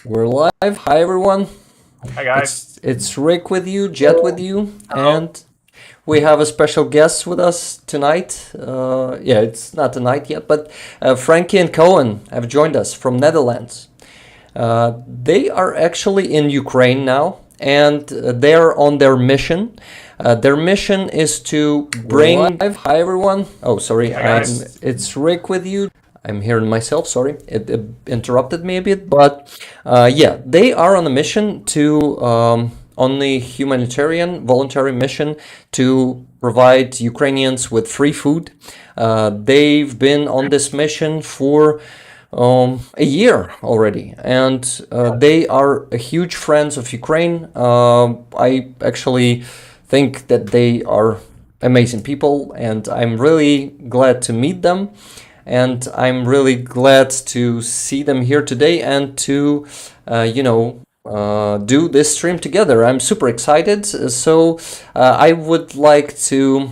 We're live. Hi, everyone. Hi guys. It's Rick with you, Jet with you, and we have a special guest with us tonight. Yeah, it's not tonight yet, but Franky and Coen have joined us from Netherlands. They are actually in Ukraine now, and they're on their mission. Their mission is to bring. Hi, everyone. Oh, sorry. Hi guys. It's Rick with you. I'm hearing myself. Sorry, it interrupted me a bit, but yeah, they are on a mission to on the humanitarian voluntary mission to provide Ukrainians with free food. They've been on this mission for a year already, and they are a huge friends of Ukraine. I actually think that they are amazing people, and I'm really glad to meet them. And I'm really glad to see them here today and to, do this stream together. I'm super excited. So I would like to.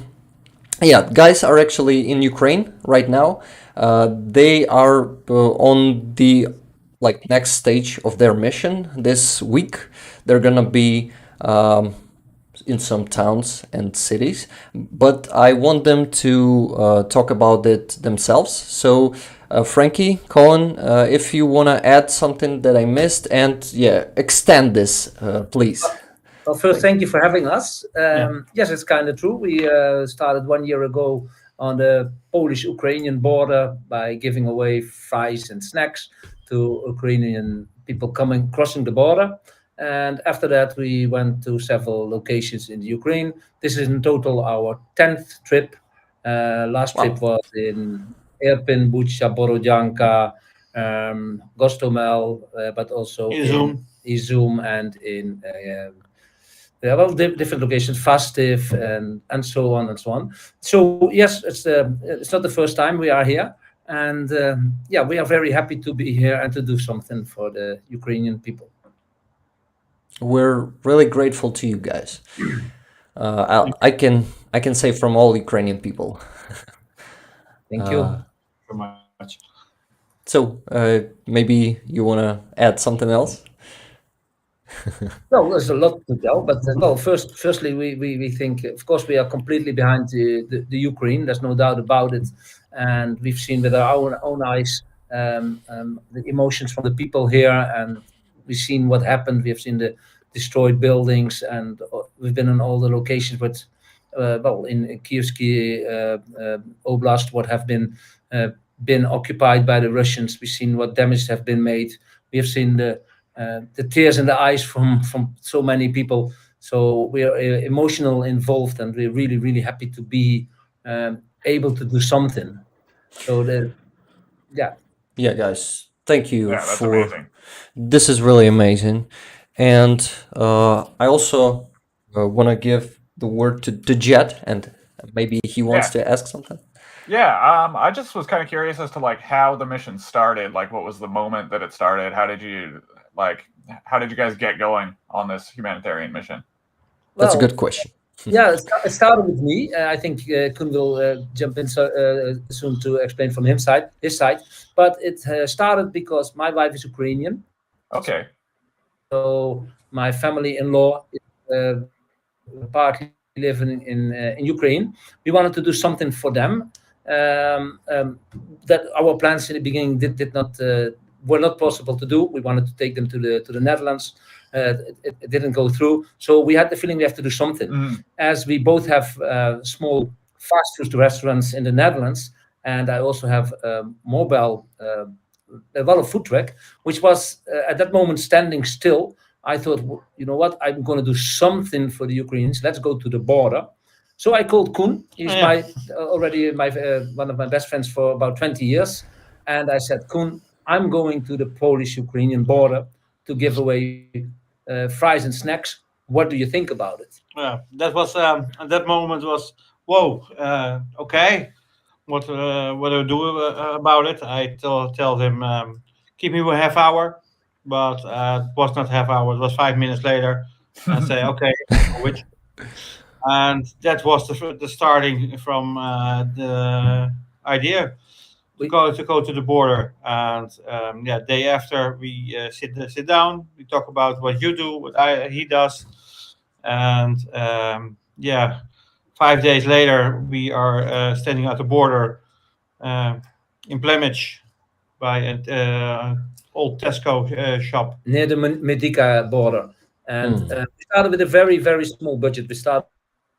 Yeah, guys are actually in Ukraine right now. They are on the next stage of their mission this week. They're gonna be in some towns and cities, but I want them to talk about it themselves. So, Franky, Coen, if you want to add something that I missed, and yeah, extend this, please. Well, first, thank you for having us. Yes, it's kind of true. We started 1 year ago on the Polish-Ukrainian border by giving away fries and snacks to Ukrainian people crossing the border. And after that, we went to several locations in the Ukraine. This is in total our 10th trip. Last trip was in Irpin, Bucha, Borodyanka, Gostomel, but also in Izum and in different locations, Fastiv and so on and so on. So yes, it's not the first time we are here, and yeah, we are very happy to be here and to do something for the Ukrainian people. We're really grateful to you guys. I can say from all Ukrainian people. Thank you so much. So maybe you want to add something else? No, there's a lot to tell, but well, firstly, we think, of course, we are completely behind the Ukraine. There's no doubt about it, and we've seen with our own eyes the emotions from the people here, and we've seen what happened. We have seen the destroyed buildings, and we've been in all the locations. But in Kievsky Oblast, what have been occupied by the Russians. We've seen what damage have been made. We have seen the tears in the eyes from so many people. So we are emotional involved, and we're really, really happy to be able to do something. So yeah, guys, thank you that's for amazing. This is really amazing, and I also want to give the word to Jet, and maybe he wants to ask something. Yeah, I just was kind of curious as to how the mission started. What was the moment that it started? How did you guys get going on this humanitarian mission? That's a good question. Yeah, it started with me. I think Koen will jump in soon to explain from his side. But it started because my wife is Ukrainian. Okay. So my family-in-law is partly living in Ukraine. We wanted to do something for them. That our plans in the beginning were not possible to do. We wanted to take them to the Netherlands. It didn't go through. So we had the feeling we have to do something. As we both have small fast food restaurants in the Netherlands, and I also have mobile food truck, which was at that moment standing still. I thought, you know what, I'm going to do something for the Ukrainians. Let's go to the border. So I called Koen. He's already one of my best friends for about 20 years. And I said, Koen, I'm going to the Polish-Ukrainian border to give away fries and snacks. What do you think about it? Yeah, that was at that moment was, whoa, okay. What do I do about it? I tell him, keep me a half hour. But it was not half hour. It was 5 minutes later. I say, okay, which, and that was the starting from the idea. to go to the border. And day after we sit down, we talk about what you do, what he does, and 5 days later we are standing at the border in Plymouth by an old Tesco shop near the Medica border. And we started with a very, very small budget. We started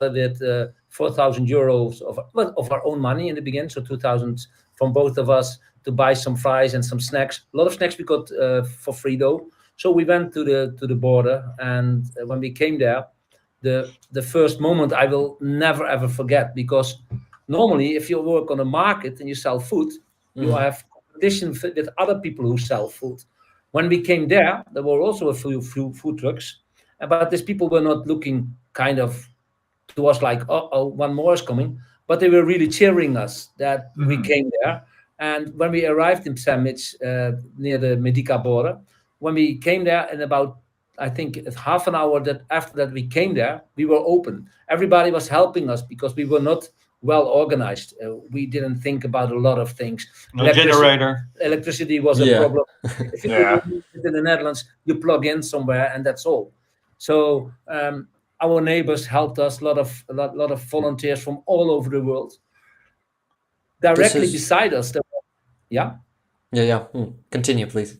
with 4,000 euros of our own money in the beginning, so 2,000 from both of us to buy some fries and some snacks. A lot of snacks we got for free though. So we went to the border, and when we came there, the first moment I will never ever forget, because normally if you work on a market and you sell food, you have competition with other people who sell food. When we came there were also a few food trucks, but these people were not looking kind of to us like, oh, one more is coming, but they were really cheering us that we came there. And when we arrived in Sandwich near the Medica border, when we came there, in about, I think, half an hour after that we came there, we were open. Everybody was helping us because we were not well organized. We didn't think about a lot of things. No generator. Electricity was a problem. If you live in the Netherlands, you plug in somewhere and that's all. So our neighbors helped us. A lot of volunteers from all over the world. Directly beside us, Continue, please.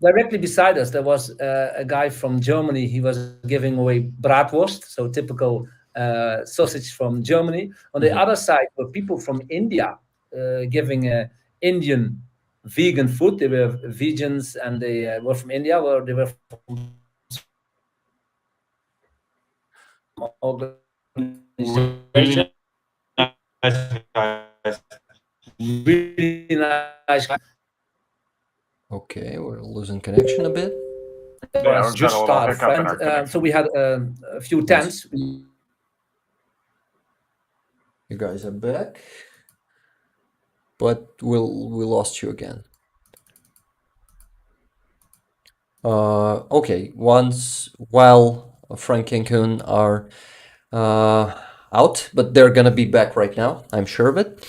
Directly beside us, there was a guy from Germany. He was giving away bratwurst, so typical sausage from Germany. On the other side were people from India giving Indian vegan food. They were vegans and they were from India, or they were from organization. Really nice guys. Okay, we're losing connection a bit. Yeah, Just started, so we had a few tents. You guys are back, but we lost you again. Okay, while Franky and Coen are out, but they're gonna be back right now, I'm sure of it.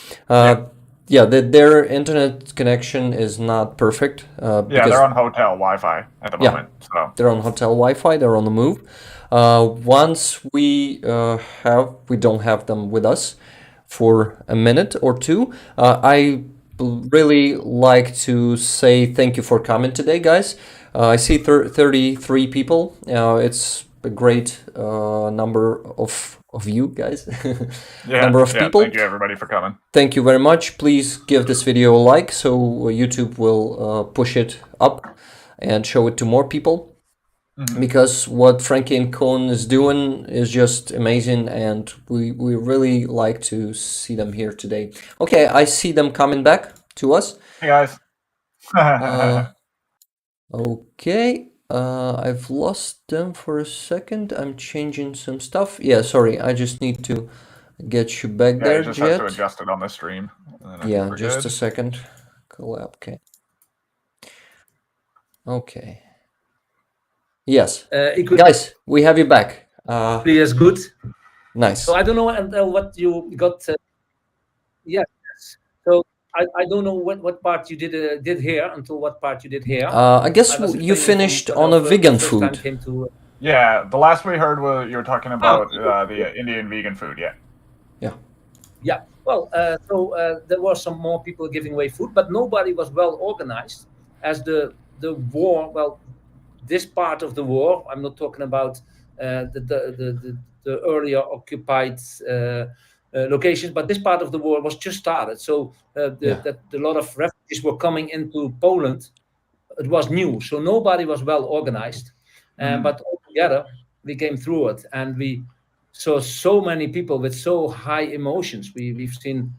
Their internet connection is not perfect. They're on hotel Wi-Fi at the moment. So they're on hotel Wi-Fi. They're on the move. Once we don't have them with us for a minute or two, I really like to say thank you for coming today, guys. I see 33 people. It's a great number of you guys. Number of people. Thank you everybody for coming. Thank you very much. Please give this video a like so YouTube will push it up and show it to more people. Because what Franky and Coen is doing is just amazing, and we really like to see them here today. Okay, I see them coming back to us. Hey guys. Okay. I've lost them for a second. I'm changing some stuff. Yeah, sorry. I just need to get you back there, you just Jet. have to adjust it on the stream. Yeah, just a second. Collab. Okay. Yes. Guys, we have you back. Is good. Nice. So I don't know until what you got. Yes. So I don't know what part you did here until what part you did here. I guess you finished on a vegan food. Yeah, the last we heard was you were talking about the Indian vegan food. Yeah. Well, there were some more people giving away food, but nobody was well organized. As the war, well, this part of the war, I'm not talking about the earlier occupied locations, but this part of the war was just started. So a lot of refugees were coming into Poland. It was new, so nobody was well organized. But altogether, we came through it, and we saw so many people with so high emotions. We've seen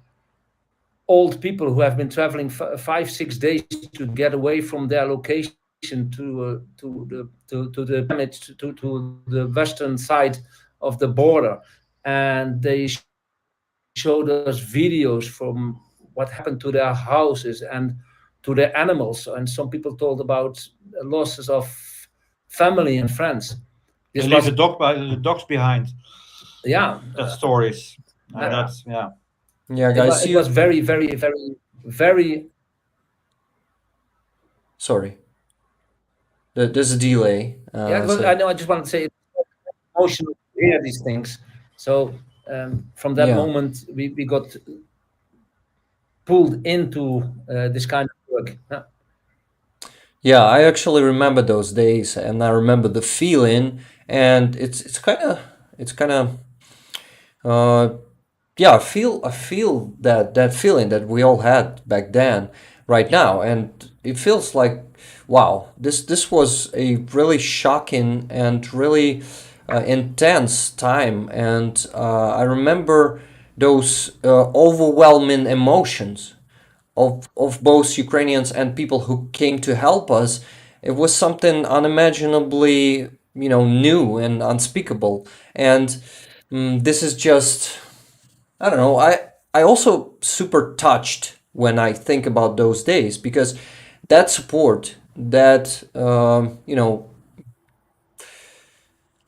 old people who have been traveling 5-6 days to get away from their location to the western side of the border, and they showed us videos from what happened to their houses and to their animals, and some people told about losses of family and friends. They leave the dogs behind. Yeah, that's stories. That's Yeah, guys, it was very, very, very very. Sorry, there's a delay. Yeah, So I know. I just want to say it's emotional to hear these things. So from that yeah. moment, we got pulled into this kind of work. Yeah. Yeah, I actually remember those days, and I remember the feeling, and it's kind of yeah, I feel that feeling that we all had back then, right now, and it feels like, wow, this was a really shocking and really intense time, and I remember those overwhelming emotions of both Ukrainians and people who came to help us. It was something unimaginably, new and unspeakable. And this is just, I don't know. I also super touched when I think about those days, because that support, that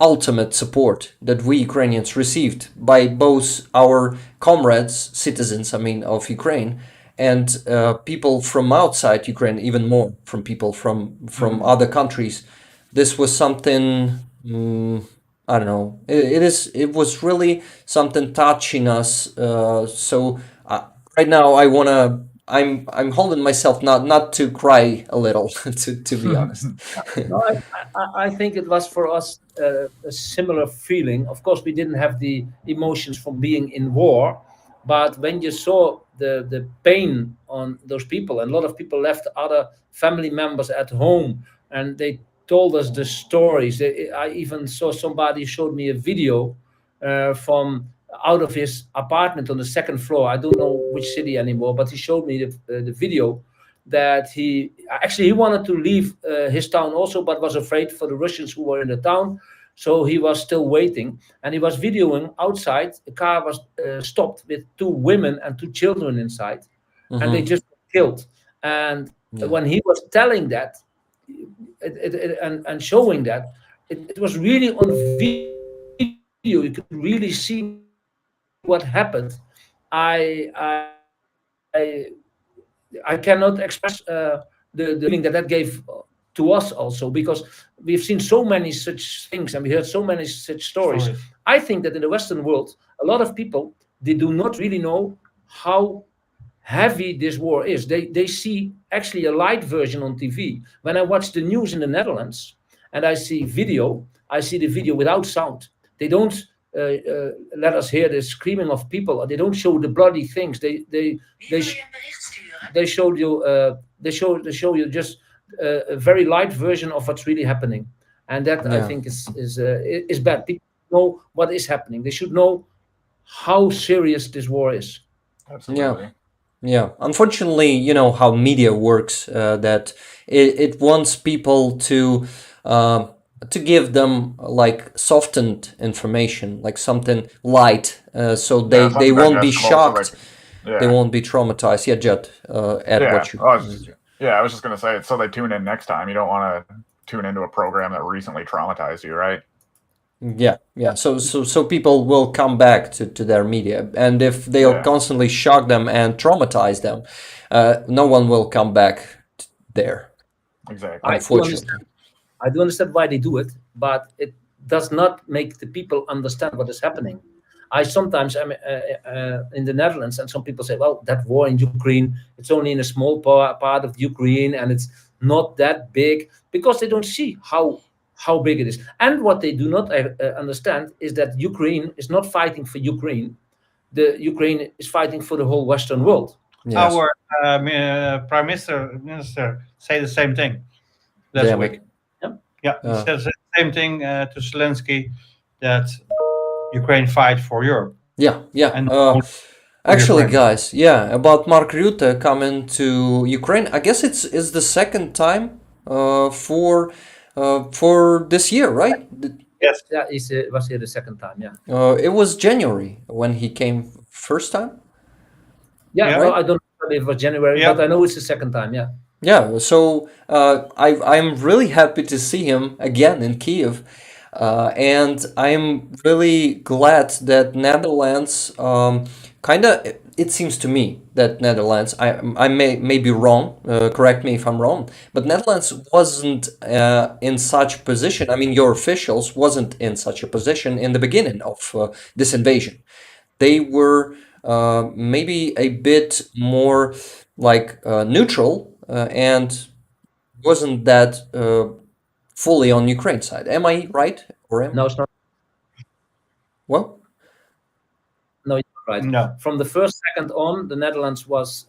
ultimate support that we Ukrainians received by both our comrades, citizens, I mean, of Ukraine, and people from outside Ukraine, even more from people from other countries. This was something. I don't know. It was really something touching us. So right now, I'm holding myself not to cry a little, to be honest. No, I think it was for us a similar feeling. Of course, we didn't have the emotions from being in war, but when you saw the pain on those people, and a lot of people left other family members at home, and they told us the stories. I even saw somebody showed me a video from out of his apartment on the second floor. I don't know which city anymore, but he showed me the video that he wanted to leave his town also, but was afraid for the Russians who were in the town. So he was still waiting, and he was videoing outside. The car was stopped with two women and two children inside, and they just killed. And Yeah. when he was telling that and showing that, it was really on video. You could really see what happened. I cannot express the feeling that gave to us also, because we've seen so many such things and we heard so many such stories. I think that in the Western world, a lot of people, they do not really know how heavy this war is. They see actually a light version on TV. When I watch the news in the Netherlands and I see video, I see the video without sound. They don't let us hear the screaming of people. They don't show the bloody things. They showed you they show you just a very light version of what's really happening, and that I Yeah. think is bad. People know what is happening. They should know how serious this war is. Absolutely. Yeah, unfortunately, you know how media works, that it wants people to give them like softened information, like something light, so they something won't be digestible, so shocked, yeah. they won't be traumatized. Yeah, Judd, add Yeah, what you. I was just gonna say it's so they tune in next time. You don't want to tune into a program that recently traumatized you, right? Yeah. So people will come back to their media, and if they'll Yeah. constantly shock them and traumatize them, no one will come back there. Exactly. Unfortunately. I do understand why they do it, but it does not make the people understand what is happening. I sometimes am in the Netherlands, and some people say, "Well, that war in Ukraine, it's only in a small part of Ukraine, and it's not that big," because they don't see how big it is. And what they do not understand is that Ukraine is not fighting for Ukraine. The Ukraine is fighting for the whole Western world. Yes. Our prime minister say the same thing last Damn week. it. Yeah, he says the same thing to Zelensky, that Ukraine fight for Europe. Yeah. And Actually, Ukraine. guys, yeah, about Mark Rutte coming to Ukraine. I guess it's the second time for this year, right? Yes. Yeah, he was here the second time. Yeah. It was January when he came first time. Yeah, Yeah. well, I don't know if it was January, Yeah. but I know it's the second time. Yeah. Yeah, so I'm really happy to see him again in Kiev, and I'm really glad that Netherlands kind of it seems to me that Netherlands, I may be wrong, correct me if I'm wrong, but Netherlands wasn't in such position. I mean, your officials wasn't in such a position in the beginning of this invasion. They were maybe a bit more like neutral and wasn't that fully on Ukraine side. Am I right? Or am No, it's not. well? No, you're right. No. From the first second on, the Netherlands was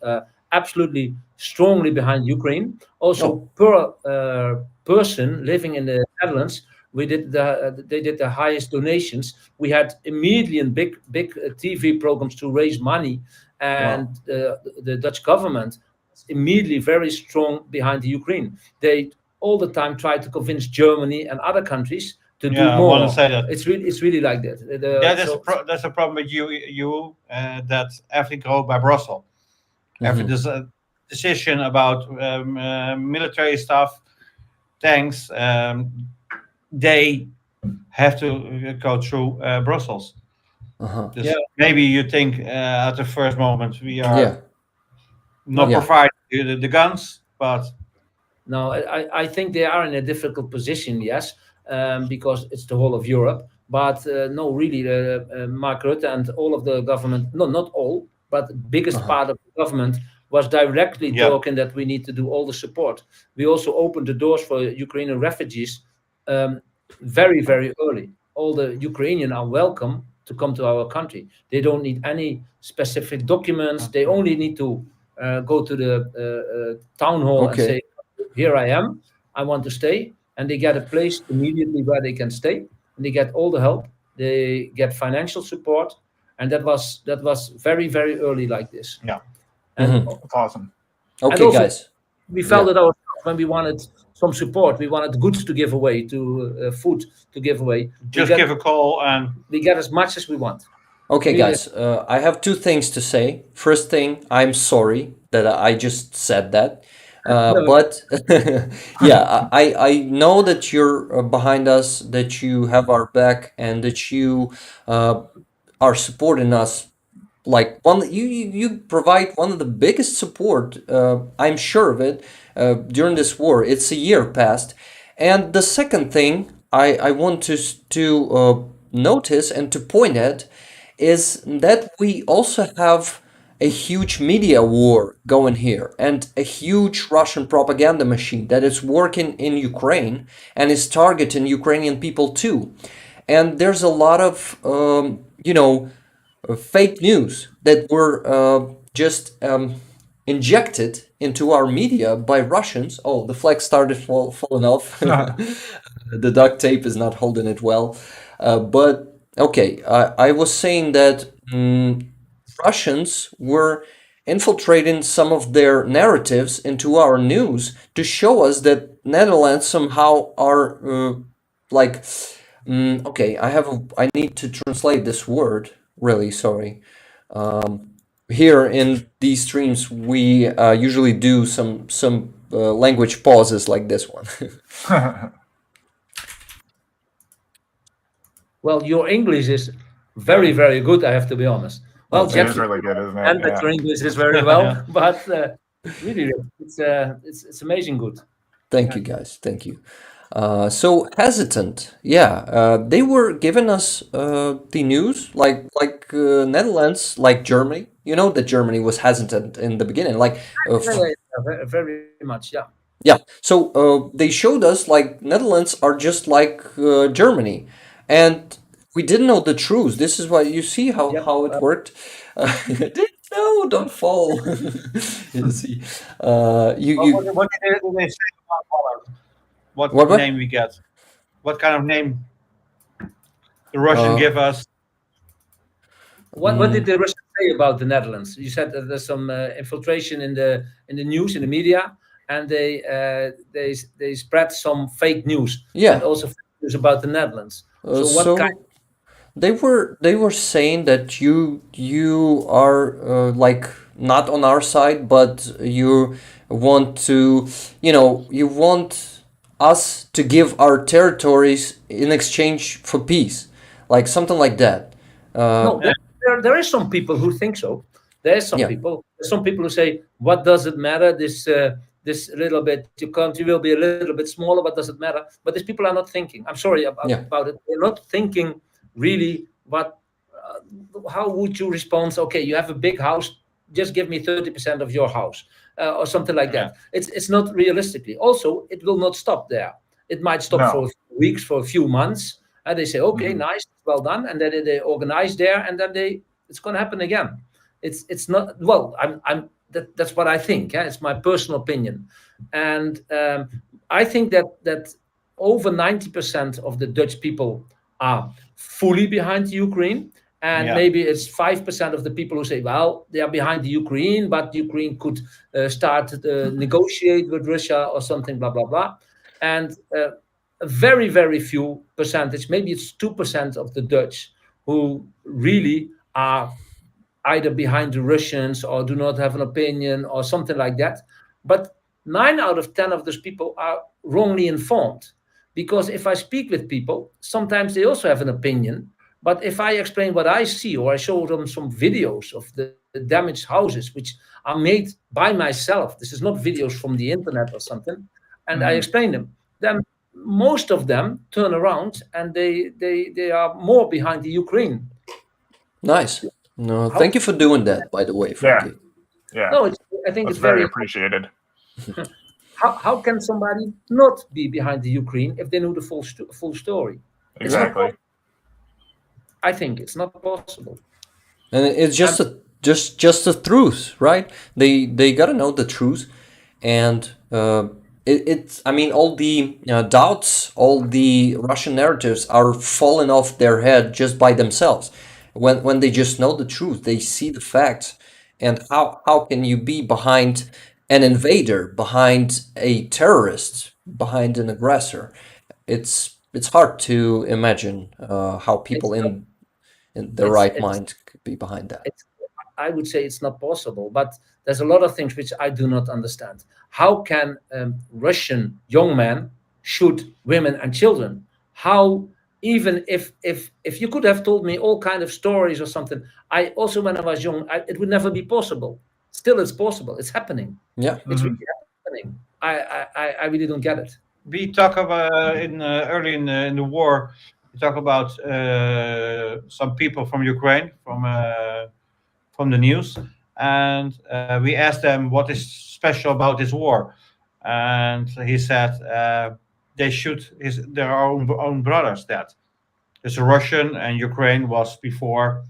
absolutely strongly behind Ukraine. Also, Oh. per person living in the Netherlands, they did the highest donations. We had immediately big TV programs to raise money, and the Dutch government was immediately very strong behind the Ukraine. They all the time tried to convince Germany and other countries to do Yeah, I more. want to say that. It's really like that. Yeah, that's a problem with you that everything goes by Brussels. Every decision about military stuff, tanks, they have to go through Brussels. Yeah. Maybe you think at the first moment we are not Yeah. providing the guns, but no, I think they are in a difficult position, yes, because it's the whole of Europe. But no, really, Mark Rutte and all of the government, no, not all, but the biggest part of the government was directly talking that we need to do all the support. We also opened the doors for Ukrainian refugees very, very early. All the Ukrainians are welcome to come to our country. They don't need any specific documents. They only need to go to the town hall and say, here I am, I want to stay. And they get a place immediately where they can stay. And they get all the help. They get financial support. And that was very, very early like this. Yeah. And That's awesome. Okay, also, guys. we felt it ourselves when we wanted some support. We wanted goods to give away, to food to give away. Just give a call and we get as much as we want. Okay, guys, I have two things to say. First thing, I'm sorry that I just said that. But yeah, I know that you're behind us, that you have our back, and that you are supporting us. Like you provide one of the biggest support, I'm sure of it, during this war. It's a year past. And the second thing I want to notice and to point at is that we also have a huge media war going here and a huge Russian propaganda machine that is working in Ukraine and is targeting Ukrainian people too. And there's a lot of, fake news that were just injected into our media by Russians. Oh, the flag started falling off. The duct tape is not holding it well. But okay, I was saying that Russians were infiltrating some of their narratives into our news to show us that Netherlands somehow are okay, I need to translate this word. Really sorry. Here in these streams, we usually do some language pauses like this one. Well, your English is very, very good, I have to be honest. Well, It is really good, isn't it? and that your English is very well, but really, it's amazing good. Thank you, guys. Thank you. So hesitant, yeah. They were giving us the news, like Netherlands, like Germany. You know that Germany was hesitant in the beginning, like very much, yeah. Yeah. So they showed us like Netherlands are just like Germany, and we didn't know the truth. This is why you see how it worked. No, don't fall. You see, what did they say about Holland? What name we get? What kind of name the Russian give us? What did the Russians say about the Netherlands? You said that there's some infiltration in the news, in the media, and they spread some fake news. Yeah. And also fake news about the Netherlands. So they were saying that you are like not on our side, but you want to, you want us to give our territories in exchange for peace, like something like that. No, there is some people who think so. There's some people who say, what does it matter? This little bit, your country will be a little bit smaller. What does it matter? But these people are not thinking. I'm sorry about it. They're not thinking really what. How would you respond? Okay, you have a big house. Just give me 30% of your house, or something like that. It's not realistically. Also, it will not stop there. It might stop for a few weeks, for a few months, and they say, okay, nice, well done, and then they organize there, and then it's going to happen again. It's not, well, that's what I think. It's my personal opinion, and I think that over 90% of the Dutch people are fully behind Ukraine. And maybe it's 5% of the people who say, well, they are behind the Ukraine, but Ukraine could start to negotiate with Russia or something, blah, blah, blah. And a very, very few percentage, maybe it's 2% of the Dutch who really are either behind the Russians or do not have an opinion or something like that. But 9 out of 10 of those people are wrongly informed. Because if I speak with people, sometimes they also have an opinion. But if I explain what I see, or I show them some videos of the damaged houses, which are made by myself, this is not videos from the internet or something, and I explain them, then most of them turn around and they are more behind the Ukraine. Nice. No, thank you for doing that, by the way, Franky. Yeah. No, I think it's very appreciated. How can somebody not be behind the Ukraine if they know the full story? Exactly. I think it's not possible. And it's just the truth, right? They gotta know the truth, and it's. I mean, all the doubts, all the Russian narratives are falling off their head just by themselves. When they just know the truth, they see the facts. And how can you be behind an invader, behind a terrorist, behind an aggressor? It's hard to imagine how people in the right mind could be behind that. I would say it's not possible, but there's a lot of things which I do not understand. How can Russian young men shoot women and children? How, even if you could have told me all kind of stories or something, I also, when I was young, it would never be possible. Still, it's possible. It's happening. Yeah, it's really happening. I really don't get it. We talk about early in the war. We talk about some people from Ukraine, from the news, and we asked them what is special about this war, and he said they shoot their own brothers. That there's a Russian and Ukraine was before,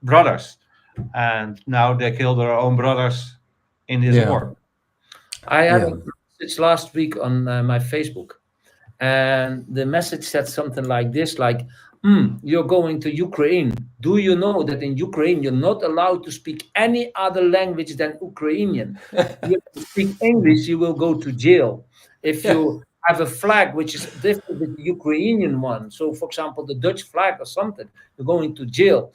brothers, and now they kill their own brothers in this war. I had a message last week on my Facebook, and the message said something like this, like, you're going to Ukraine. Do you know that in Ukraine you're not allowed to speak any other language than Ukrainian? If you speak English, you will go to jail. If you have a flag which is different with the Ukrainian one, so for example, the Dutch flag or something, you're going to jail.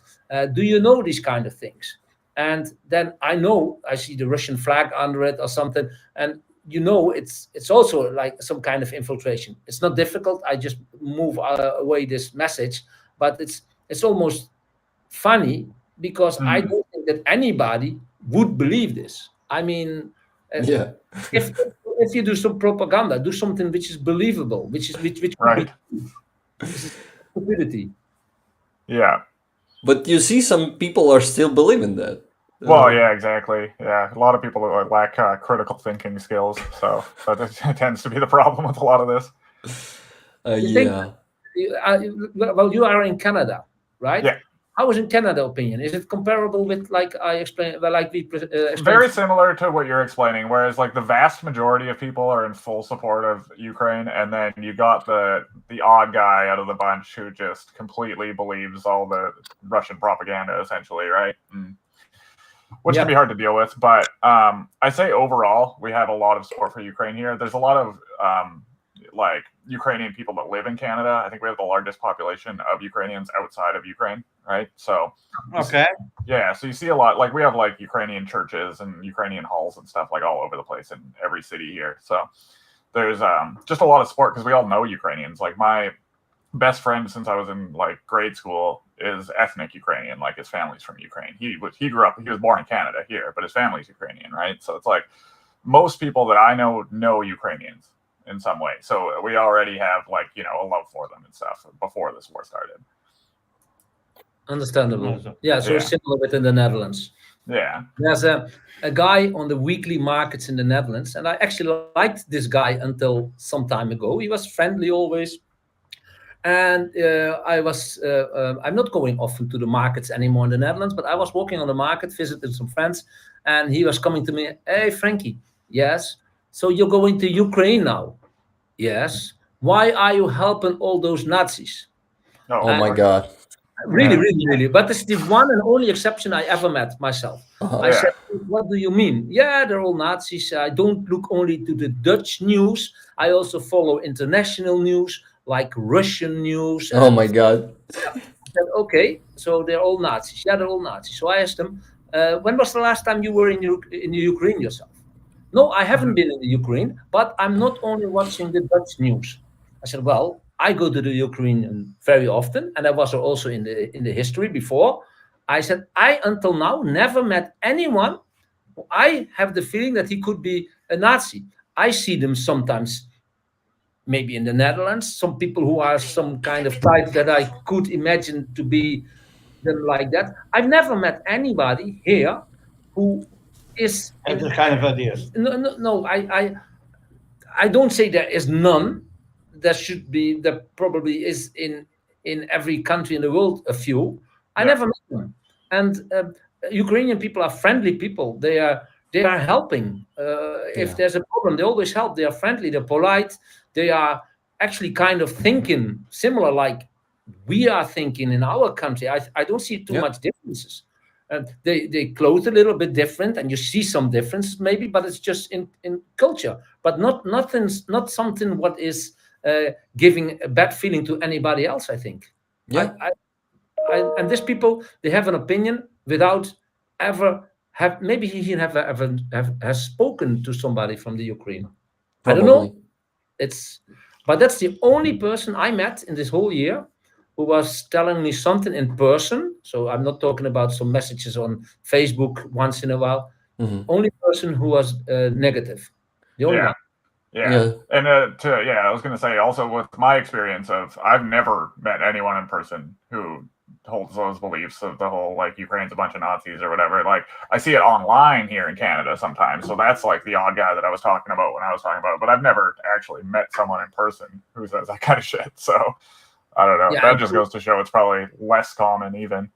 Do you know these kind of things? And then I see the Russian flag under it or something, and it's also like some kind of infiltration. It's not difficult. I just move away this message, but it's almost funny because I don't think that anybody would believe this. I mean, if you do some propaganda, do something which is believable, which right. Stupidity. Yeah. But you see, some people are still believing that. Well, yeah, exactly. Yeah, a lot of people lack critical thinking skills, so that tends to be the problem with a lot of this. Well, you are in Canada, right? Yeah. How is in Canada opinion? Is it comparable with like I explained? Like we explained? Very similar to what you're explaining. Whereas, like the vast majority of people are in full support of Ukraine, and then you got the odd guy out of the bunch who just completely believes all the Russian propaganda, essentially, right? Which can be hard to deal with. But I say overall, we have a lot of support for Ukraine here. There's a lot of like Ukrainian people that live in Canada. I think we have the largest population of Ukrainians outside of Ukraine, right? So okay, so you see a lot. Like we have like Ukrainian churches and Ukrainian halls and stuff like all over the place in every city here. So there's just a lot of support because we all know Ukrainians. Like my best friend since I was in like grade school is ethnic Ukrainian. Like his family's from Ukraine. He grew up. He was born in Canada here, but his family's Ukrainian, right? So it's like most people that I know Ukrainians in some way. So we already have like a love for them and stuff before this war started. Understandable. Yeah, so similar within the Netherlands. Yeah. There's a guy on the weekly markets in the Netherlands, and I actually liked this guy until some time ago. He was friendly always. And I'm not going often to the markets anymore in the Netherlands, but I was walking on the market, visited some friends, and he was coming to me, "Hey, Franky, yes, so you're going to Ukraine now? Yes. Why are you helping all those Nazis?" Oh my God. Really, really, really. But it's the one and only exception I ever met myself. I said, "What do you mean?" "Yeah, they're all Nazis. I don't look only to the Dutch news. I also follow international news, like Russian news." Oh my God. I said, "Okay, so they're all Nazis." "Yeah, they're all Nazis." So I asked him, "When was the last time you were in the Ukraine yourself?" "No, I haven't been in the Ukraine, but I'm not only watching the Dutch news." I said, "Well, I go to the Ukraine very often, and I was also in the history before." I said, "I until now never met anyone who I have the feeling that he could be a Nazi. I see them sometimes, maybe in the Netherlands, some people who are some kind of type that I could imagine to be them like that. I've never met anybody here who is And the kind of ideas. No. I don't say there is none. There should be. There probably is in every country in the world a few. I never met them. And Ukrainian people are friendly people. They are helping. If there's a problem, they always help. They are friendly. They're polite. They are actually kind of thinking similar, like we are thinking in our country. I don't see too much differences. They clothe a little bit different, and you see some differences maybe, but it's just in culture, but not something what is giving a bad feeling to anybody else. I think. And these people, they have an opinion without ever have. Maybe he has spoken to somebody from the Ukraine. Probably. I don't know. But that's the only person I met in this whole year who was telling me something in person. So I'm not talking about some messages on Facebook once in a while. Only person who was negative. The only one. Yeah. And I was going to say also with my experience I've never met anyone in person who holds those beliefs of the whole like Ukraine's a bunch of Nazis or whatever. Like I see it online here in Canada sometimes. So that's like the odd guy that I was talking about when I was talking about it. But I've never actually met someone in person who says that kind of shit. So I don't know. Yeah, that just goes to show it's probably less common even.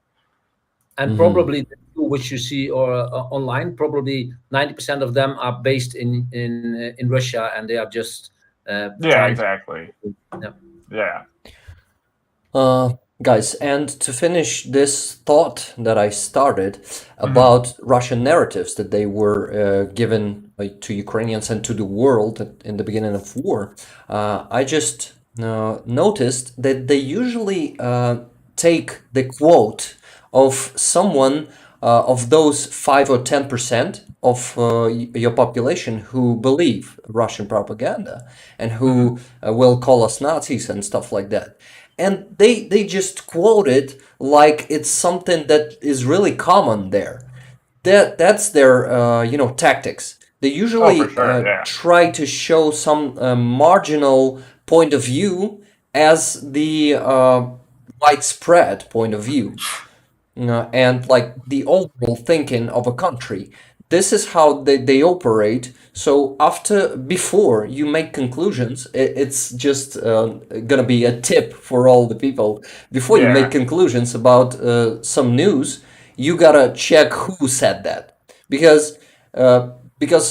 And probably the two which you see or online, probably 90% of them are based in Russia, and they are just exactly. Guys, and to finish this thought that I started about Russian narratives that they were given to Ukrainians and to the world in the beginning of war, I just noticed that they usually take the quote of someone of those 5 or 10% of your population who believe Russian propaganda and who will call us Nazis and stuff like that. And they just quote it like it's something that is really common there. That's their tactics. They usually try to show some marginal point of view as the widespread point of view. And like the overall thinking of a country. This is how they operate. So before you make conclusions, it's just gonna be a tip for all the people. Before you make conclusions about some news, you gotta check who said that, because because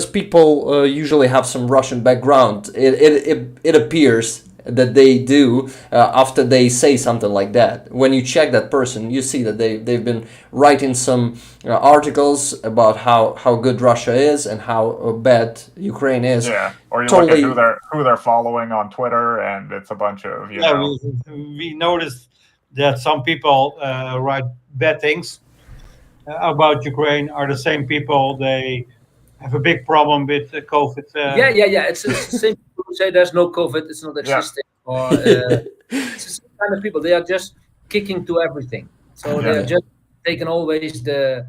people usually have some Russian background. It appears that they do after they say something like that. When you check that person, you see that they've been writing some articles about how good Russia is and how bad Ukraine is. Yeah, or you look at who they're following on Twitter, and it's a bunch of we noticed that some people write bad things about Ukraine are the same people. They have a big problem with COVID. It's the say there's no COVID, it's not existing, or it's the same kind of people. They are just kicking to everything. So they are just taking always the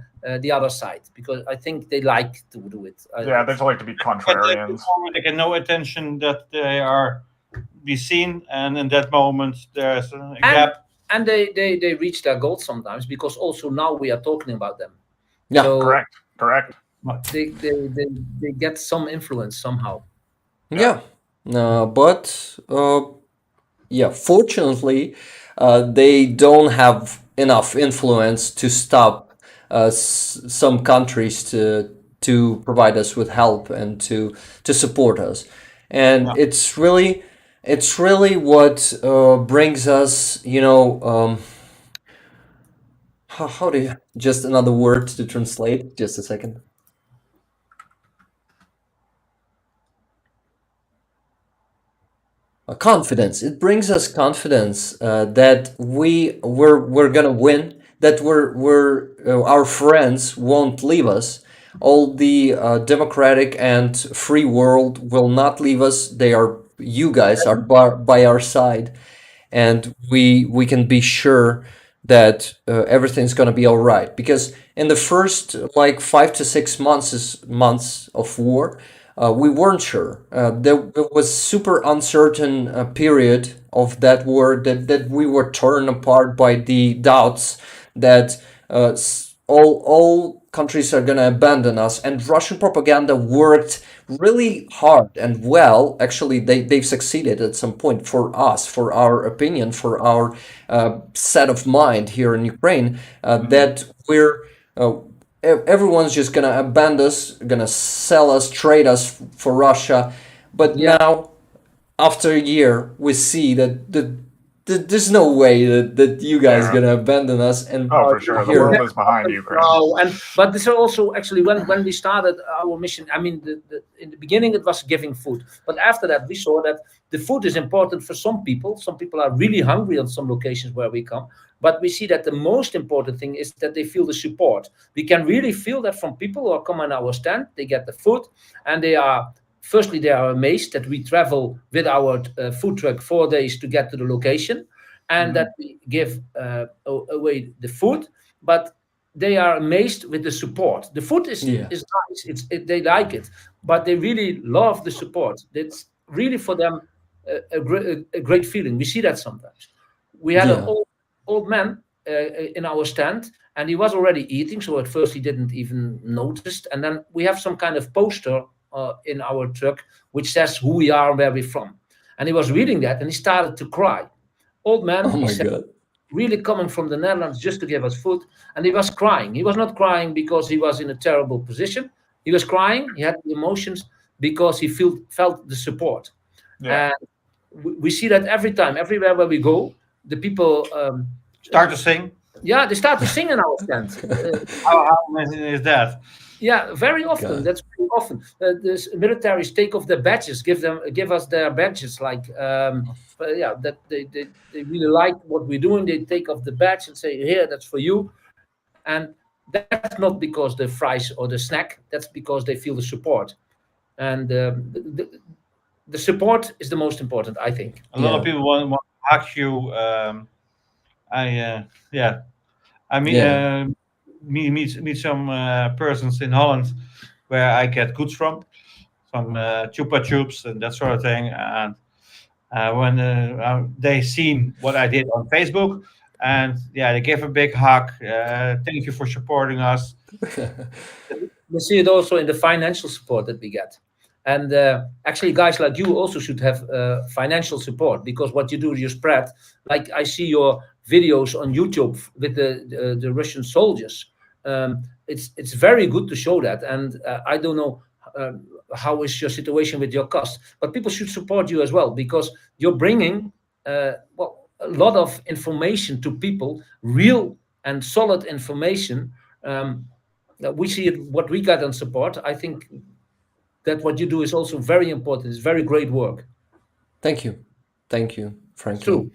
other side, because I think they like to do it. Yeah, they just like to be contrarians. They get no attention that they are be seen, and in that moment there's a gap. And they reach their goals sometimes, because also now we are talking about them. Yeah, so correct. They get some influence somehow. Yeah, but yeah, fortunately, they don't have enough influence to stop some countries to provide us with help and to support us, and it's really what brings us, how do you, just another word to translate, just a second. Confidence. It brings us confidence that we're gonna win. That we're our friends won't leave us. All the democratic and free world will not leave us. You guys are by our side, and we can be sure that everything's going to be all right, because in the first like 5 to 6 months of war, we weren't sure. There was super uncertain period of that war, that we were torn apart by the doubts that all countries are going to abandon us, and Russian propaganda worked really hard and well. Actually, they've succeeded at some point for us, for our opinion, for our set of mind here in Ukraine, that we're everyone's just gonna abandon us, gonna sell us, trade us for Russia. But now, after a year, we see that there's no way that you guys gonna abandon us. And for sure, the world is behind Ukraine. But this is also actually when we started our mission. I mean, in the beginning it was giving food, but after that we saw that the food is important for some people. Some people are really hungry on some locations where we come, but we see that the most important thing is that they feel the support. We can really feel that from people who are come on our stand. They get the food, and they are. Firstly, they are amazed that we travel with our food truck 4 days to get to the location, and that we give away the food. But they are amazed with the support. The food is nice. They like it, but they really love the support. It's really for them a great feeling. We see that sometimes. We had an old man in our stand, and he was already eating. So at first he didn't even notice. And then we have some kind of poster in our truck which says who we are and where we're from, and he was reading that and he started to cry. Old man, oh my God, really coming from the Netherlands just to give us food, and he was crying. He was not crying because he was in a terrible position. He was crying, he had the emotions because he felt the support. And we see that every time, everywhere where we go, the people start to sing. They start to sing in our stand. How amazing is that? Yeah, very often. God. That's very often. The militaries take off their badges, give us their badges. Like, that they really like what we're doing. They take off the badge and say, "Here, that's for you." And that's not because the fries or the snack. That's because they feel the support, and the support is the most important, I think. A lot of people want to hug you. Meet some persons in Holland where I get goods from, some chupa chups and that sort of thing. And when they seen what I did on Facebook, and they gave a big hug. Thank you for supporting us. We see it also in the financial support that we get. And actually, guys like you also should have financial support, because what you do, you spread. Like I see your videos on YouTube with the Russian soldiers. It's very good to show that. And I don't know how is your situation with your cost, but people should support you as well, because you're bringing a lot of information to people, real and solid information. We see it, what we got on support. I think that what you do is also very important. It's very great work. Thank you, Franky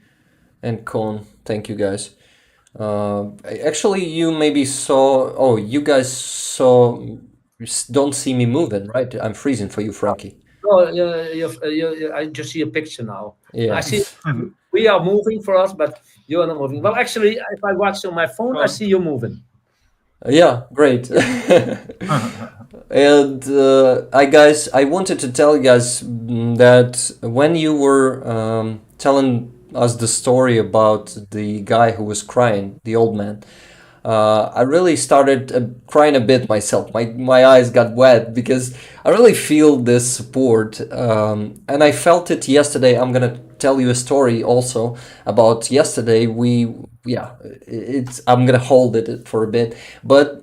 and Coen. Thank you, guys. Actually, you maybe saw. Oh, you guys don't see me moving, right? I'm freezing for you, Franky. No, I just see a picture now. Yeah. I see we are moving for us, but you are not moving. Well, actually, if I watch on my phone, I see you moving. Yeah, great. And I wanted to tell you guys that when you were telling us the story about the guy who was crying, the old man, I really started crying a bit myself. My eyes got wet because I really feel this support, and I felt it yesterday. I'm gonna tell you a story also about yesterday. It's I'm gonna hold it for a bit, but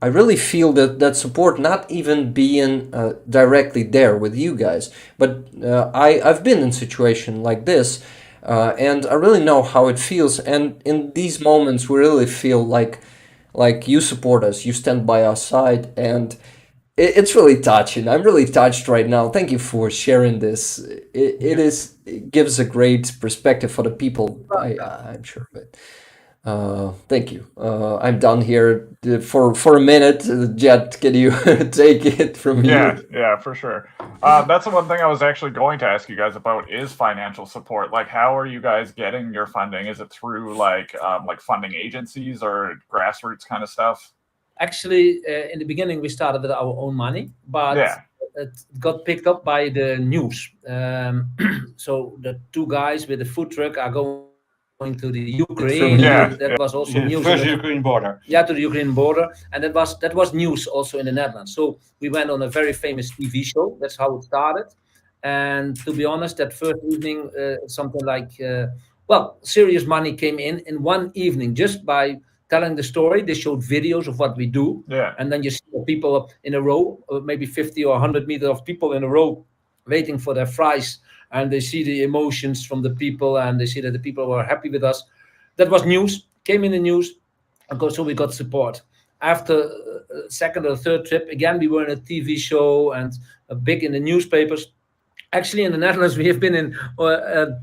I really feel that support, not even being directly there with you guys, but I've been in situation like this. And I really know how it feels. And in these moments, we really feel like you support us, you stand by our side, and it's really touching. I'm really touched right now. Thank you for sharing this. It gives a great perspective for the people. I'm sure of it. Thank you. I'm done here for a minute. Jet, can you take it from here? Yeah, for sure. That's the one thing I was actually going to ask you guys about is financial support. Like, how are you guys getting your funding? Is it through like funding agencies or grassroots kind of stuff? Actually, in the beginning, we started with our own money, but Yeah. it got picked up by the news. So the two guys with the food truck are going to the Ukraine. That was also news. First Ukraine border. Yeah, to the Ukraine border, and that was news also in the Netherlands. So we went on a very famous TV show. That's how it started. And to be honest, that first evening, something like serious money came in one evening just by telling the story. They showed videos of what we do, and then you see the people in a row, maybe 50 or 100 meters of people in a row, waiting for their fries, and they see the emotions from the people, and they see that the people were happy with us. That was news, came in the news, so we got support. After second or third trip, again, we were in a TV show and big in the newspapers. Actually, in the Netherlands, we have been in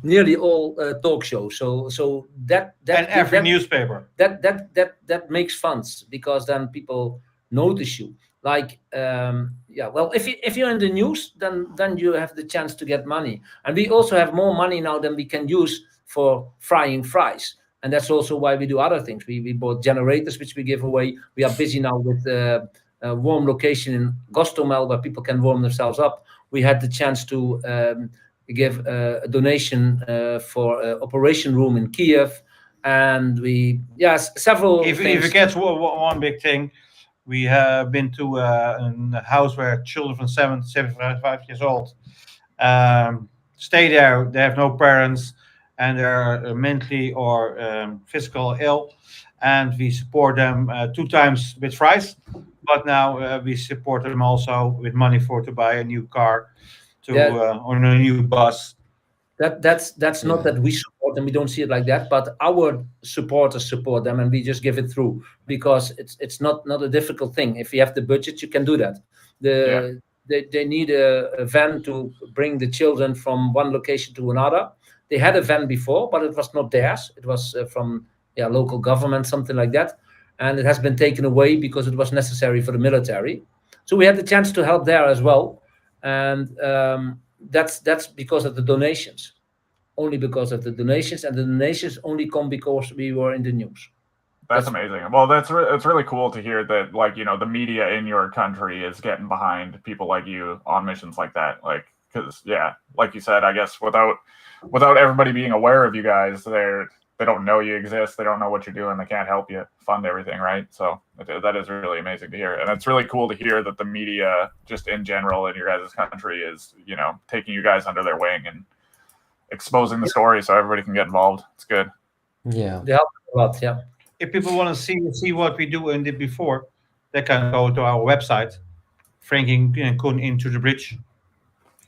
nearly all talk shows. So that and every newspaper that makes funds, because then people notice you. Like if you're in the news, then you have the chance to get money, and we also have more money now than we can use for frying fries. And that's also why we do other things. We bought generators, which we give away. We are busy now with a warm location in Gostomel where people can warm themselves up. We had the chance to give a donation for an operation room in Kiev. And several if things. If it gets one big thing, we have been to a house where children from 75 years old stay there. They have no parents, and they're mentally or physical ill, and we support them 2 times with fries. But now we support them also with money to buy a new car, on a new bus. That's not that we support them. We don't see it like that. But our supporters support them, and we just give it through, because it's not a difficult thing. If you have the budget, you can do that. They need a van to bring the children from one location to another. They had a van before, but it was not theirs. It was from local government, something like that. And it has been taken away because it was necessary for the military. So we had the chance to help there as well. And that's because of the donations. Only because of the donations. And the donations only come because we were in the news. That's amazing. Well, it's really cool to hear that, the media in your country is getting behind people like you on missions like that. Because, like you said, I guess without everybody being aware of you guys, they don't know you exist. They don't know what you're doing. They can't help you fund everything, right? So that is really amazing to hear. And it's really cool to hear that the media, just in general in your guys' country, is, taking you guys under their wing and exposing the story so everybody can get involved. It's good. Yeah. They help a lot, yeah. If people want to see what we do and did before, they can go to our website, Franky and Coen Into the Bridge.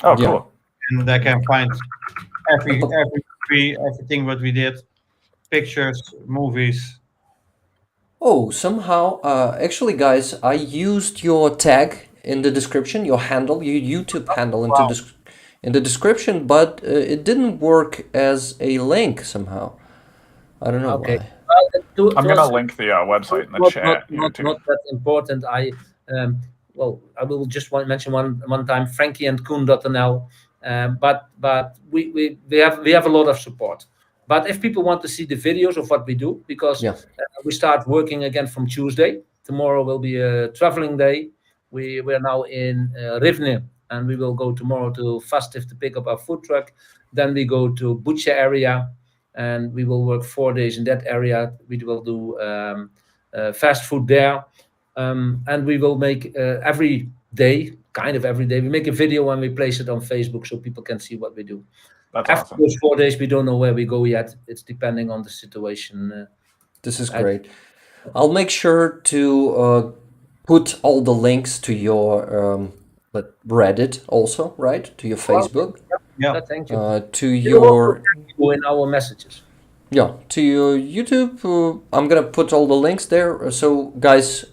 Oh, cool. And they can find everything what we did, pictures, movies. Oh, somehow, actually, guys, I used your tag in the description, your handle, your YouTube handle in the description, but it didn't work as a link somehow. I don't know why. I'm going to link the website in the chat. Not that important. well, I will just mention one time, Franky and Coen.nl. But we have a lot of support. But if people want to see the videos of what we do, because we start working again from Tuesday. Tomorrow will be a traveling day. We are now in Rivne, and we will go tomorrow to Fastiv to pick up our food truck. Then we go to Bucha area, and we will work 4 days in that area. We will do fast food there, and we will make every day, we make a video and we place it on Facebook so people can see what we do. That's After awesome. those 4 days, we don't know where we go yet. It's depending on the situation. This is great. I'll make sure to put all the links to your Reddit also, right? To your Facebook. Yeah. Thank you. To your in our messages. Yeah, to your YouTube, I'm gonna put all the links there. So, guys,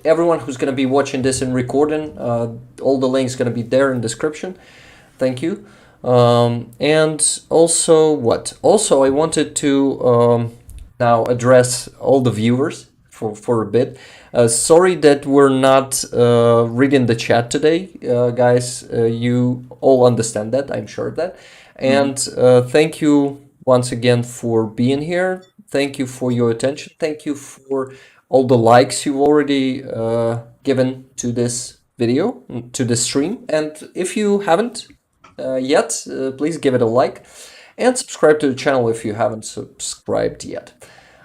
everyone who's gonna be watching this in recording, all the links gonna be there in description. Thank you. And also, what? Also, I wanted to now address all the viewers for a bit. Sorry that we're not reading the chat today, guys. You all understand that, I'm sure of that. And thank you once again for being here. Thank you for your attention. Thank you for all the likes you've already given to this video, to this stream. And if you haven't yet, please give it a like and subscribe to the channel if you haven't subscribed yet.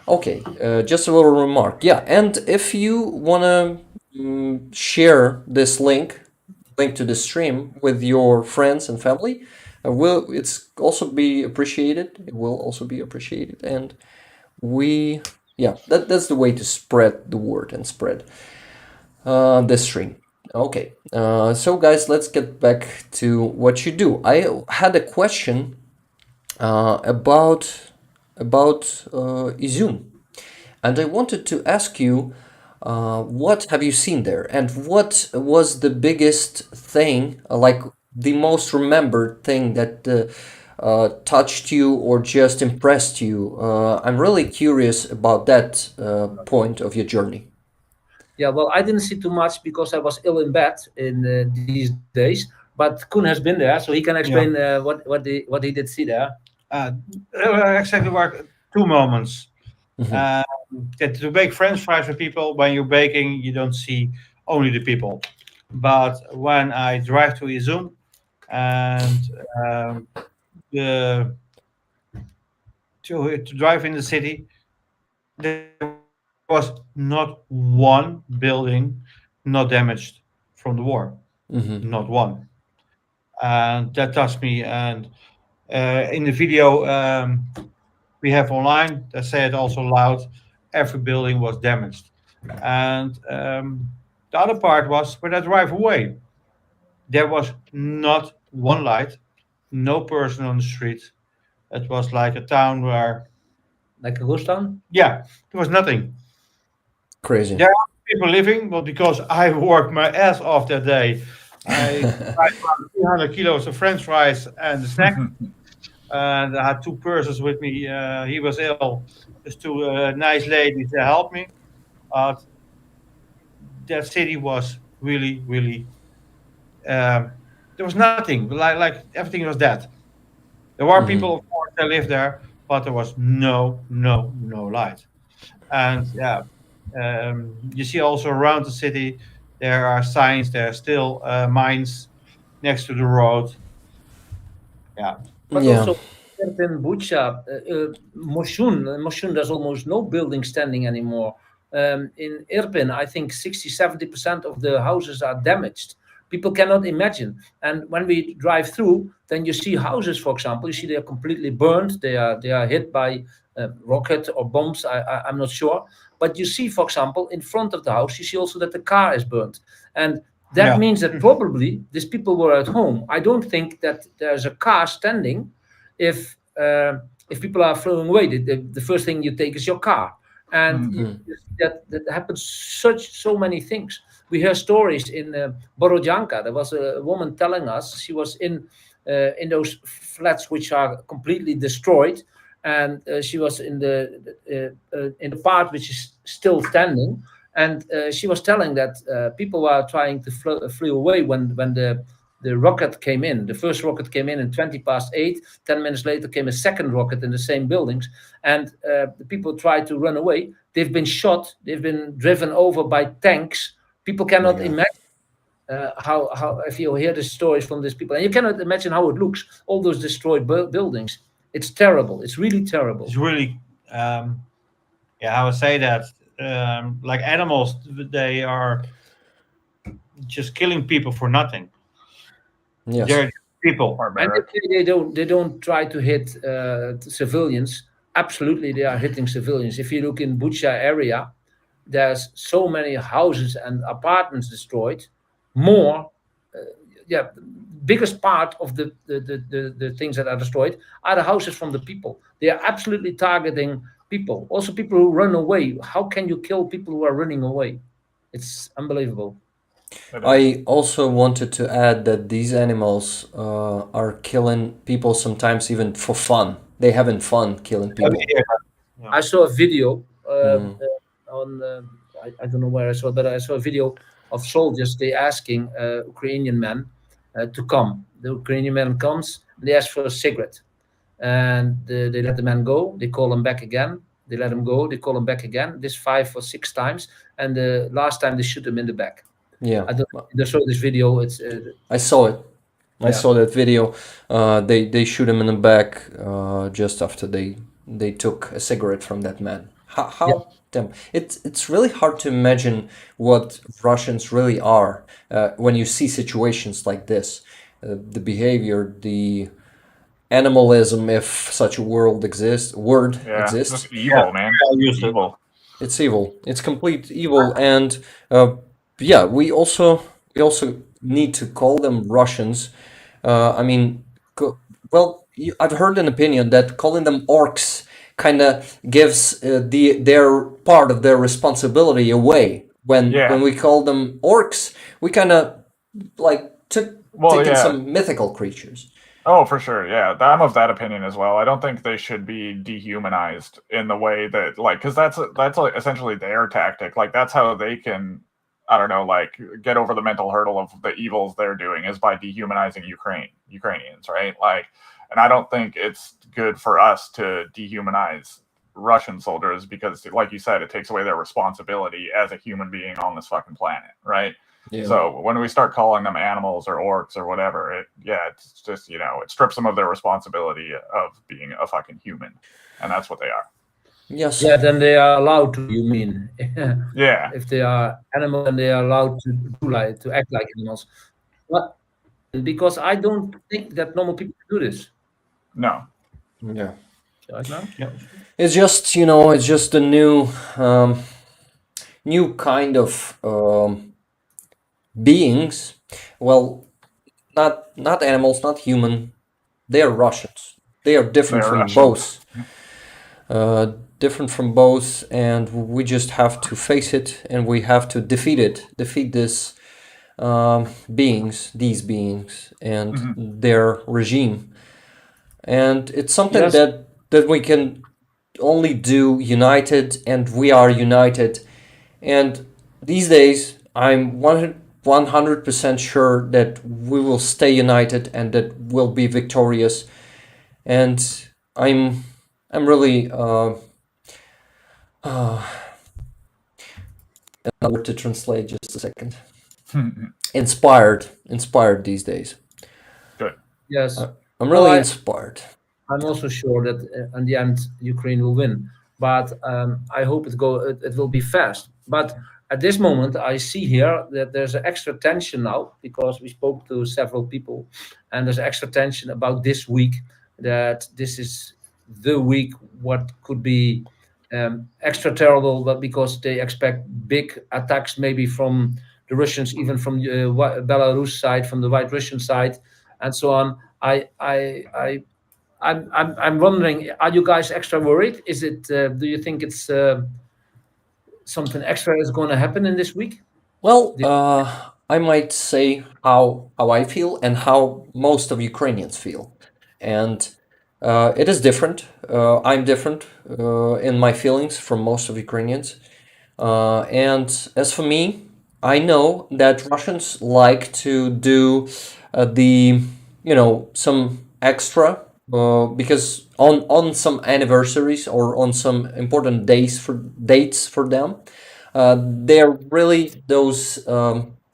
Okay, just a little remark. Yeah, and if you want to share this link to the stream with your friends and family, it's also be appreciated. It will also be appreciated, and that's the way to spread the word and spread this stream. Okay, so guys, let's get back to what you do. I had a question about Izum, and I wanted to ask you, what have you seen there, and what was the biggest thing, like the most remembered thing that touched you or just impressed you? I'm really curious about that point of your journey. Yeah, well, I didn't see too much because I was ill in bed in these days. But Koen has been there, so he can explain what he did see there. Exactly, were 2 moments. To bake French fries with people, when you're baking, you don't see only the people. But when I drive to Izum and to drive in the city, there was not one building not damaged from the war. Not one. And that touched me. And in the video we have online, that say it also loud, every building was damaged. And the other part was when I drive away, there was not one light, no person on the street. It was like a town where, like a ghost town? Yeah, there was nothing. Crazy. There are people living, but because I worked my ass off that day, I tried about 300 kilos of French fries and a snack. And I had 2 persons with me. He was ill. There's 2 nice ladies that helped me. That city was really, really. There was nothing. Like everything was dead. There were people, of course, that lived there, but there was no light. And you see also around the city there are signs. There are still mines next to the road. Yeah. But also in Bucha, Moshun, there's almost no building standing anymore. In Irpin, I think 60-70% of the houses are damaged. People cannot imagine. And when we drive through, then you see houses, for example, you see they are completely burned. They are hit by rocket or bombs. I'm not sure. But you see, for example, in front of the house, you see also that the car is burned. And that means that probably these people were at home. I don't think that there's a car standing if people are throwing away. The first thing you take is your car. And that happens so many things. We hear stories in Borodyanka. There was a woman telling us she was in those flats which are completely destroyed, and she was in the part which is still standing. And she was telling that people were trying to flee away when the rocket came in. The first rocket came in 20 past 8. 10 minutes later came a second rocket in the same buildings, and the people tried to run away. They've been shot. They've been driven over by tanks. People cannot imagine how if you hear the stories from these people, and you cannot imagine how it looks. All those destroyed buildings. It's terrible. It's really terrible. It's really, I would say that like animals, they are just killing people for nothing. Yes. They're people. And they don't try to hit civilians. Absolutely, they are hitting civilians. If you look in Bucha area, there's so many houses and apartments destroyed. More, biggest part of the things that are destroyed are the houses from the people. They are absolutely targeting people. Also, people who run away. How can you kill people who are running away? It's unbelievable. I also wanted to add that these animals are killing people sometimes even for fun. They having fun killing people. I saw a video on I don't know where I saw it, but I saw a video of soldiers. They asking Ukrainian men to come. The Ukrainian man comes. They ask for a cigarette, and they let the man go. They call him back again. They let him go. They call him back again. This 5 or 6 times, and the last time they shoot him in the back. Yeah, I saw this video. It's I saw it. I saw that video. They shoot him in the back just after they took a cigarette from that man. How damn! It's really hard to imagine what Russians really are when you see situations like this. The behavior, the animalism, if such a word exists. Just evil, man. Evil. It's evil. It's complete evil, and we also need to call them Russians. I mean, I've heard an opinion that calling them orcs kind of gives their part of their responsibility away. When we call them orcs, we kind of like taking some mythical creatures. Oh, for sure. Yeah, I'm of that opinion as well. I don't think they should be dehumanized in the way that, like, because that's like essentially their tactic. Like, that's how they can, I don't know, like, get over the mental hurdle of the evils they're doing is by dehumanizing Ukrainians, right? Like, and I don't think it's good for us to dehumanize Russian soldiers because, like you said, it takes away their responsibility as a human being on this fucking planet, right? Yeah. So when we start calling them animals or orcs or whatever, it's just, it strips them of their responsibility of being a fucking human, and that's what they are. Yes. Yeah, then they are allowed to. You mean? Yeah. If they are animals, then they are allowed to act like animals. But because I don't think that normal people do this. No. Yeah. Yeah. It's just it's just a new kind of beings. Well, not animals, not human. They are Russians. They are different from both. Different from both, and we just have to face it, and we have to defeat it. Defeat these beings, and their regime. And it's something that we can only do united, and we are united. And these days, I'm 100% sure that we will stay united and that we'll be victorious. And I'm really another word to translate. Just a second. Inspired these days. Good. Yes. I'm really inspired. I'm also sure that in the end Ukraine will win, but I hope it will be fast. But at this moment, I see here that there's an extra tension now because we spoke to several people, and there's extra tension about this week. That this is the week what could be extra terrible, but because they expect big attacks, maybe from the Russians, even from Belarus side, from the White Russian side, and so on. I'm wondering, are you guys extra worried? Is it? Do you think it's something extra is going to happen in this week? Well, I might say how I feel and how most of Ukrainians feel, and it is different. I'm different in my feelings from most of Ukrainians. And as for me, I know that Russians like to do the, some extra because on some anniversaries or on some important dates for them, they're really those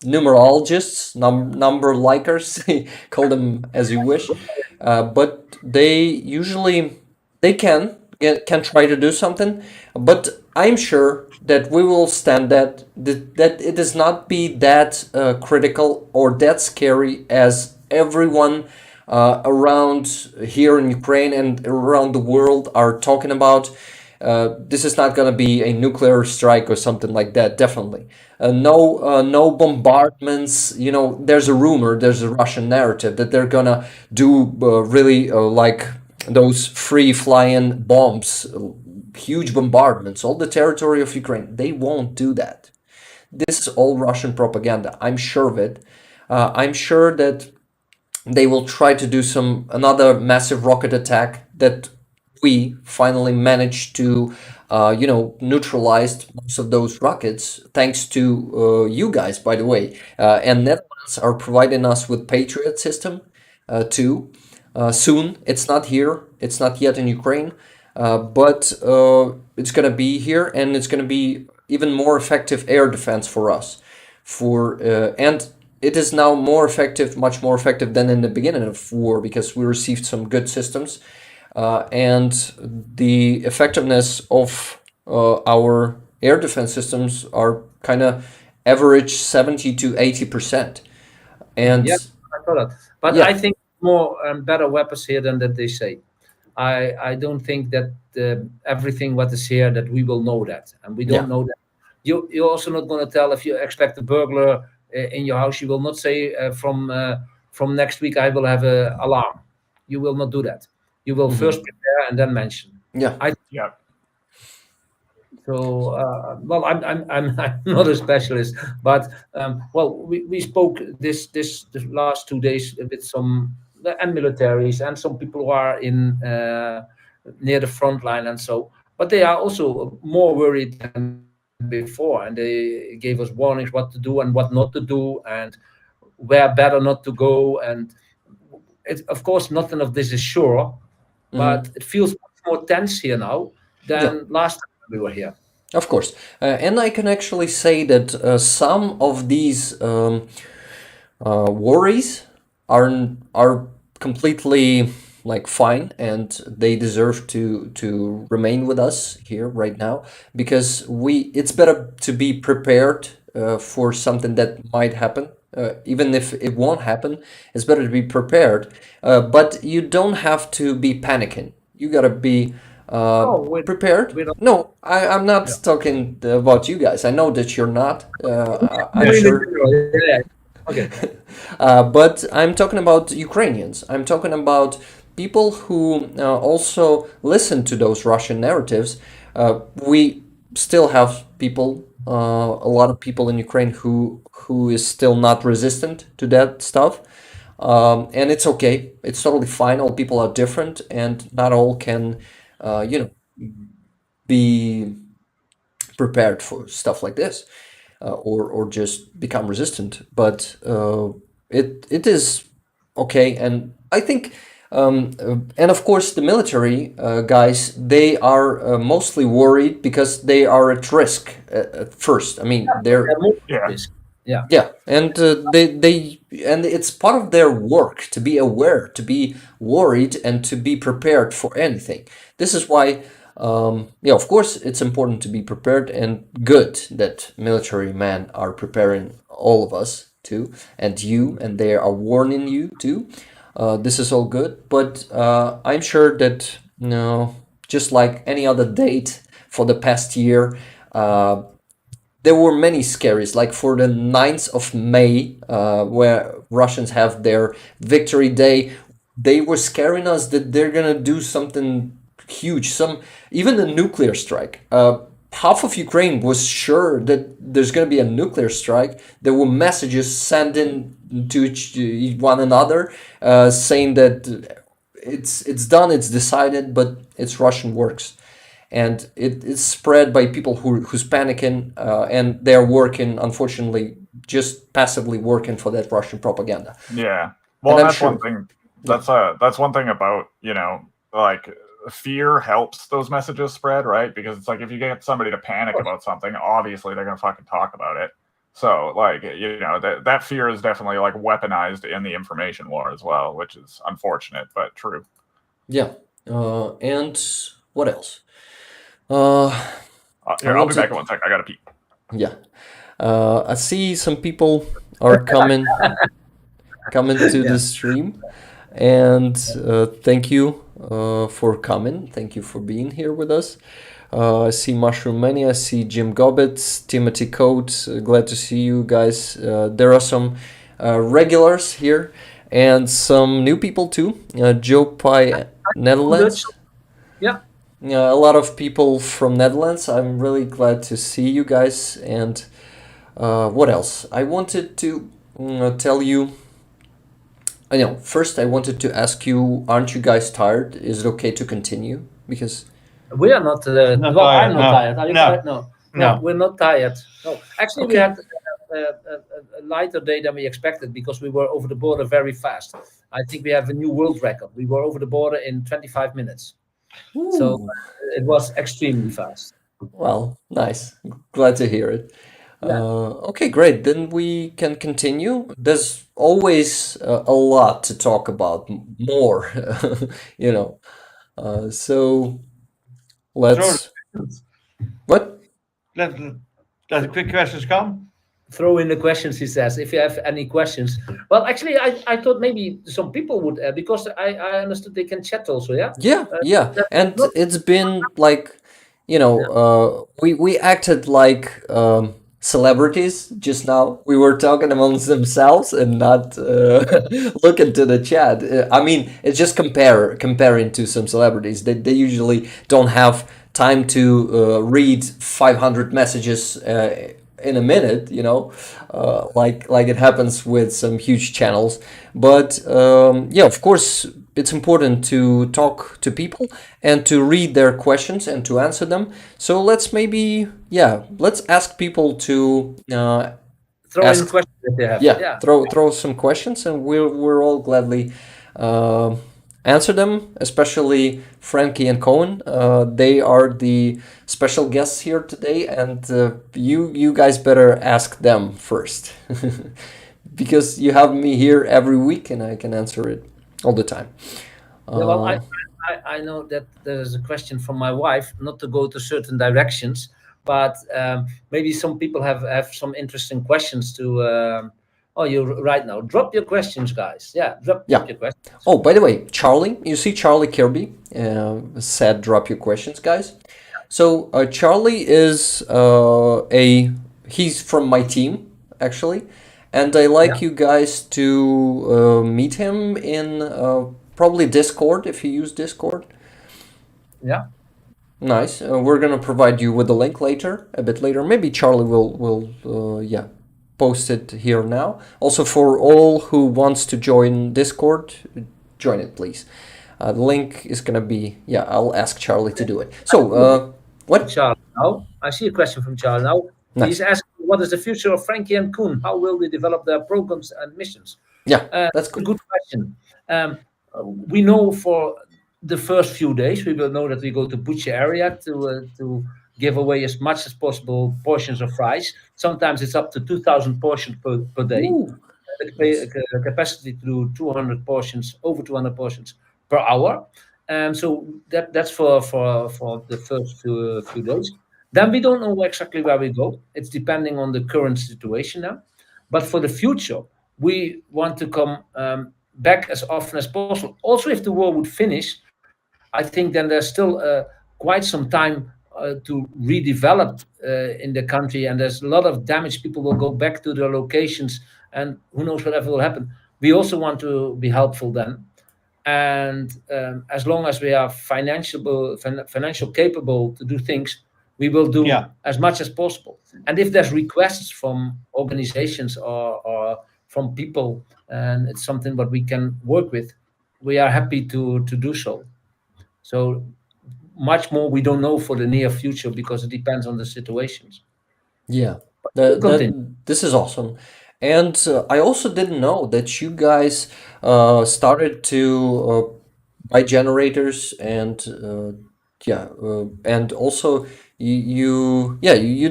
numerologists, number likers, call them as you wish. But they usually can try to do something, but I'm sure that we will stand that it does not be that critical or that scary as everyone around here in Ukraine and around the world are talking about. This is not going to be a nuclear strike or something like that. Definitely, no bombardments. There's a rumor, there's a Russian narrative that they're gonna do really like those free flying bombs, huge bombardments, all the territory of Ukraine. They won't do that. This is all Russian propaganda. I'm sure of it. I'm sure that they will try to do another massive rocket attack that we finally managed to neutralize most of those rockets thanks to you guys, by the way. And Netherlands are providing us with Patriot system too. Soon, it's not here, it's not yet in Ukraine, but it's going to be here, and it's going to be even more effective air defense for us. And it is now more effective, much more effective than in the beginning of war, because we received some good systems, and the effectiveness of our air defense systems are kind of average 70 to 80%. And Yeah, I thought that. But Yeah. I think more better weapons here than that they say. I don't think that everything what is here that we will know that, and we don't Yeah. know that. You're also not going to tell if you expect a burglar in your house. You will not say from next week I will have a alarm. You will not do that. You will first prepare and then mention. Yeah. Yeah. So, well, I'm not a specialist, but well, we spoke this last 2 days with some and militaries and some people who are in near the front line and so, but they are also more worried than before, and they gave us warnings what to do and what not to do, and where better not to go, and of course nothing of this is sure, but it feels much more tense here now than Yeah. last time we were here. Of course. And I can actually say that some of these worries are completely like fine, and they deserve to remain with us here right now, because it's better to be prepared for something that might happen. Even if it won't happen, it's better to be prepared. But you don't have to be panicking. You gotta be Oh, prepared. we don't. No, I'm not Yeah. talking about you guys. I know that you're not. I'm Really, sure. yeah. Okay. But I'm talking about Ukrainians. I'm talking about people who also listen to those Russian narratives. We still have people, a lot of people in Ukraine who is still not resistant to that stuff. And it's okay. It's totally fine. All people are different, and not all can, be prepared for stuff like this, or just become resistant. But it is okay, and I think, and of course, the military guys, they are mostly worried because they are at risk at first. I mean, they're Yeah. Yeah. yeah, and and it's part of their work to be aware, to be worried, and to be prepared for anything. This is why, yeah, of course, it's important to be prepared, and good that military men are preparing all of us too, and you, and they are warning you too. This is all good, but I'm sure that, just like any other date for the past year, there were many scaries, like for the 9th of May, where Russians have their victory day. They were scaring us that they're gonna do something huge, even a nuclear strike. Half of Ukraine was sure that there's gonna be a nuclear strike. There were messages sent in to one another, saying that it's done, it's decided, but it's Russian works. and it is spread by people who's panicking, and they're working, unfortunately, just passively working for that Russian propaganda. Yeah. Well, And I'm that's sure- one thing. That's one thing about, like, fear helps those messages spread, right? Because it's like if you get somebody to panic about something, obviously they're gonna fucking talk about it. So, like, that fear is definitely like weaponized in the information war as well, which is unfortunate but true. Yeah. And what else? Here, I'll be back in 1 sec. I gotta pee. Yeah. I see some people are coming to the stream, and thank you for coming. Thank you for being here with us. I see Mushroom Mania, I see Jim Gobbett, Timothy Code. Glad to see you guys. There are some regulars here and some new people too. Joe Pye, Netherlands. Yeah. A lot of people from Netherlands. I'm really glad to see you guys. And what else? I wanted to tell you. I know. First, I wanted to ask you: aren't you guys tired? Is it okay to continue? Because we are not. Not well, tired, I'm not no. tired. Are you No. tired? No, we're not tired. No, actually, we Okay. had a lighter day than we expected because we were over the border very fast. I think we have a new world record. We were over the border in 25 minutes. So it was extremely fast. well, nice. Glad to hear it. Yeah. Okay, great. Then we can continue. There's always a lot to talk about, more, you know. So let's. What? Let the quick questions come. Throw in the questions, he says, if you have any questions. Well, actually, I thought maybe some people would, because I understood they can chat also, yeah? Yeah. And it's been like, we acted like celebrities just now. We were talking amongst themselves and not looking to the chat. I mean, it's just comparing to some celebrities. They usually don't have time to read 500 messages in a minute, like it happens with some huge channels. But yeah, of course, it's important to talk to people and to read their questions and to answer them. So let's ask people to Throw ask- in questions that they have. throw some questions, and we're all gladly answer them, especially Franky and Coen. They are the special guests here today, and you guys better ask them first. Because you have me here every week and I can answer it all the time. Yeah, well, I know that there's a question from my wife, not to go to certain directions, but maybe some people have some interesting questions to. You're right now. Drop your questions, guys. Yeah, drop your questions. Oh, by the way, Charlie, you see Charlie Kirby said drop your questions, guys. So Charlie is he's from my team, actually. And I like you guys to meet him in probably Discord, if you use Discord. Yeah. Nice. We're gonna provide you with the link later, a bit later. Maybe Charlie will post it here now. Also, for all who wants to join Discord, join it, please. The link is gonna be I'll ask Charlie to do it. So what? Charlie, now I see a question from Charlie now. Nice. He's asking, what is the future of Franky and Coen? How will they develop their programs and missions? Yeah, that's a good question. We know for the first few days, we will know that we go to Butcher area to give away as much as possible portions of fries. Sometimes it's up to 2,000 portions per day. The capacity to do 200 portions, over 200 portions per hour. So that's for the first few days. Then we don't know exactly where we go. It's depending on the current situation now. But for the future, we want to come back as often as possible. Also, if the war would finish, I think then there's still quite some time to redevelop in the country, and there's a lot of damage. People will go back to their locations, and who knows whatever will happen. We also want to be helpful then. And as long as we are financial capable to do things, we will do as much as possible. And if there's requests from organizations or from people, and it's something that we can work with, we are happy to do so. So much more we don't know for the near future because it depends on the situations. Yeah, Continue. this is awesome. And I also didn't know that you guys started to buy generators and and also you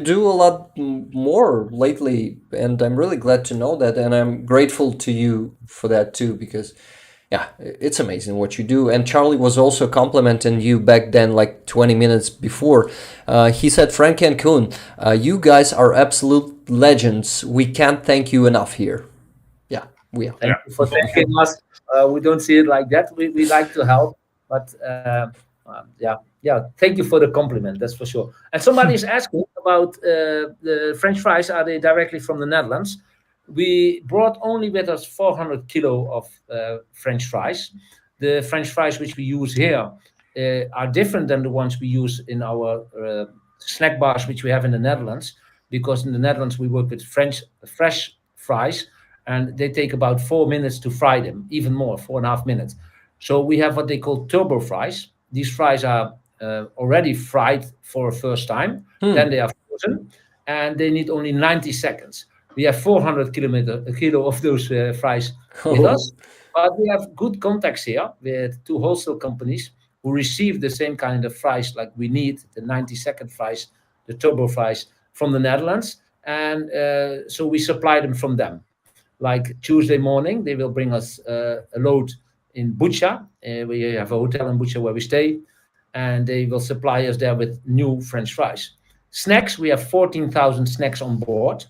do a lot more lately, and I'm really glad to know that, and I'm grateful to you for that too, because yeah, it's amazing what you do. And Charlie was also complimenting you back then, like 20 minutes before. He said, Franky and Coen, you guys are absolute legends. We can't thank you enough here. Yeah, we are. Thank you for thanking us. We don't see it like that. We like to help, but yeah. Thank you for the compliment. That's for sure. And somebody is asking about the French fries. Are they directly from the Netherlands? We brought only with us 400 kilo of French fries. The French fries which we use here are different than the ones we use in our snack bars which we have in the Netherlands, because in the Netherlands we work with fresh fries, and they take about 4 minutes to fry them, even more, 4.5 minutes. So we have what they call turbo fries. These fries are already fried for a first time, then they are frozen, and they need only 90 seconds. We have 400 kilo of those fries with us, but we have good contacts here with 2 wholesale companies who receive the same kind of fries like we need, the 90-second fries, the turbo fries from the Netherlands, and so we supply them from them. Like Tuesday morning, they will bring us a load in Bucha. We have a hotel in Bucha where we stay, and they will supply us there with new French fries. Snacks, we have 14,000 snacks on board,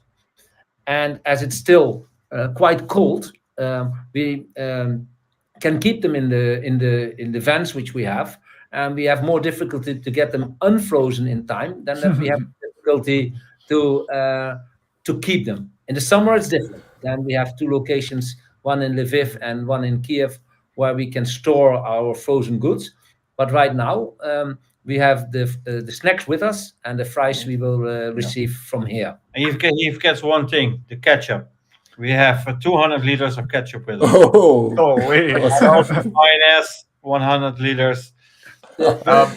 and as it's still quite cold, we can keep them in the vans which we have, and we have more difficulty to get them unfrozen in time than that we have difficulty to keep them. In the summer, it's different. Then we have 2 locations, one in Lviv and one in Kiev, where we can store our frozen goods. But right now, we have the snacks with us, and the fries we will receive from here. And you forget one thing: the ketchup. We have 200 liters of ketchup with us. Oh, wait. Minus 100 liters. The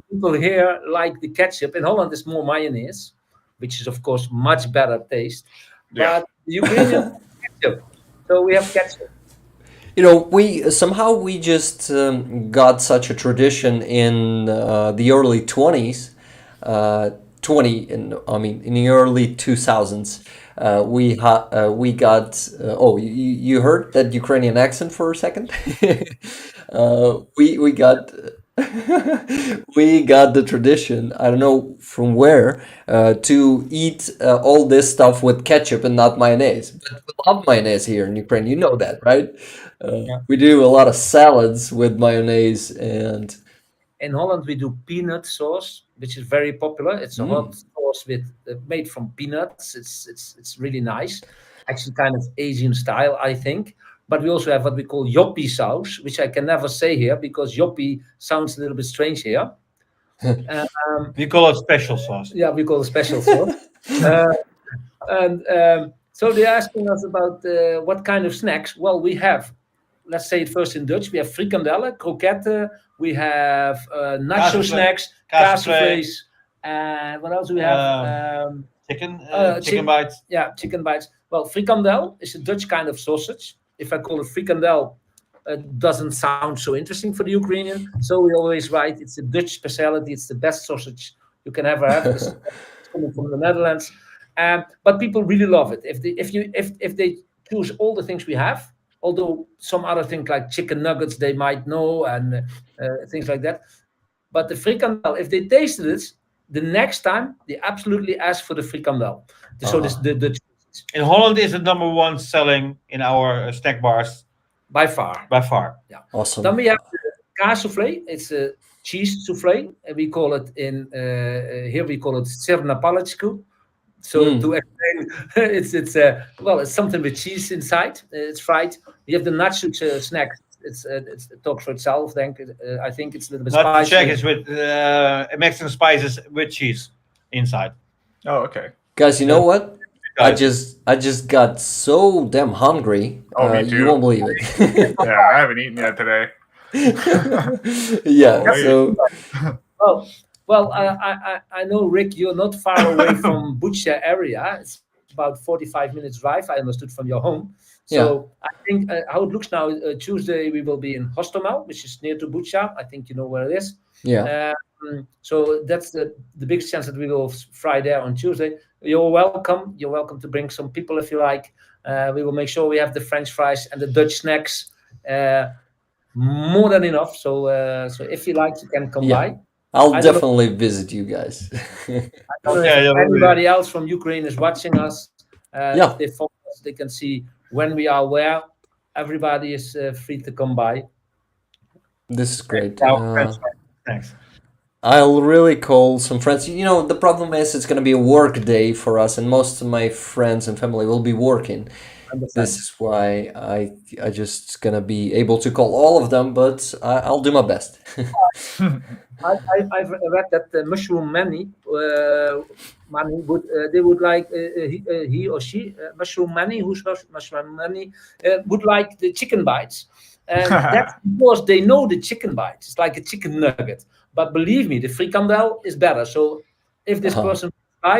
people here like the ketchup. In Holland, it's more mayonnaise, which is of course much better taste. Yeah. But the Ukrainian ketchup. So we have ketchup. You know, we just got such a tradition in the early 20s, in the early 2000s. We got you heard that Ukrainian accent for a second? We got we got the tradition, I don't know from where, to eat all this stuff with ketchup and not mayonnaise. But we love mayonnaise here in Ukraine, you know that, right? We do a lot of salads with mayonnaise, and in Holland we do peanut sauce, which is very popular. It's a hot sauce with made from peanuts. It's really nice, actually kind of Asian style, I think. But we also have what we call yoppie sauce, which I can never say here because yoppie sounds a little bit strange here. We call it special sauce. Yeah, we call it special sauce. So they're asking us about what kind of snacks. Well, we have, let's say it first in Dutch, we have frikandellen, croquetten, we have nacho snacks, kaasvlees, and what else do we have? Chicken bites. Yeah, chicken bites. Well, frikandel is a Dutch kind of sausage. If I call it frikandel, it doesn't sound so interesting for the Ukrainian. So we always write it's a Dutch specialty. It's the best sausage you can ever have. It's coming from the Netherlands, but people really love it. If they choose all the things we have, although some other things like chicken nuggets they might know and things like that. But the frikandel, if they tasted it, the next time they absolutely ask for the frikandel. So the in Holland is the #1 selling in our snack bars. By far. Yeah. Awesome. Then we have the kaasvlees. It's a cheese souffle. And we call it here we call it sirna palečku. So to explain, it's something with cheese inside. It's fried. We have the nacho snack. It talks for itself. I think it's a little bit spicy. Check is with Mexican spices with cheese inside. Oh, okay. Guys, you know what? I just got so damn hungry. Oh, me too. You won't believe it. Yeah, I haven't eaten yet today. Yeah. Wait. So I know, Rick, you're not far away from Bucha area. It's about 45 minutes drive, I understood, from your home. yeah, So I think how it looks now, Tuesday we will be in Hostomel, which is near to Bucha. I think you know where it is. yeah, So that's the biggest chance that we will fry there on Tuesday. You're welcome. You're welcome to bring some people if you like. We will make sure we have the French fries and the Dutch snacks. More than enough. So if you like, you can come yeah. by. I'll I don't know, definitely visit you guys. I don't know Okay, if that will be. anybody else from Ukraine is watching us. Yeah. If they follow us, they can see when we are where. Everybody is free to come by. This is great. Thanks. I'll really call some friends. You know, the problem is it's going to be a work day for us, and most of my friends and family will be working. Understand? This is why I just gonna be able to call all of them, but I'll do my best. I've read that the mushroom mani would they would like he or she mushroom mani who's mushroom mani would like the chicken bites, and that's because they know the chicken bites. It's like a chicken nugget, but believe me, the frikandel is better. So if this person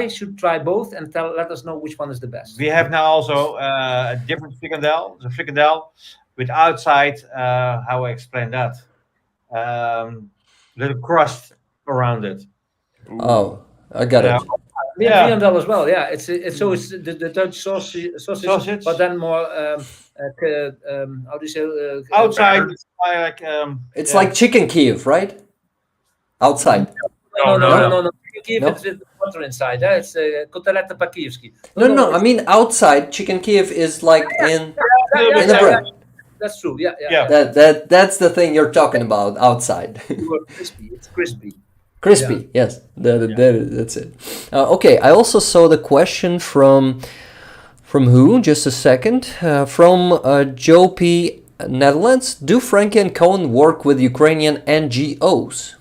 should try both and let us know which one is the best. We have now also a different frikandel, the frikandel with outside, how I explain that, little crust around it. Oh, I got it. We have frikandel as well. Yeah, it's so it's the Dutch sausage, but then more how do you say Outside, it's like It's like chicken Kiev, right? Outside. No. Kiev is with butter inside. It's kotelety po-kijewski. No. I mean outside. Chicken Kiev is like in the bread. That's true. Yeah. That's the thing you're talking about. Outside. Crispy. It's crispy. Crispy. Yes. That's it. Okay. I also saw the question from who? Just a second. From Joe P. Netherlands. Do Franky and Coen work with Ukrainian NGOs?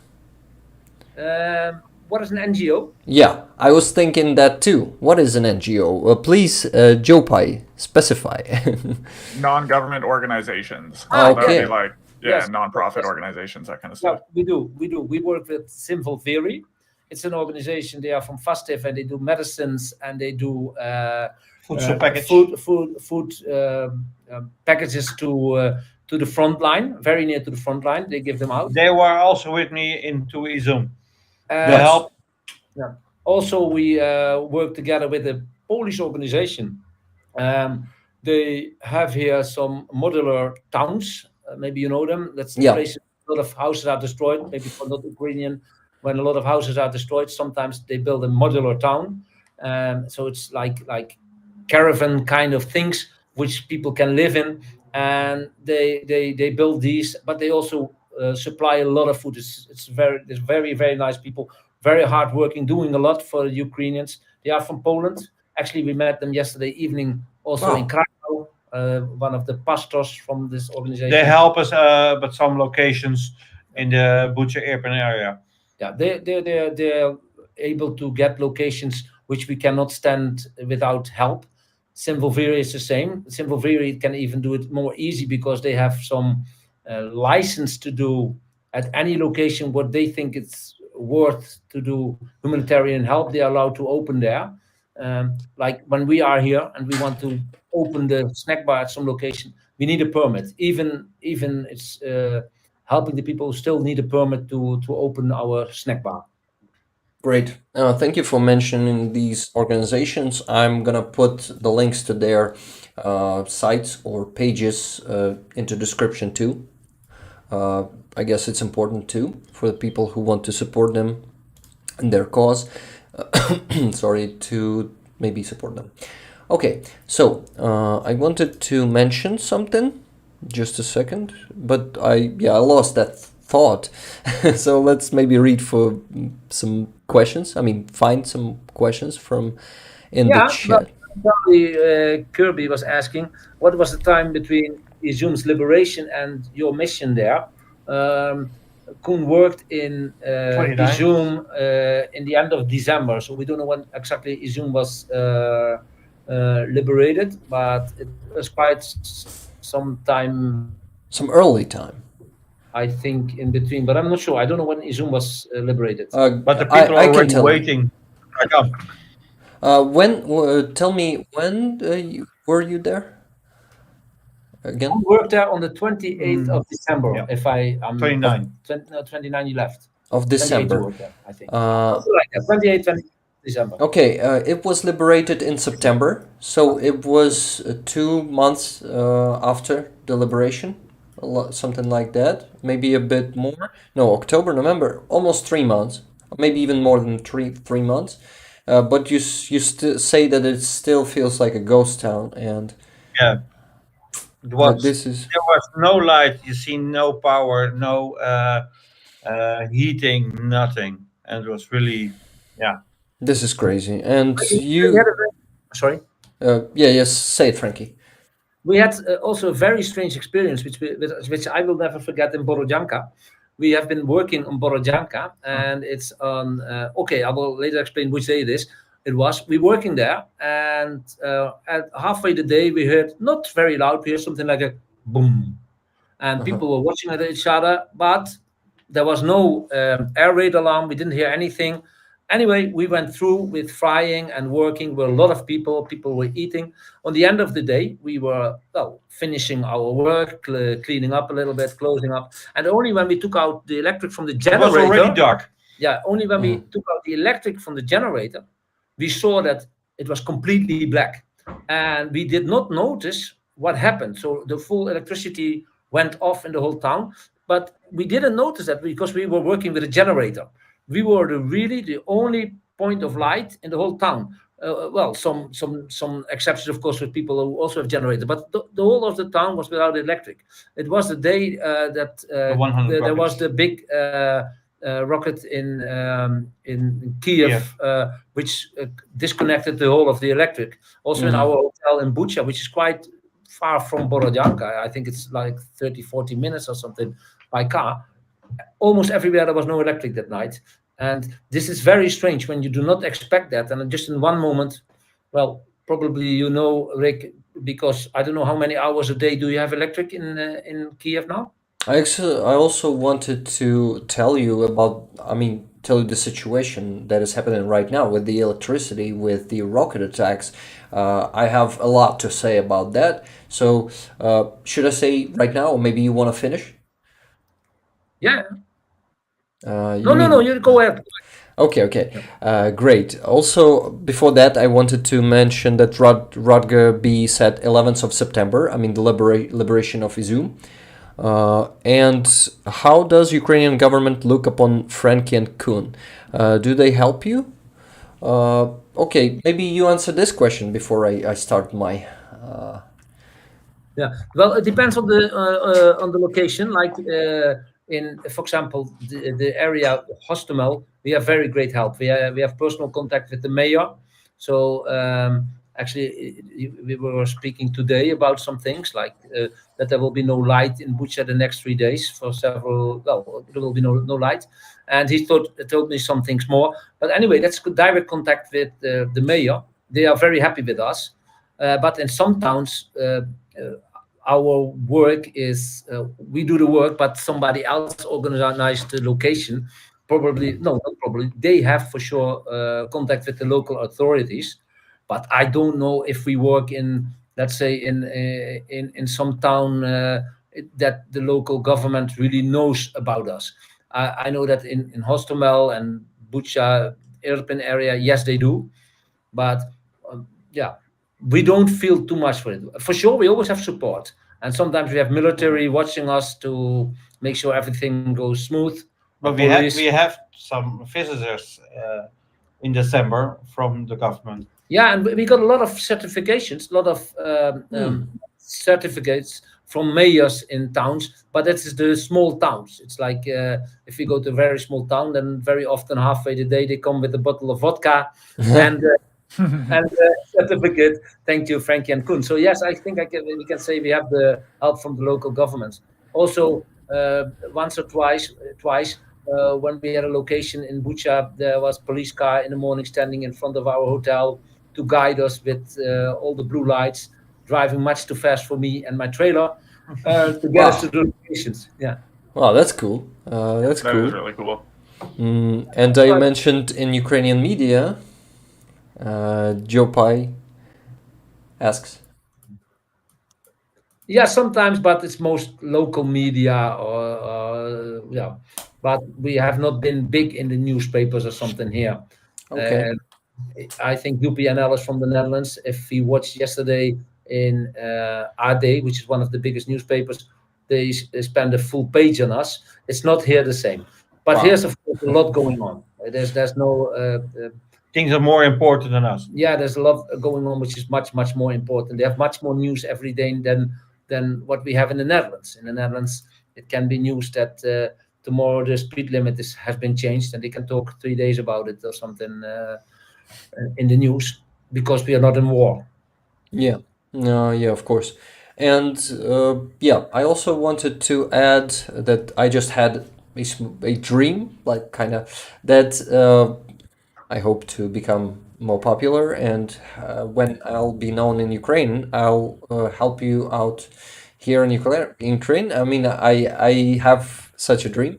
What is an NGO? Yeah, I was thinking that too. What is an NGO? Please, Joe Pai, specify. Non-government organizations. Okay. That would be like, Yes. non-profit organizations, that kind of stuff. We do. We work with Simple Theory. It's an organization. They are from Fastiv and they do medicines and they do food packages to the front line, very near to the front line. They give them out. they were also with me into Izum. Yes. Help. Yeah. Also, we work together with a Polish organization. They have here some modular towns. Maybe you know them. That's the place a lot of houses are destroyed. Maybe for not Ukrainian, when a lot of houses are destroyed, sometimes they build a modular town. So it's like caravan kind of things which people can live in, and they build these, but they also supply a lot of food. There's very nice people, very hardworking, doing a lot for the Ukrainians. They are from Poland. Actually, we met them yesterday evening, also in Krakow. One of the pastors from this organization. They help us, but some locations in the Bucha urban area. Yeah, they're able to get locations which we cannot stand without help. Simple Theory is the same. Simple Theory can even do it more easy because they have some license to do at any location what they think it's worth to do humanitarian help. They are allowed to open there. Like when we are here and we want to open the snack bar at some location, we need a permit. Even it's helping the people who still need a permit to open our snack bar. Great. Thank you for mentioning these organizations. I'm gonna put the links to their sites or pages into description too. I guess it's important too for the people who want to support them and their cause. Sorry, to maybe support them. Okay, so I wanted to mention something. Just a second, but I lost that thought. So let's maybe read for some questions. I mean, find some questions from in the chat. Kirby was asking, what was the time between Izum's liberation and your mission there? Koen worked in Izum in the end of December, so we don't know when exactly Izum was liberated, but it was quite some time. Some early time. I think in between, but I'm not sure. I don't know when Izum was liberated. But the people I are can already tell you. waiting. Come. Tell me, when were you there? Again? We worked there on the 28th of December. Yeah. If I'm 29. 29, you left. Of 28 you December. worked there, I think. Something like that. 28, 20 December. Okay, it was liberated in September, so it was 2 months after the liberation, something like that. Maybe a bit more. No, October, November, almost 3 months, maybe even more than three months. But you still say that it still feels like a ghost town, and Yeah. this is There was no light. You see no power, no heating, nothing, and it was really, yeah. this is crazy. And We had you, a sorry. yes, say it, Frankie. We had also a very strange experience, which I will never forget in Borodyanka. We have been working on Borodyanka, and it's on. Okay, I will later explain which day it is. It was we working there, and at halfway the day we heard not very loud. We heard something like a boom, and people were watching at each other, but there was no air raid alarm. We didn't hear anything. Anyway, we went through with frying and working with a lot of people. People were eating. On the end of the day, we were finishing our work, cleaning up a little bit, closing up. And only when we took out the electric from the It generator, was already dark. yeah, only when we took out the electric from the generator, we saw that it was completely black. And we did not notice what happened. So the full electricity went off in the whole town. But we didn't notice that because we were working with a generator. We were really the only point of light in the whole town. Well, some exceptions, of course, with people who also have generators, but the whole of the town was without electric. It was the day that there was the big rocket in Kiev, which disconnected the whole of the electric. Also in our hotel in Bucha, which is quite far from Borodyanka. I think it's like 30, 40 minutes or something by car. Almost everywhere there was no electric that night. And this is very strange when you do not expect that. And just in one moment, well, probably you know, Rick, because I don't know how many hours a day do you have electric in Kiev now? I also wanted to tell you tell you the situation that is happening right now with the electricity, with the rocket attacks. I have a lot to say about that. So, should I say right now, or maybe you want to finish? Yeah. No, you go ahead. Okay. Great. Also, before that, I wanted to mention that Rutger B said 11th of September, the liberation of Izum. And how does Ukrainian government look upon Franky and Coen? Do they help you? Okay, maybe you answer this question before I start my... Yeah, well, it depends on the location. Like in, for example, the area Hostomel, we have very great help. We have personal contact with the mayor. So actually, we were speaking today about some things like that there will be no light in Bucha the next 3 days for several. Well, there will be no light, and he told me some things more. But anyway, that's good direct contact with the mayor. They are very happy with us. But in some towns, our work is we do the work, but somebody else organized the location. Probably not probably. They have for sure contact with the local authorities, but I don't know if we work in, let's say, in some town that the local government really knows about us. I know that in Hostomel and Bucha, Irpin area, yes, they do, but yeah, we don't feel too much for it. For sure, we always have support, and sometimes we have military watching us to make sure everything goes smooth. But we have some visitors in December from the government. Yeah, and we got a lot of certifications, a lot of certificates from mayors in towns, but that's the small towns. It's like if we go to a very small town, then very often halfway the day they come with a bottle of vodka and certificate. Thank you, Franky and Coen. So yes, I think we can say we have the help from the local governments. Also, once or twice, when we had a location in Bucha, there was police car in the morning standing in front of our hotel to guide us with all the blue lights, driving much too fast for me and my trailer to get us to the locations. Yeah. Oh, that's cool. That's That cool. is really cool. And I mentioned in Ukrainian media, Joe Pai asks. Yeah, sometimes, but it's most local media yeah. But we have not been big in the newspapers or something here. Okay. I think UPNL is from the Netherlands. If we watched yesterday in AD, which is one of the biggest newspapers, they spend a full page on us. It's not here the same. But Wow. here's of course a lot going on. There's no Things are more important than us. yeah, there's a lot going on which is much more important. They have much more news every day than what we have in the Netherlands. In the Netherlands, it can be news that tomorrow the speed limit has been changed, and they can talk 3 days about it or something in the news because we are not in war. Yeah. Yeah, of course. And yeah, I also wanted to add that I just had a dream, like kind of that I hope to become more popular. And when I'll be known in Ukraine, I'll help you out here in Ukraine. I mean, I have such a dream.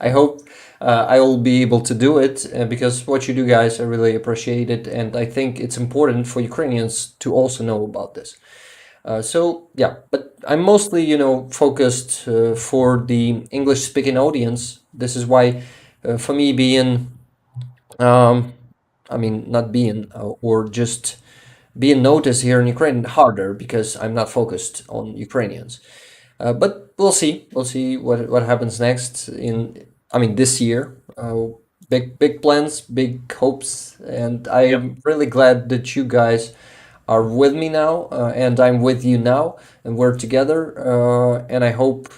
I hope I will be able to do it because what you do, guys, I really appreciate it, and I think it's important for Ukrainians to also know about this. So yeah, but I'm mostly, focused for the English-speaking audience. This is why, for me, being, I mean, not being or just being noticed here in Ukraine harder because I'm not focused on Ukrainians. But we'll see. We'll see what happens next I mean, this year. Big plans, big hopes, and I'm really glad that you guys are with me now, and I'm with you now, and we're together. And I hope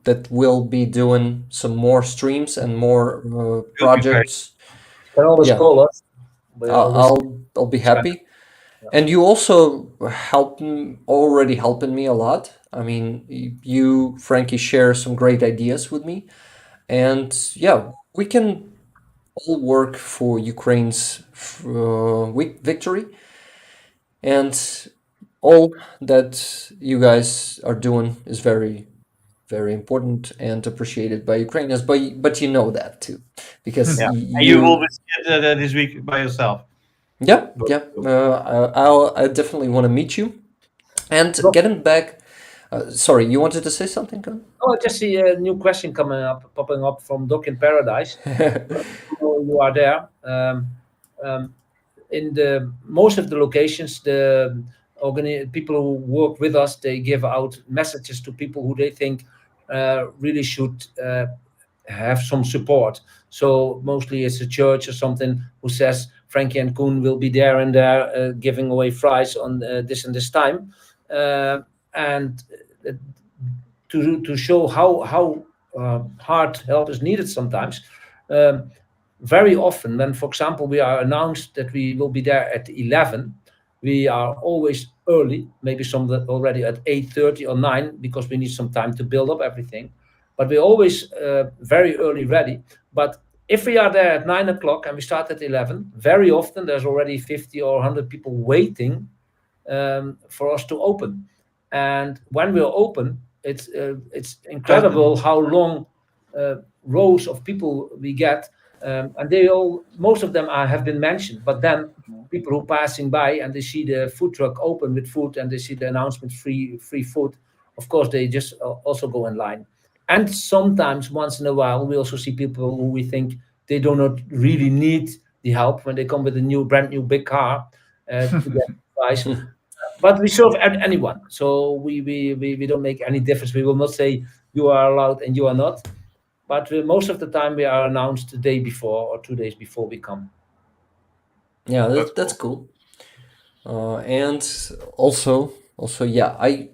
that we'll be doing some more streams and more projects. You can always Yeah, call us. We are always I'll be happy. And you also already helping me a lot. I mean, you, Frankie, share some great ideas with me. And yeah, we can all work for Ukraine's victory. And all that you guys are doing is very, very important and appreciated by Ukrainians. But you know that too, because Yeah. And you will be this week by yourself. Yeah. I definitely want to meet you. And getting back, sorry, you wanted to say something, Coen? Oh, I just see a new question popping up from Doc in Paradise. You are there. In the most of the locations, the people who work with us, they give out messages to people who they think really should have some support. So mostly it's a church or something who says Franky and Coen will be there and there giving away fries on this and this time, and to show how hard help is needed sometimes. Very often, when, for example, we are announced that we will be there at 11, we are always early, maybe some already at 8:30 or 9, because we need some time to build up everything. But we're always very early ready. But if we are there at 9 o'clock and we start at 11, very often there's already 50 or 100 people waiting for us to open. And when we're open, it's incredible how long rows of people we get, and most of them have been mentioned. But then people who are passing by and they see the food truck open with food and they see the announcement free food, of course they just also go in line. And sometimes, once in a while, we also see people who we think they do not really need the help when they come with a brand new big car to get advice. But we serve anyone, so we don't make any difference. We will not say you are allowed and you are not. But most of the time, we are announced the day before or 2 days before we come. Yeah, that's cool. And also, yeah, I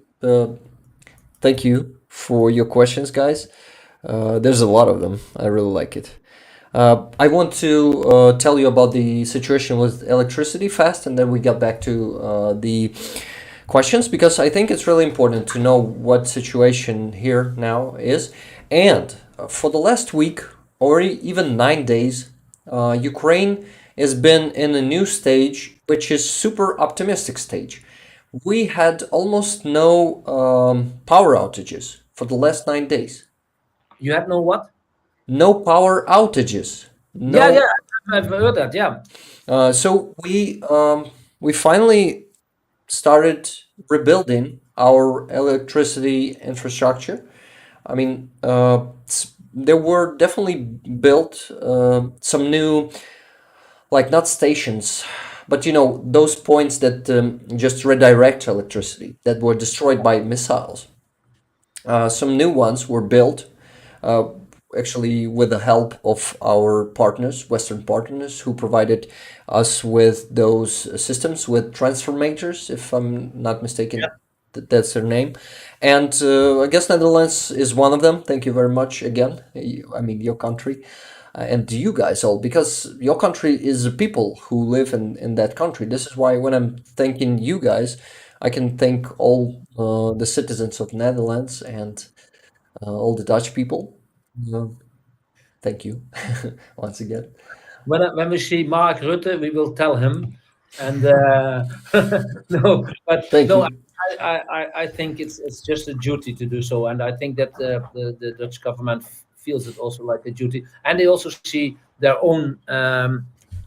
thank you for your questions, guys. There's a lot of them. I really like it. I want to tell you about the situation with electricity fast, and then we get back to the questions, because I think it's really important to know what situation here now is. And for the last week or even 9 days, Ukraine has been in a new stage, which is super optimistic stage. We had almost no power outages for the last 9 days. You had no what? No power outages. Yeah, No. I've heard that. Yeah. So we finally started rebuilding our electricity infrastructure. I mean, there were definitely built some new, like not stations, but you know, those points that just redirect electricity that were destroyed by missiles. Some new ones were built, uh, actually with the help of our partners, Western partners, who provided us with those systems with transformators, if I'm not mistaken. That's their name. And I guess Netherlands is one of them. Thank you very much again. I mean, your country. And you guys all, because your country is the people who live in that country. This is why when I'm thanking you guys, I can thank all the citizens of Netherlands and all the Dutch people. Uh, thank you once again. When we see Mark Rutte, we will tell him. And no, but Thank no, you. I think it's just a duty to do so, and I think that the Dutch government feels it also like a duty, and they also see their own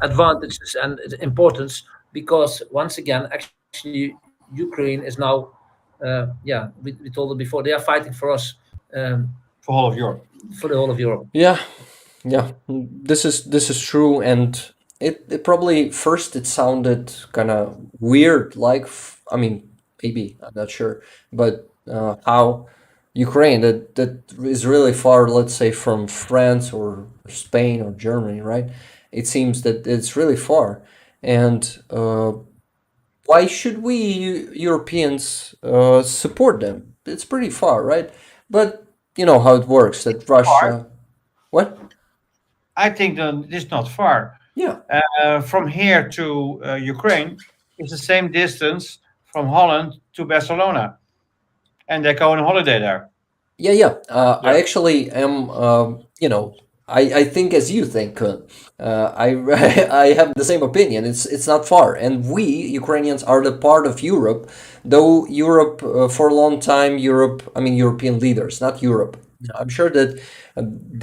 advantages and importance, because once again, actually, Ukraine is now, yeah, we told it before, they are fighting for us, um, For all of Europe. for the whole of Europe. Yeah, yeah. This is true, and it probably first it sounded kind of weird, like I mean, maybe I'm not sure, but how Ukraine that is really far, let's say from France or Spain or Germany, right? It seems that it's really far, and why should we Europeans support them? It's pretty far, right? But you know how it works. That Far. Russia, what? I think that it's not far. Yeah, From here to Ukraine is the same distance from Holland to Barcelona, and they go on holiday there. yeah. I Yeah. actually am. You know, I think as you think. I I have the same opinion. It's not far, and we Ukrainians are the part of Europe. Though Europe, for a long time, Europe. I mean, European leaders, not Europe. I'm sure that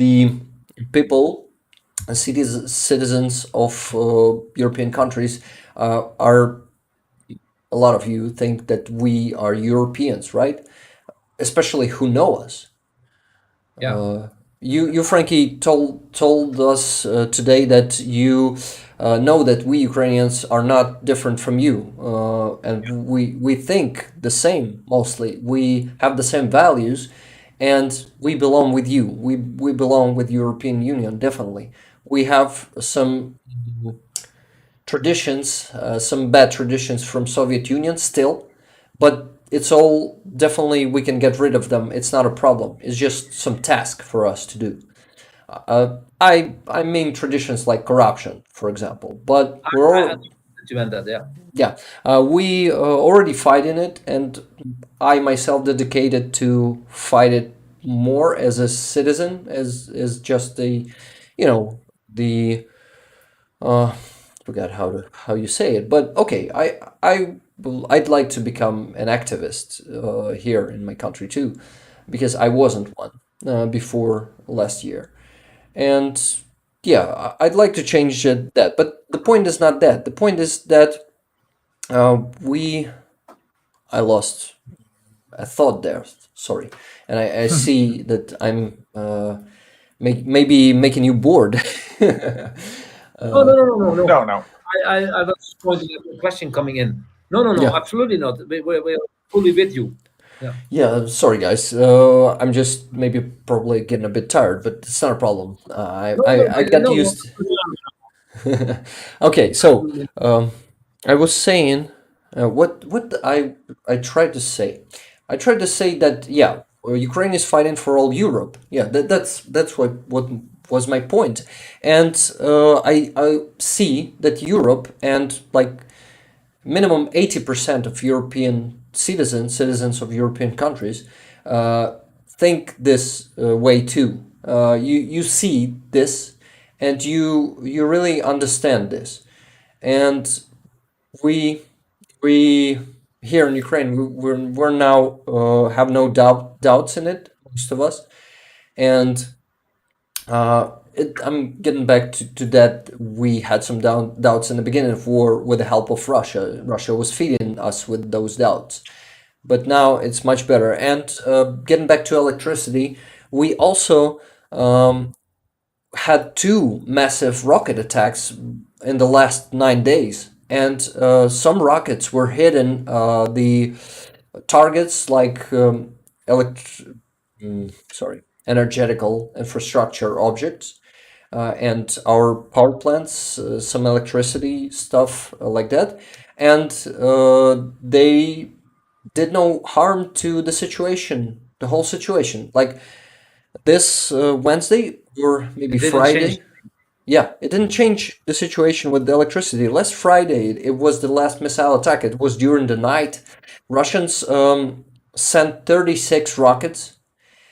the people, citizens of European countries, are a lot of you think that we are Europeans, right? Especially who know us. Yeah. You Frankie told us today that you know that we Ukrainians are not different from you, and we think the same mostly. We have the same values, and we belong with you. We belong with European Union definitely. We have some traditions, some bad traditions from Soviet Union still, but it's all definitely we can get rid of them. It's not a problem. It's just some task for us to do. I mean traditions like corruption, for example, but we're I all that you meant that. Yeah. yeah we already fight in it, and I myself dedicated to fight it more as a citizen, as just a you know the forgot how you say it, but okay, I'd like to become an activist here in my country too, because I wasn't one before last year, and yeah, I'd like to change that. But the point is not that. The point is that we I lost a thought there. Sorry, and I see that I'm maybe making you bored. No, no, no, no, no, no. No, no. I was pointing at the question coming in. No, no, no, Yeah. absolutely not. We're fully with you. Yeah. Yeah, sorry guys. I'm just maybe probably getting a bit tired, but it's not a problem. No, no, I got no, no. used. Okay, so Absolutely. I was saying, what I tried to say. I tried to say that yeah, Ukraine is fighting for all Europe. Yeah, that's what was my point, and I see that Europe and like minimum 80% of European citizens of European countries, think this way too. You see this, and you really understand this, and we we here in Ukraine we're now have no doubts in it, most of us, And I'm getting back to that. We had some doubts in the beginning of war with the help of Russia. Russia was feeding us with those doubts. But now it's much better. And getting back to electricity, we also had two massive rocket attacks in the last 9 days. And some rockets were hitting the targets like energetical infrastructure objects and our power plants, some electricity stuff like that. And they did no harm to the situation, the whole situation. Like this Wednesday or maybe It didn't Friday. change. Yeah, it didn't change the situation with the electricity. Last Friday, it was the last missile attack. It was during the night. Russians sent 36 rockets.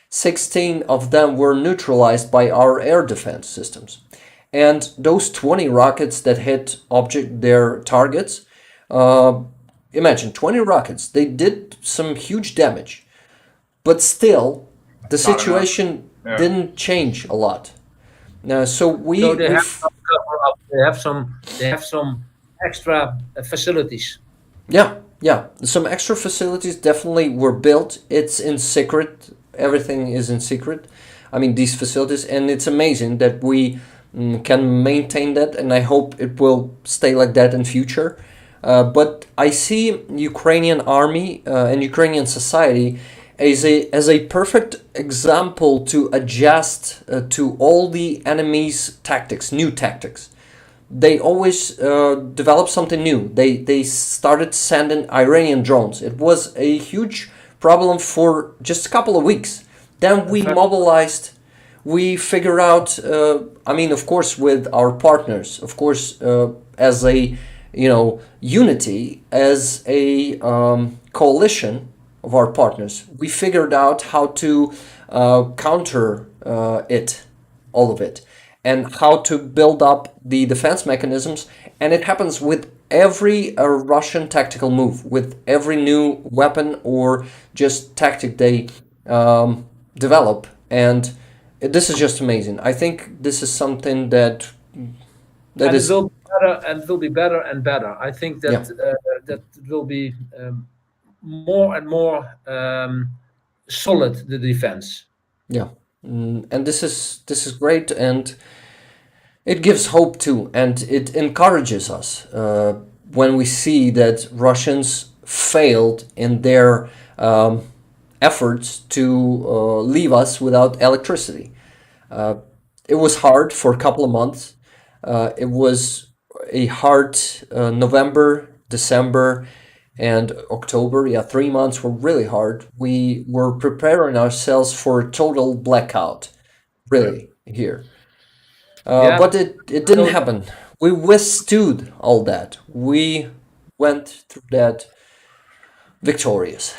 16 of them were neutralized by our air defense systems. And those 20 rockets that hit their targets, imagine 20 rockets, they did some huge damage. But still, the Not enough. situation Yeah. didn't change a lot. So So they have some cover up. They have some extra facilities. Yeah. Some extra facilities definitely were built. It's in secret. Everything is in secret. I mean, these facilities, and it's amazing that we can maintain that, and I hope it will stay like that in future. But I see Ukrainian army and Ukrainian society as a perfect example to adjust to all the enemy's tactics, new tactics. They always develop something new. They started sending Iranian drones. It was a huge problem for just a couple of weeks. Then we mobilized. We figured out. I mean, of course, with our partners. Of course, as a unity, as a coalition of our partners. We figured out how to counter all of it, and how to build up the defense mechanisms. And it happens with every Russian tactical move, with every new weapon or just tactic they develop. And this is just amazing. I think this is something that is... It will be better, and it will be better and better. I think that that will be more and more solid, the defense. Yeah. And this is great, and it gives hope too, and it encourages us when we see that Russians failed in their efforts to leave us without electricity. It was hard for a couple of months. It was a hard November, December, and October. Yeah, 3 months were really hard. We were preparing ourselves for a total blackout, really, here. But it didn't happen. We withstood all that. We went through that victorious.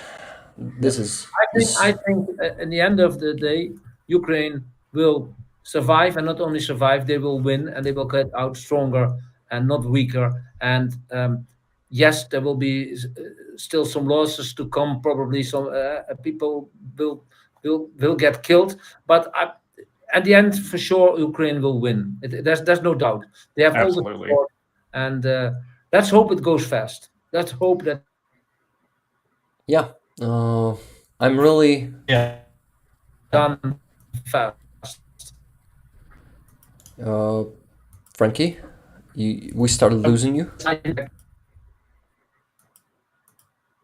I think in the end of the day, Ukraine will survive, and not only survive, they will win, and they will get out stronger and not weaker. And yes, there will be still some losses to come. Probably some people will get killed, but at the end, for sure, Ukraine will win. There's no doubt. They have all the support, and let's hope it goes fast. Let's hope that. Yeah, I'm really done fast. Frankie, we started losing you.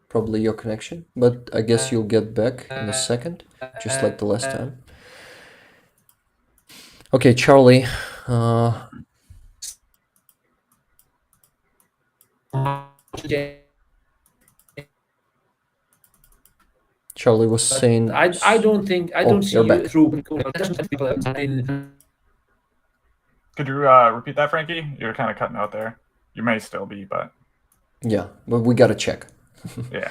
Probably your connection, but I guess you'll get back in a second, just like the last time. Okay, Charlie. Charlie was saying... I don't see you through. Could you repeat that, Frankie? You're kind of cutting out there. You may still be, but... Yeah, but we gotta check. Yeah.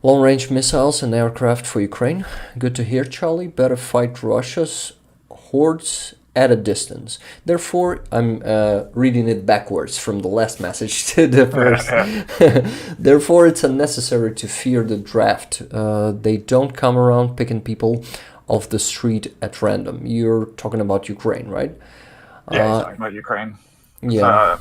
Long-range missiles and aircraft for Ukraine. Good to hear, Charlie. Better fight Russia's hordes at a distance. Therefore, I'm reading it backwards from the last message to the first. Therefore, it's unnecessary to fear the draft. They don't come around picking people off the street at random. You're talking about Ukraine, right? Yeah, he's talking about Ukraine. Yeah.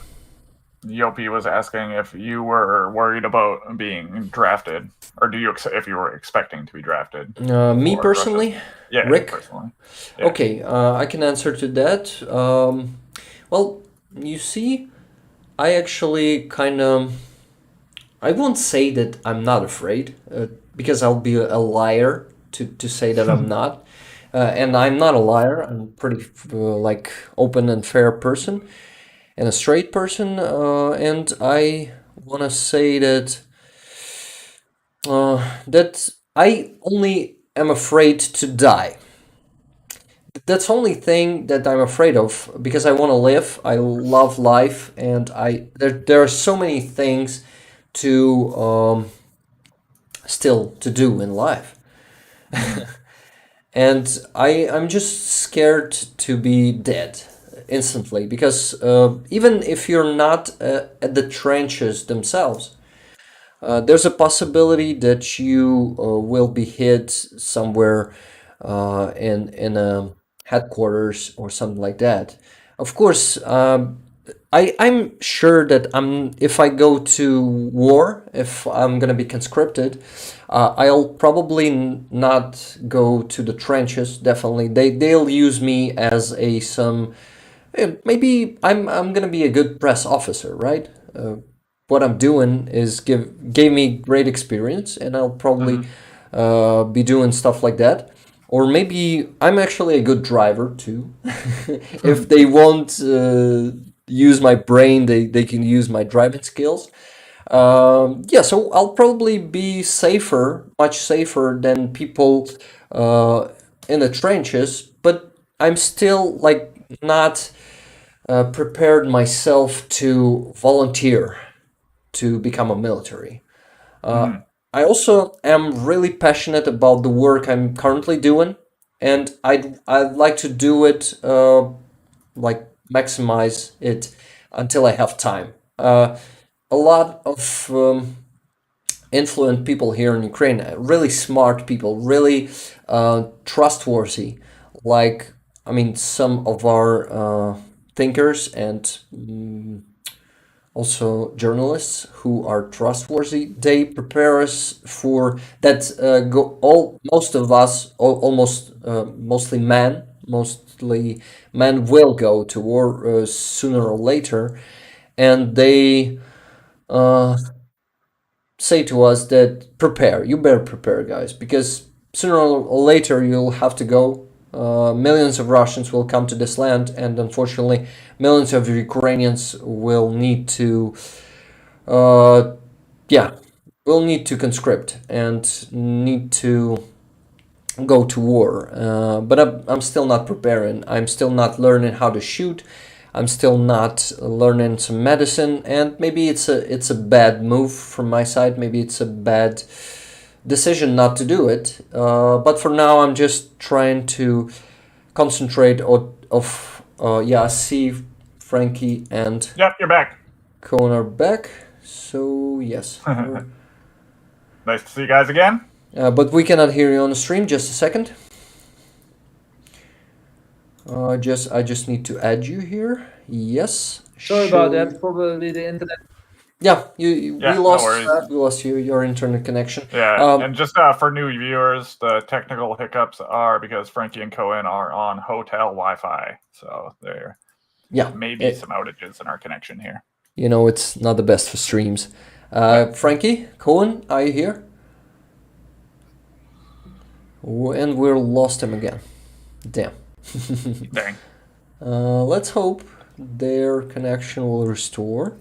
Yopi was asking if you were worried about being drafted, or if you were expecting to be drafted. Me personally, yeah, Rick. Personally. Yeah. Okay, I can answer to that. Well, you see, I actually kind of, I won't say that I'm not afraid, because I'll be a liar to say that I'm not. And I'm not a liar. I'm pretty like open and fair person and a straight person. And I want to say that that I only am afraid to die. That's the only thing that I'm afraid of, because I want to live. I love life, and there are so many things to still to do in life. And I'm just scared to be dead instantly, because even if you're not at the trenches themselves, there's a possibility that you will be hit somewhere in a headquarters or something like that. Of course, I'm sure that if I go to war, if I'm gonna be conscripted, I'll probably not go to the trenches. Definitely, they'll use me as maybe I'm gonna be a good press officer, right? What I'm doing is gave me great experience, and I'll probably be doing stuff like that. Or maybe I'm actually a good driver too. If they won't use my brain, they can use my driving skills. Yeah, so I'll probably be safer, much safer than people in the trenches, but I'm still like not prepared myself to volunteer to become a military. I also am really passionate about the work I'm currently doing, and I'd like to do it, like maximize it until I have time. A lot of influent people here in Ukraine, really smart people, really trustworthy. Like, I mean, some of our thinkers and also journalists who are trustworthy. They prepare us for that. Most of us, almost mostly men will go to war sooner or later, and they say to us that prepare. You better prepare, guys, because sooner or later you'll have to go. Millions of Russians will come to this land, and unfortunately, millions of Ukrainians will need to, will need to conscript and need to go to war. But I'm still not preparing. I'm still not learning how to shoot. I'm still not learning some medicine, and maybe it's a bad move from my side. Maybe it's a bad decision not to do it. But for now, I'm just trying to concentrate I see Franky and Yep, you're back. Coen are back. So yes, Nice to see you guys again. but we cannot hear you on the stream. Just a second. I just need to add you here. Yes. Sorry about that. Probably the internet. Yeah, Yeah, we lost no worries. we lost your internet connection. Yeah, and just for new viewers, the technical hiccups are because Franky and Coen are on hotel Wi-Fi, so there may be some outages in our connection here. You know, it's not the best for streams. Franky, Coen, are you here? And we're lost him again. Damn. Dang. Let's hope their connection will restore.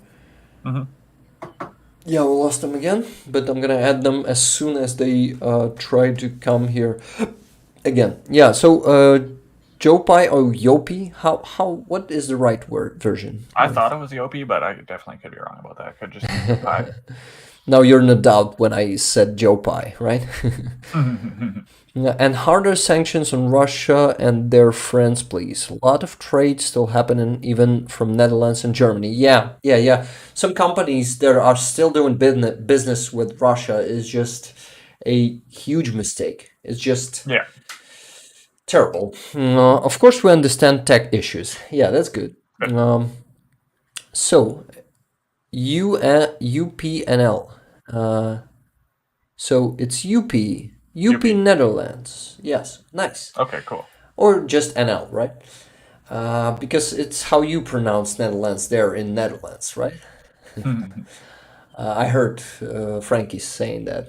Yeah, we lost them again, but I'm gonna add them as soon as they try to come here again. Yeah, so Jopi or Yopi, what is the right version? I thought it was Yopi, but I definitely could be wrong about that. Could just be Yopi. Now you're in a doubt when I said Joe Pie, right? Yeah, and harder sanctions on Russia and their friends, please. A lot of trade still happening, even from Netherlands and Germany. Yeah. Some companies that are still doing business with Russia is just a huge mistake. It's just Yeah. terrible. Of course, we understand tech issues. Yeah, that's good. So, UPNL. So it's UP Netherlands. Yes, nice. Okay, cool. Or just NL, right? Because it's how you pronounce Netherlands there in Netherlands, right? I heard Frankie saying that.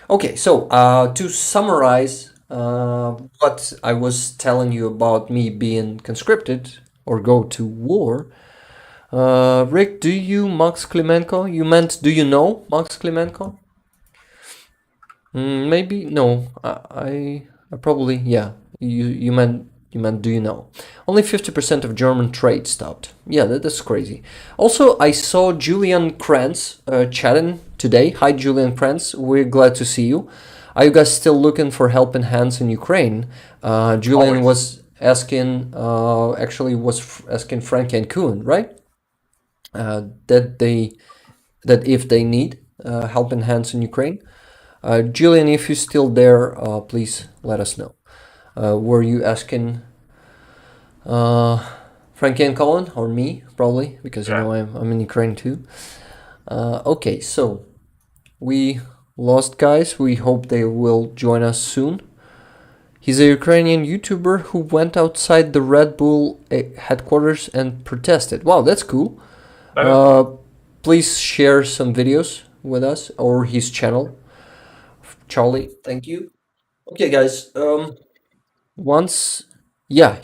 Okay, so to summarize what I was telling you about me being conscripted or go to war, Rick, do you Max Klimenko? You meant, do you know Max Klimenko? Maybe no. I probably, yeah. You meant do you know? Only 50% of German trade stopped. Yeah, that's crazy. Also, I saw Julian Kranz chatting today. Hi, Julian Kranz. We're glad to see you. Are you guys still looking for helping hands in Ukraine? Julian Always. was asking, asking Franky and Coen, right? That if they need helping hands in Ukraine. Julian, if you're still there, please let us know. Were you asking Franky and Coen or me? Probably, because you know I'm in Ukraine too. Okay, so we lost guys. We hope they will join us soon. He's a Ukrainian YouTuber who went outside the Red Bull headquarters and protested. Wow, that's cool. Please share some videos with us or his channel. Charlie, thank you. Okay, guys.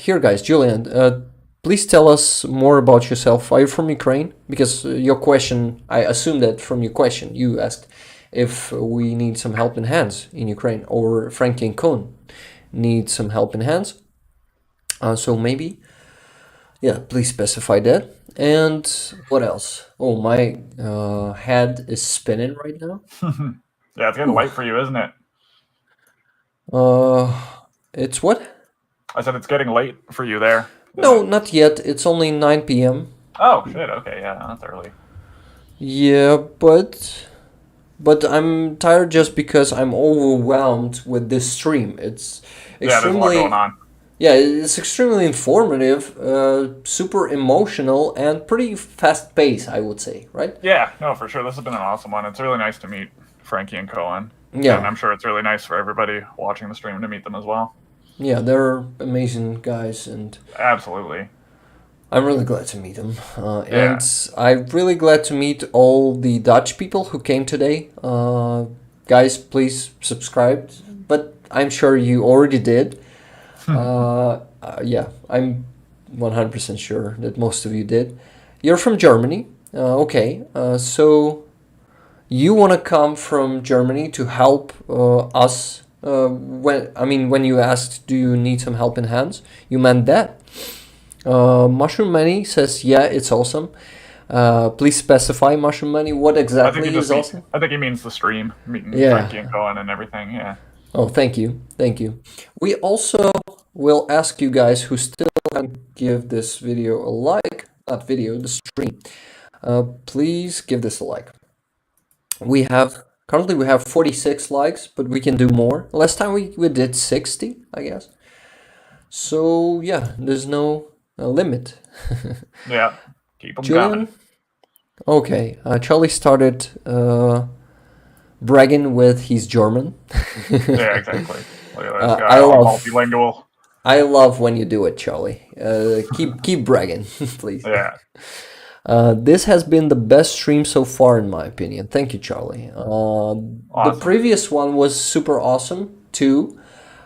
Here, guys. Julian, please tell us more about yourself. Are you from Ukraine? Because your question, I assume that from your question, you asked if we need some helping hands in Ukraine, or Franky and Coen need some helping hands. So maybe, yeah, please specify that. And what else? Oh, my head is spinning right now. Yeah, it's getting late for you, isn't it? It's what? I said it's getting late for you there. No, not yet. It's only 9 p.m. Oh, shit. Okay, yeah, that's early. Yeah, but I'm tired just because I'm overwhelmed with this stream. It's Yeah, there's a lot extremely, going on. yeah, it's extremely informative, super emotional, and pretty fast paced, I would say, right? Yeah, no, for sure. This has been an awesome one. It's really nice to meet Franky and Coen. Yeah. And I'm sure it's really nice for everybody watching the stream to meet them as well. Yeah, they're amazing guys, and Absolutely. I'm really glad to meet them. And I'm really glad to meet all the Dutch people who came today. Guys, please subscribe. But I'm sure you already did. Yeah, I'm 100% sure that most of you did. You're from Germany. Okay, so you want to come from Germany to help us. When you asked, do you need some helping hands? You meant that. Mushroom Money says, yeah, it's awesome. Please specify, Mushroom Money, what exactly is awesome? I think he means the stream, meeting Yeah. Franky and Coen and everything, yeah. Oh, thank you. Thank you. We also will ask you guys who still haven't give this video a like, not video, the stream. Please give this a like. Currently we have 46 likes, but we can do more. Last time we did 60, I guess. So yeah, there's no limit. Yeah, keep them Julian? coming. Okay, Charlie started bragging with his German. Yeah, exactly. Look at this guy, I all love- multilingual. I love when you do it, Charlie. Keep bragging, please. Yeah. This has been the best stream so far, in my opinion. Thank you, Charlie. The Awesome. previous one was super awesome too,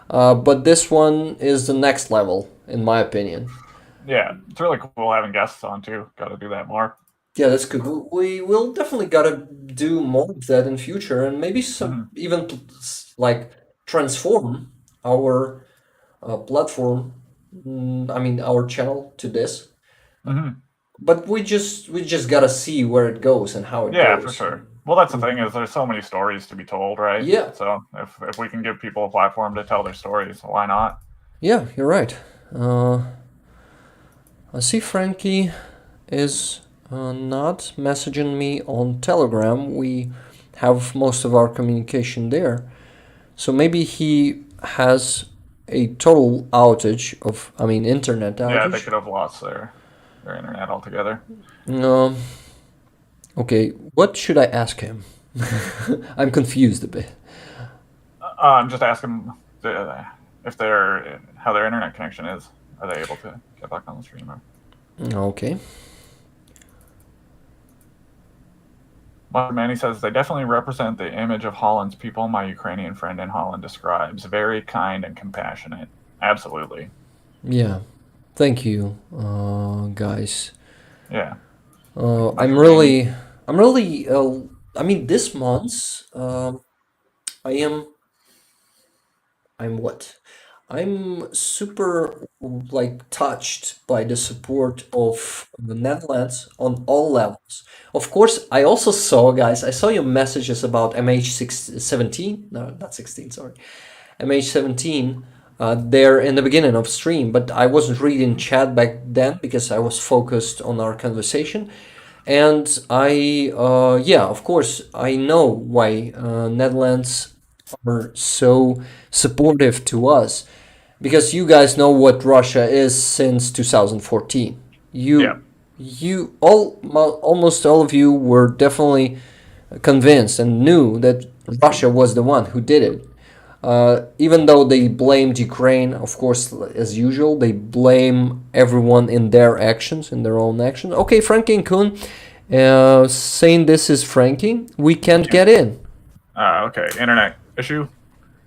but this one is the next level, in my opinion. Yeah, it's really cool having guests on too. Got to do that more. Yeah, that's good. We will definitely gotta do more of that in future, and maybe some even like transform our platform. Our channel to this. Hmm. But we just gotta see where it goes and how it Yeah, goes. for sure. Well, that's the thing is there's so many stories to be told, right? Yeah. So if we can give people a platform to tell their stories, why not? Yeah, you're right. I see Frankie is not messaging me on Telegram. We have most of our communication there. So maybe he has a total outage of, internet outage. Yeah, they could have lost their internet altogether. Okay, what should I ask him? I'm confused a bit. I'm just asking if how their internet connection is. Are they able to get back on the stream? Okay. Manny says they definitely represent the image of Holland's people my Ukrainian friend in Holland describes. Very kind and compassionate. Absolutely. Yeah. Thank you, guys. Yeah. I'm really. This month, I'm what? I'm super touched by the support of the Netherlands on all levels. Of course, I also saw, guys, I saw your messages about MH17. No, not 16, sorry. MH17 there in the beginning of stream, but I wasn't reading chat back then because I was focused on our conversation. And of course, I know why Netherlands are so supportive to us, because you guys know what Russia is since 2014. Almost all of you were definitely convinced and knew that Russia was the one who did it. Even though they blamed Ukraine, of course, as usual, they blame everyone in their actions, in their own actions. Okay, Franky and Coen, saying this is Franky. We can't get in. Okay, internet issue.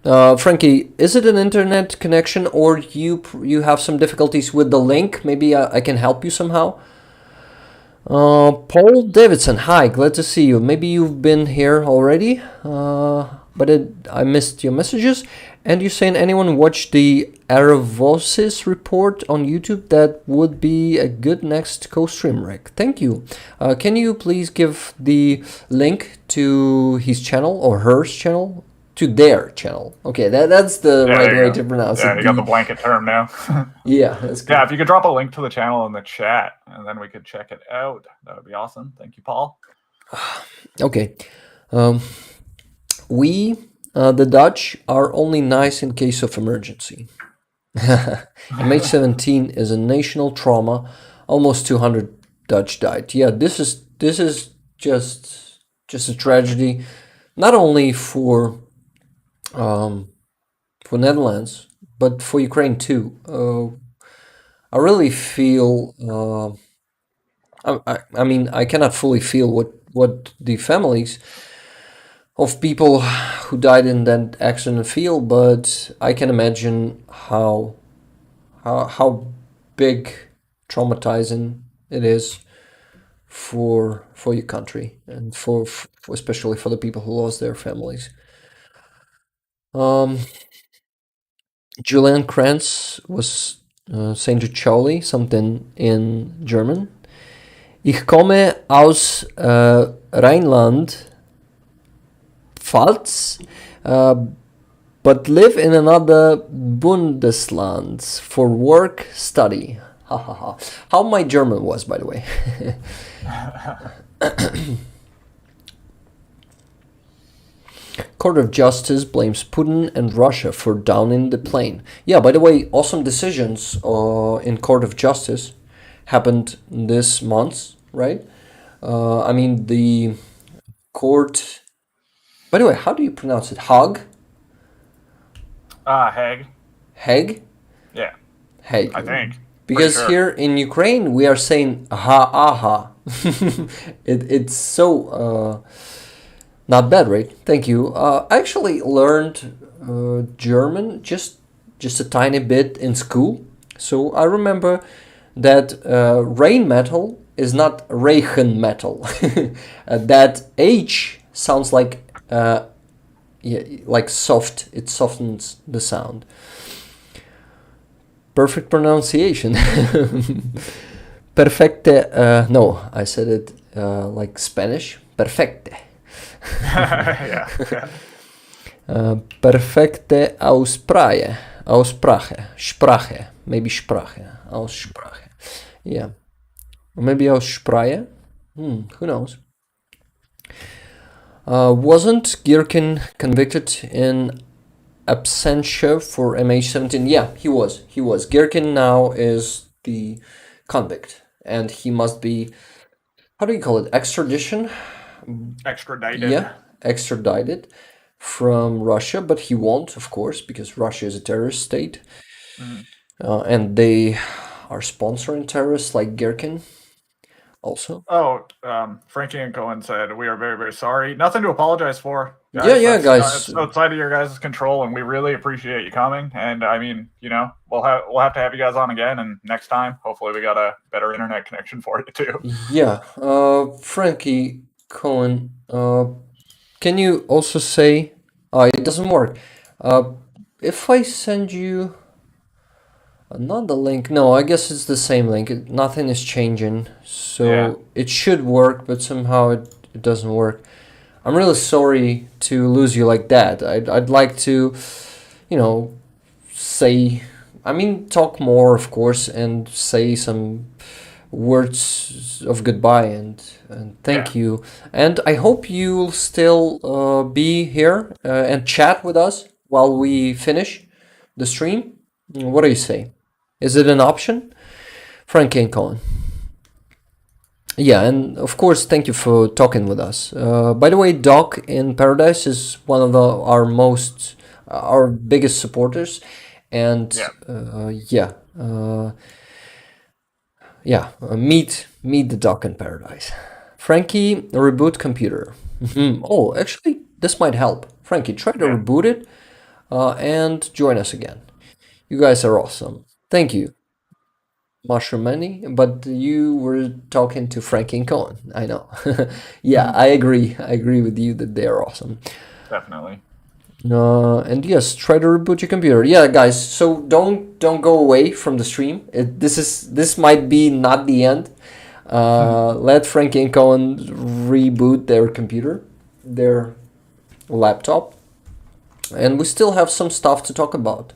Franky, is it an internet connection or you have some difficulties with the link? Maybe I can help you somehow. Paul Davidson, hi, glad to see you. Maybe you've been here already, but I missed your messages. And you're saying anyone watch the Aravosis report on YouTube? That would be a good next co-stream, Rick. Thank you. Can you please give the link to his channel or her channel? To their channel. Okay, that's the right way to pronounce it. Yeah, you got the blanket term now. Yeah, that's good. Yeah, if you could drop a link to the channel in the chat, and then we could check it out. That would be awesome. Thank you, Paul. Okay. We, the Dutch, are only nice in case of emergency. MH17 is a national trauma. Almost 200 Dutch died. Yeah, this is just a tragedy, not only for Netherlands, but for Ukraine too. I really feel. I cannot fully feel what the families of people who died in that accident feel, but I can imagine how big traumatizing it is for your country and for especially for the people who lost their families. Julian Kranz was saying to Charlie something in German. Ich komme aus Rheinland-Pfalz, but live in another Bundesland for work, study. How my German was, by the way. Court of Justice blames Putin and Russia for downing the plane. Yeah, by the way, awesome decisions in Court of Justice happened this month, right? The court... By the way, how do you pronounce it? Hague? Hague. Hague? Yeah. Hague. I think. Because here in Ukraine, we are saying aha. It's so... not bad, right? Thank you. I actually learned German just a tiny bit in school. So I remember that rain metal is not Regen metal. That H sounds like soft. It softens the sound. Perfect pronunciation. Perfecte. No, I said it like Spanish. Perfecte. Yeah. Perfekte Sprache, maybe Sprache, Aussprache. Yeah, or maybe Aussprache. Who knows? Wasn't Gherkin convicted in absentia for MH17? Yeah, he was. He was. Gherkin now is the convict, and he must be, how do you call it? Extradition? Extradited. Yeah, extradited from Russia, but he won't, of course, because Russia is a terrorist state, and they are sponsoring terrorists like Gherkin also. Oh, Franky and Coen said, "We are very, very sorry. Nothing to apologize for, guys. Yeah, That's, guys. it's outside of your guys' control, and we really appreciate you coming. And I mean, we'll have to have you guys on again, and next time, hopefully, we got a better internet connection for you too." Yeah, Franky Coen, can you also say, it doesn't work. If I send you, not the link, no, I guess it's the same link. Nothing is changing, so Yeah. it should work, but somehow it doesn't work. I'm really sorry to lose you like that. I'd like to, say, talk more, of course, and say some words of goodbye and thank you. And I hope you'll still be here and chat with us while we finish the stream. What do you say? Is it an option? Franky and Coen. Yeah, and of course, thank you for talking with us. By the way, Doc in Paradise is one of our biggest supporters, and meet the Doc in Paradise. Franky, reboot computer. Oh, actually, this might help. Franky, try to reboot it and join us again. You guys are awesome. Thank you. Mushroom Money, but you were talking to Franky and Coen. I know. Yeah, I agree. I agree with you that they are awesome. Definitely. And yes, try to reboot your computer. Yeah, guys. So don't go away from the stream. This might be not the end. Let Franky and Coen reboot their computer, their laptop, and we still have some stuff to talk about.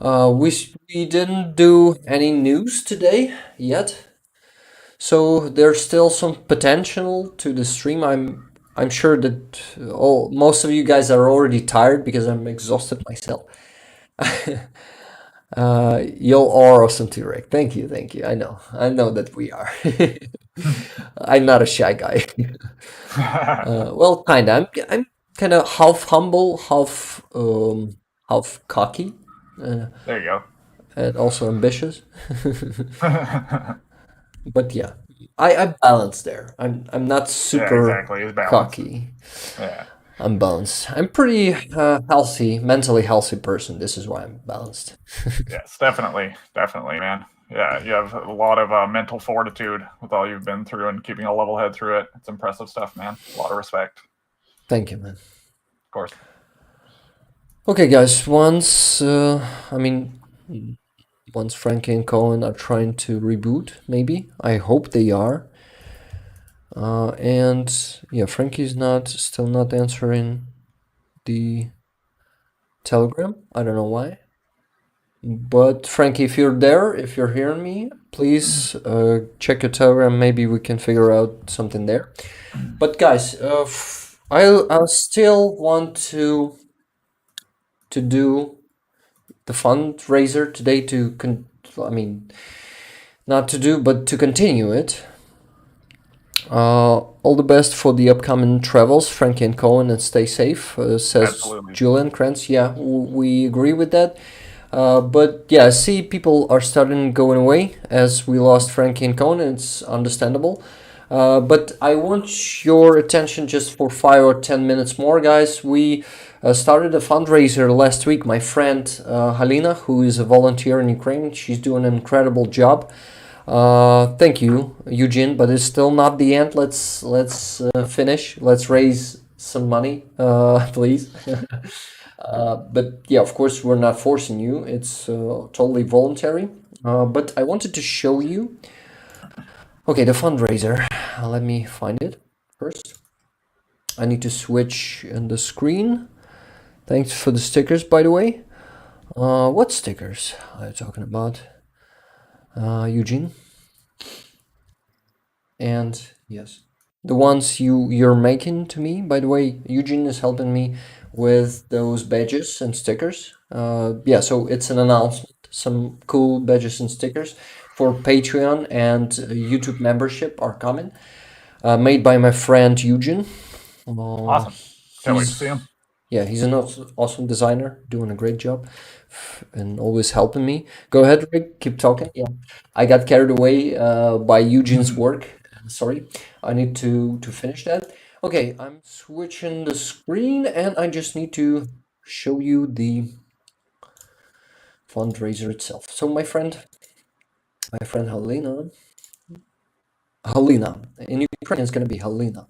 We didn't do any news today yet, so there's still some potential to the stream. I'm sure that most of you guys are already tired because I'm exhausted myself. You're all awesome too, Rick. Thank you. I know that we are. I'm not a shy guy. Well, kinda. I'm kind of half humble, half cocky. There you go. And also ambitious. But yeah, I balance there. I'm not super exactly. cocky. Yeah. I'm balanced. I'm pretty mentally healthy person. This is why I'm balanced. Yes, definitely, man. Yeah, you have a lot of mental fortitude with all you've been through and keeping a level head through it. It's impressive stuff, man. A lot of respect. Thank you, man. Of course. Okay, guys. Once Franky and Coen are trying to reboot, maybe. I hope they are. And yeah, Franky's still not answering the Telegram. I don't know why. But Franky, if you're there, if you're hearing me, please check your Telegram. Maybe we can figure out something there. But guys, I still want to do the fundraiser today not to do, but to continue it. All the best for the upcoming travels, Franky and Coen, and stay safe, says Absolutely. Julian Krantz. Yeah, we agree with that. But yeah, I see people are starting going away as we lost Franky and Coen, and it's understandable. But I want your attention just for 5 or 10 minutes more, guys. We started a fundraiser last week. My friend Halina, who is a volunteer in Ukraine, she's doing an incredible job. Thank you, Eugene, but it's still not the end. Let's finish. Let's raise some money, please. But yeah, of course, we're not forcing you. It's totally voluntary. But I wanted to show you. Okay, the fundraiser. Let me find it first. I need to switch in the screen. Thanks for the stickers, by the way. What stickers are you talking about, Eugene? And yes, the ones you're making to me. By the way, Eugene is helping me with those badges and stickers. Yeah, so it's an announcement. Some cool badges and stickers for Patreon and YouTube membership are coming. Made by my friend Eugene. Awesome. Can't wait to see him. Yeah, he's an awesome designer, doing a great job, and always helping me. Go ahead, Rick, keep talking. Yeah, I got carried away by Eugene's work. Sorry, I need to finish that. Okay, I'm switching the screen, and I just need to show you the fundraiser itself. So my friend Halina, in Ukrainian it's gonna be Halina.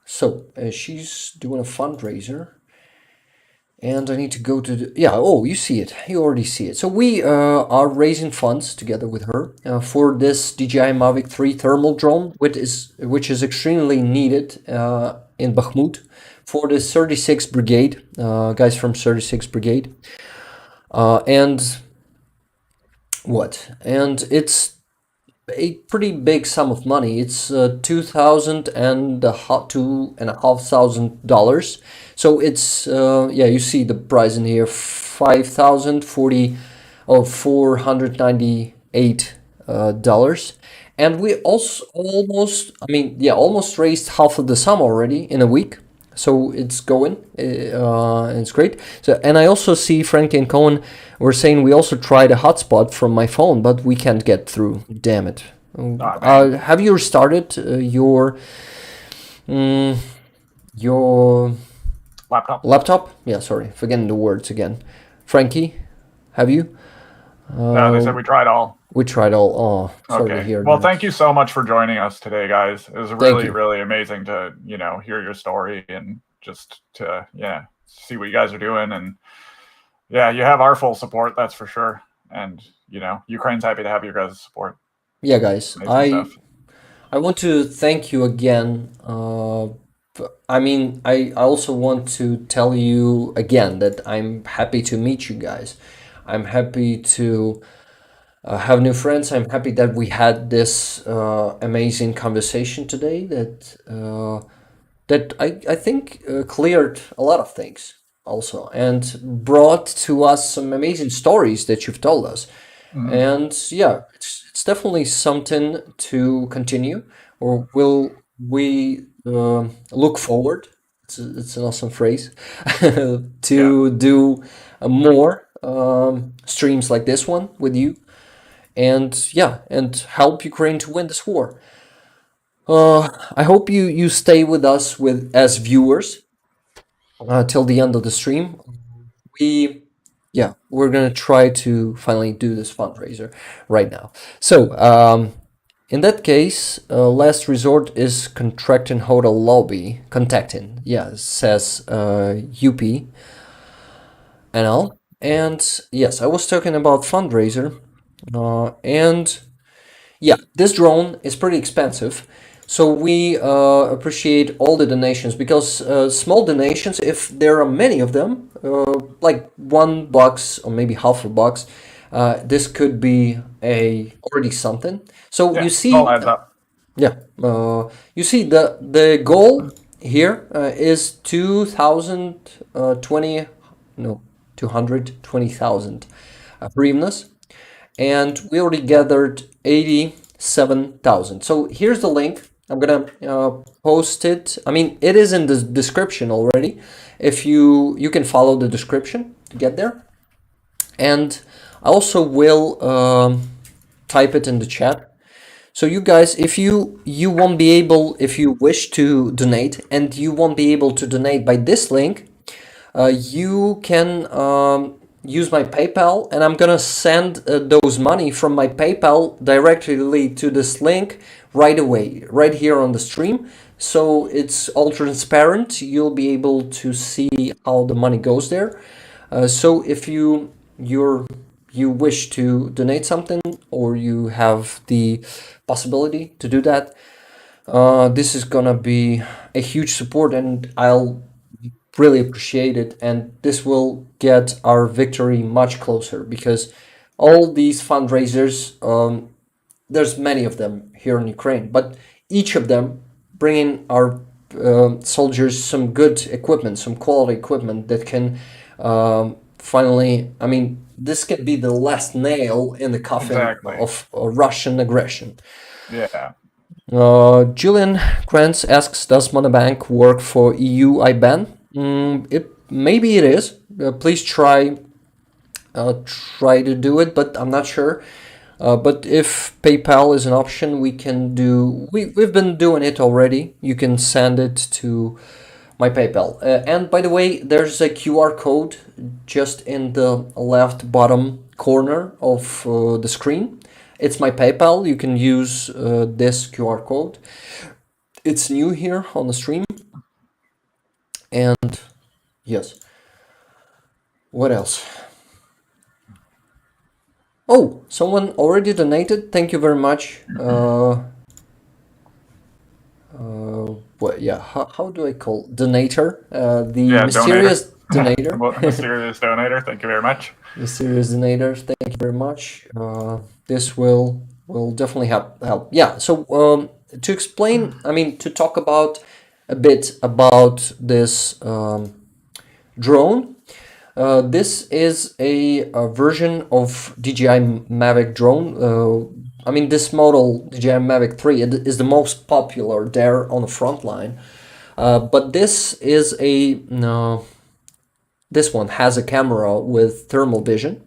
So she's doing a fundraiser. And I need to go to the, yeah, oh, you see it. You already see it. So we are raising funds together with her for this DJI Mavic 3 thermal drone, which is extremely needed in Bakhmut for the 36th Brigade, guys from 36th Brigade. And it's a pretty big sum of money. It's $2,500. So it's yeah, you see the price in here, 5,040 or $498. And we also almost raised half of the sum already in a week. So it's going, it's great. So, and I also see Franky and Coen were saying we also tried a hotspot from my phone, but we can't get through. Damn it! Have you restarted your laptop? Yeah, sorry, forgetting the words again. Franky, have you? No, they said we tried all. We tried all. Oh, sorry to Okay. hear Well, that. thank you so much for joining us today, guys. It was really, really amazing to, hear your story and just to, see what you guys are doing. And yeah, you have our full support, that's for sure. And, Ukraine's happy to have your guys' support. Yeah, guys, Amazing stuff. I want to thank you again. I also want to tell you again that I'm happy to meet you guys. I'm happy to have new friends. I'm happy that we had this amazing conversation today that I think cleared a lot of things also and brought to us some amazing stories that you've told us. And yeah, it's definitely something to continue, or will we look forward? It's an awesome phrase to do more streams like this one with you, and yeah, and help Ukraine to win this war. I hope you stay with us as viewers till the end of the stream. We're gonna try to finally do this fundraiser right now. So in that case, last resort is contracting hotel lobby. Contacting, yeah, says UP NL. And yes, I was talking about fundraiser, and yeah, this drone is pretty expensive. So we appreciate all the donations, because small donations, if there are many of them, like $1 or maybe half a bucks, this could be already something. So you see, all adds up. yeah, you see the goal here is 220,000 hryvnias, and we already gathered 87,000. So here's the link. I'm gonna post it. I mean, it is in the description already. If you can follow the description to get there, and I also will type it in the chat. So you guys, if you won't be able, if you wish to donate and you won't be able to donate by this link, you can use my PayPal, and I'm gonna send those money from my PayPal directly to this link right away, right here on the stream. So it's all transparent. You'll be able to see how the money goes there. So if you wish to donate something, or you have the possibility to do that, This is gonna be a huge support, and I'll really appreciate it. And this will get our victory much closer because all these fundraisers, there's many of them here in Ukraine, but each of them bringing our soldiers some good equipment, some quality equipment that can finally, I mean, this can be the last nail in the coffin Exactly. of Russian aggression. Yeah. Julian Krantz asks, does Monobank work for EU IBAN? Maybe it is. Please try to do it, but I'm not sure. But if PayPal is an option, we can do. We've been doing it already. You can send it to my PayPal. And by the way, there's a QR code just in the left bottom corner of the screen. It's my PayPal. You can use this QR code. It's new here on the stream. And yes. What else? Oh, someone already donated. Thank you very much. What? Yeah. How do I call donator? The mysterious donator. Mysterious donator. Thank you very much. Mysterious donator. Thank you very much. This will definitely help. Yeah. So to explain, I mean, to talk about a bit about this drone. This is a version of DJI Mavic drone. I mean, this model, DJI Mavic 3, is the most popular there on the front line. But this is this one has a camera with thermal vision.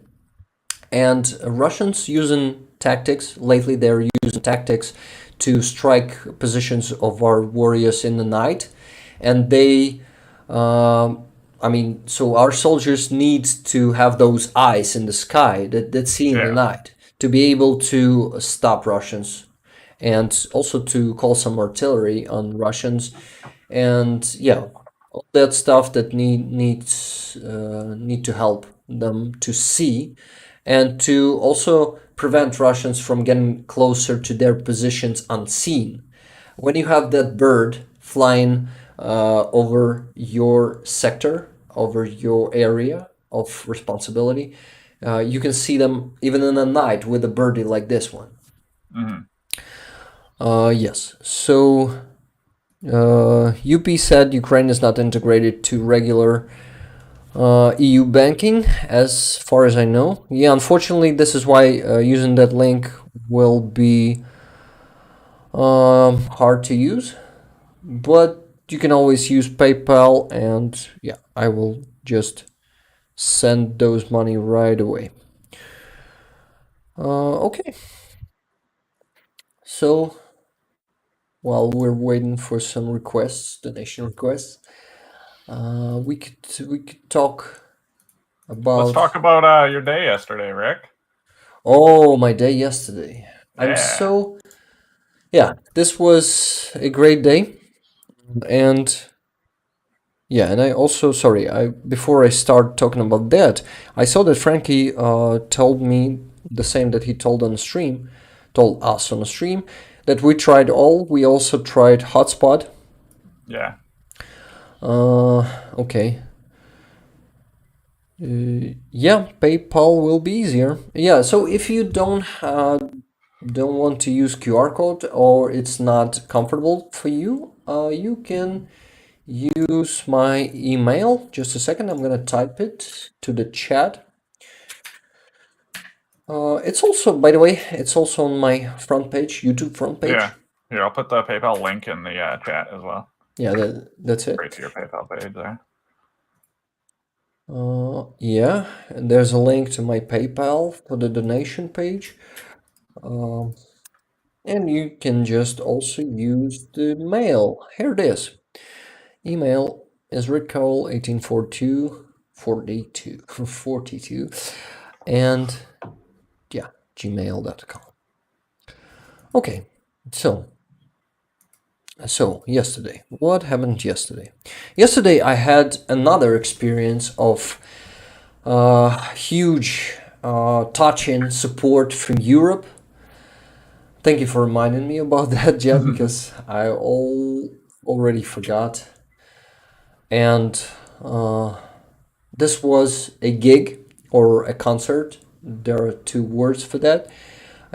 And Russians using tactics, lately they're using tactics to strike positions of our warriors in the night. And they... I mean, so our soldiers need to have those eyes in the sky that see in the night to be able to stop Russians and also to call some artillery on Russians. And yeah, all that stuff that need to help them to see and to also prevent Russians from getting closer to their positions unseen. When you have that bird flying over your sector, over your area of responsibility, you can see them even in the night with a birdie like this one. Yes. So UP said Ukraine is not integrated to regular EU banking, as far as I know. Yeah, unfortunately, this is why using that link will be hard to use. But you can always use PayPal, and yeah, I will just send those money right away. Okay. So while we're waiting for some requests, donation requests, we could talk about. Let's talk about your day yesterday, Rick. Oh, my day yesterday. Yeah. Yeah, this was a great day. And yeah, and I also, before I start talking about that, I saw that Franky told me the same that he told us on the stream, that we tried all. We also tried Hotspot. Yeah. Okay. Yeah, PayPal will be easier. Yeah, so if you don't want to use QR code or it's not comfortable for you, you can use my email. Just a second, I'm gonna type it to the chat. It's also, by the way, it's also on my front page, YouTube front page. Yeah. Here, I'll put the PayPal link in the chat as well. Yeah, that's it. Right to your PayPal page there. Yeah, and there's a link to my PayPal for the donation page. And you can just also use the mail. Here it is. Email is rickcole1842 42 and yeah, gmail.com. Okay, so yesterday, what happened yesterday? Yesterday I had another experience of huge touching support from Europe. Thank you for reminding me about that, Jed, because I already forgot. And this was a gig or a concert. There are two words for that.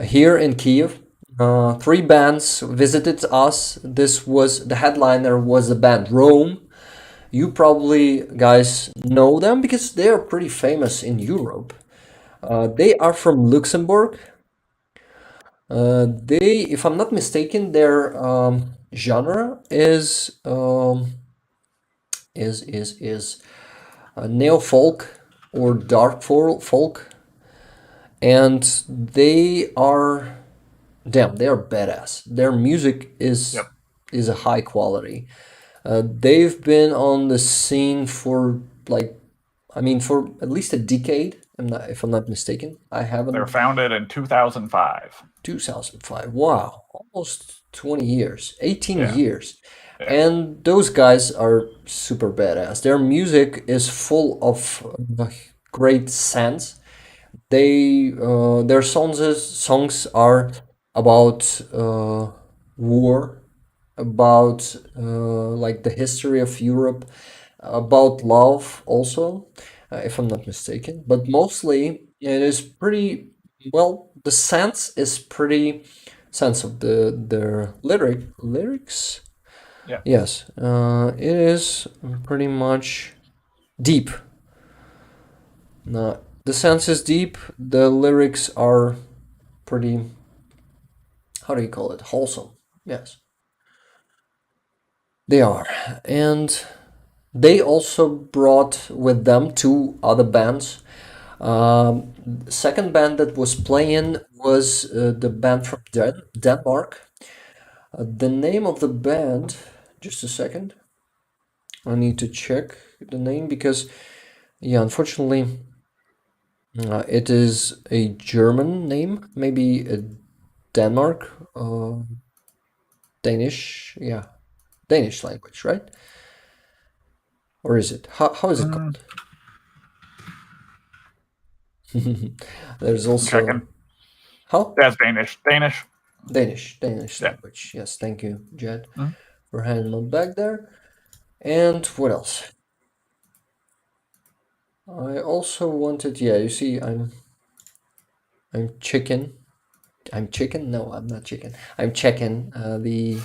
Here in Kiev, three bands visited us. This was the headliner was the band Rome. You probably guys know them because they are pretty famous in Europe. They are from Luxembourg. If I'm not mistaken, their genre is neo folk or dark folk, and they are damn, they are badass. Their music Yep. is a high quality. They've been on the scene for like, I mean, for at least a decade. If I'm not mistaken. I haven't. They were founded in 2005. 2005. Wow, almost 20 years, 18 Yeah. years. Yeah. And those guys are super badass. Their music is full of great sense. Their songs are about war, about like the history of Europe, about love also, if I'm not mistaken. But mostly it is pretty well. The sense is pretty sense of their lyrics. Yeah. Yes, it is pretty much deep. The sense is deep. The lyrics are pretty. How do you call it? Wholesome. Yes, they are, and they also brought with them two other bands. Second band that was playing was the band from Denmark. The name of the band, just a second. I need to check the name because, yeah, unfortunately, it is a German name, maybe Denmark, Danish, yeah, Danish language, right? Or is it? How is it called? There's also Checking. how? That's Danish. Danish. Danish Yeah. language. Yes, thank you, Jed, Mhm. for handing them back there. And what else? I also wanted, yeah, you see, I'm chicken. I'm chicken? No, I'm not chicken. I'm checking the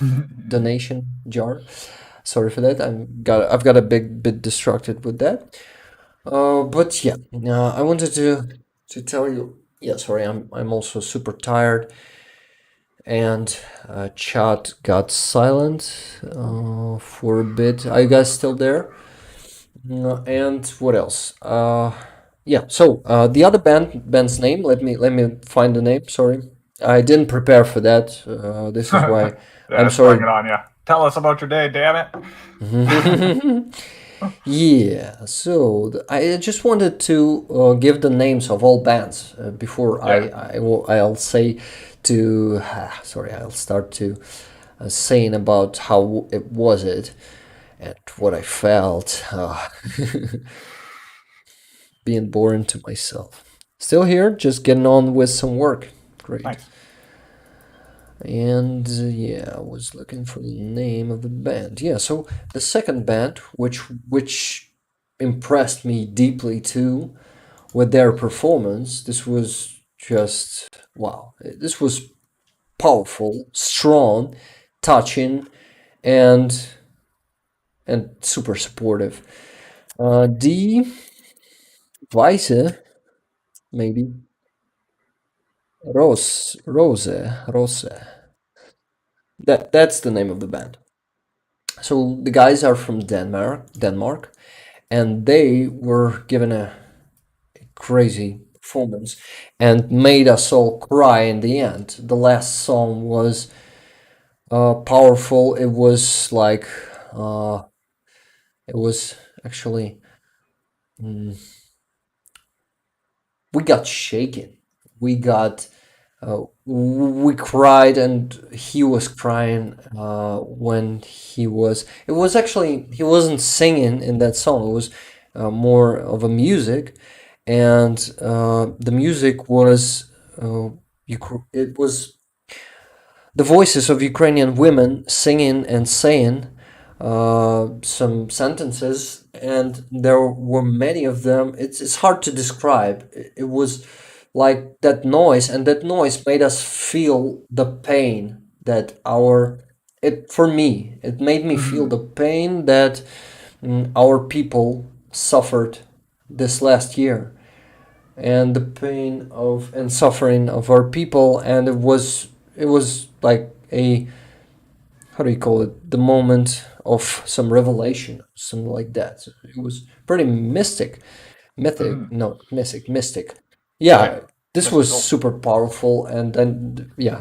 donation jar. Sorry for that. I've got a bit distracted with that. But yeah, I wanted to tell you. Yeah, sorry, I'm also super tired, and chat got silent for a bit. Are you guys still there? And what else? Yeah. So the other band's name. Let me find the name. Sorry, I didn't prepare for that. This is why I'm Spring sorry. it on you. Tell us about your day, damn it. Yeah. So I just wanted to give the names of all bands before Yeah. I'll say to sorry. I'll start to saying about how it was it and what I felt. Being boring to myself. Still here, just getting on with some work. Great. Nice. And yeah, I was looking for the name of the band. Yeah, so the second band, which impressed me deeply too, with their performance. This was just wow. This was powerful, strong, touching, and super supportive. Die Weise, maybe Rose. That's the name of the band. So the guys are from Denmark, and they were given a crazy performance and made us all cry in the end. The last song was powerful. It was like it was actually we got shaken. We got we cried and he was crying when he was it was actually he wasn't singing in that song. It was more of a music, and the music was it was the voices of Ukrainian women singing and saying some sentences, and there were many of them. It's hard to describe. It was like that noise, and that noise made us feel the pain that it made me feel the pain that our people suffered this last year, and the pain of and suffering of our people. And it was like a, how do you call it, the moment of some revelation, something like that. So it was pretty mystic. Yeah, Right. this was Mystical. super powerful. And then yeah,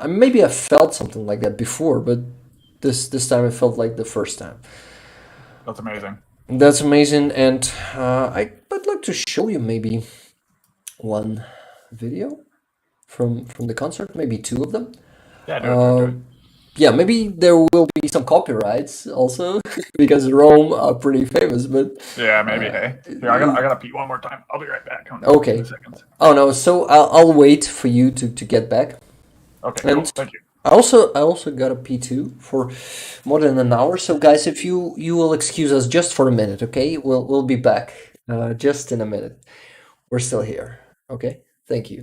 maybe I felt something like that before, but this time it felt like the first time. That's amazing. That's amazing. And I'd like to show you maybe one video from the concert, maybe two of them. Yeah, do it. Yeah, maybe there will be some copyrights also because Rome are pretty famous. But Yeah, maybe. Hey, here, I gotta pee one more time. I'll be right back. Okay. 2 seconds. Oh no, so I'll wait for you to get back. Okay, cool. And Thank you. I also got a P2 for more than an hour. So guys, if you will excuse us just for a minute, okay? We'll be back just in a minute. We're still here. Okay? Thank you.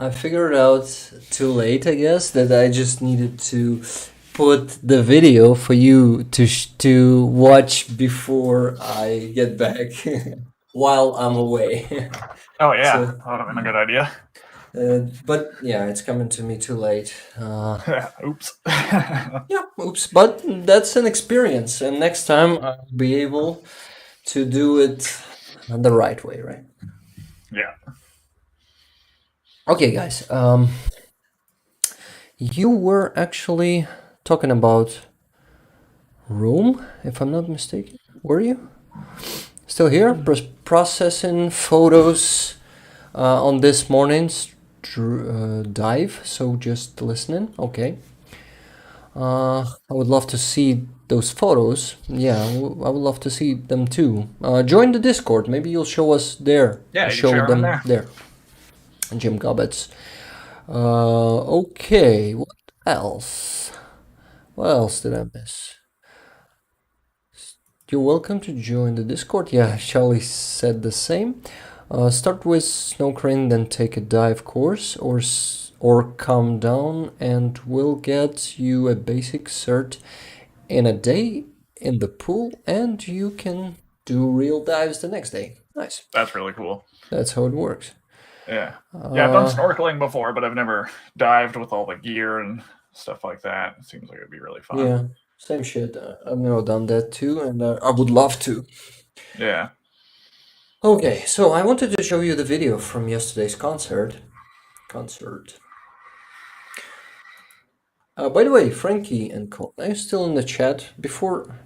I figured out too late, I guess, that I just needed to put the video for you to watch before I get back while I'm away. Oh yeah, So- that would have been a good idea. But yeah, it's coming to me too late. Oops. Yeah, oops. But that's an experience, and next time I'll be able to do it the right way, right? Yeah. Okay, guys. You were actually talking about Rome, if I'm not mistaken. Were you still here? Processing photos on this morning's dive. So just listening. Okay. I would love to see those photos. Yeah, I would love to see them too. Join the Discord. Maybe you'll show us there. Yeah, you can show share them them there. Jim Gobbets. Okay, what else? What else did I miss? You're welcome to join the Discord. Yeah, Charlie said the same. Start with Snow Crane, then take a dive course, or come down, and we'll get you a basic cert in a day in the pool, and you can do real dives the next day. Nice. That's really cool. That's how it works. Yeah. Yeah, I've done snorkeling before, but I've never dived with all the gear and stuff like that. It seems like it'd be really fun. Yeah, same shit. I've never done that too, and I would love to. Yeah. Okay, so I wanted to show you the video from yesterday's concert. By the way, Franky and Coen, are you still in the chat?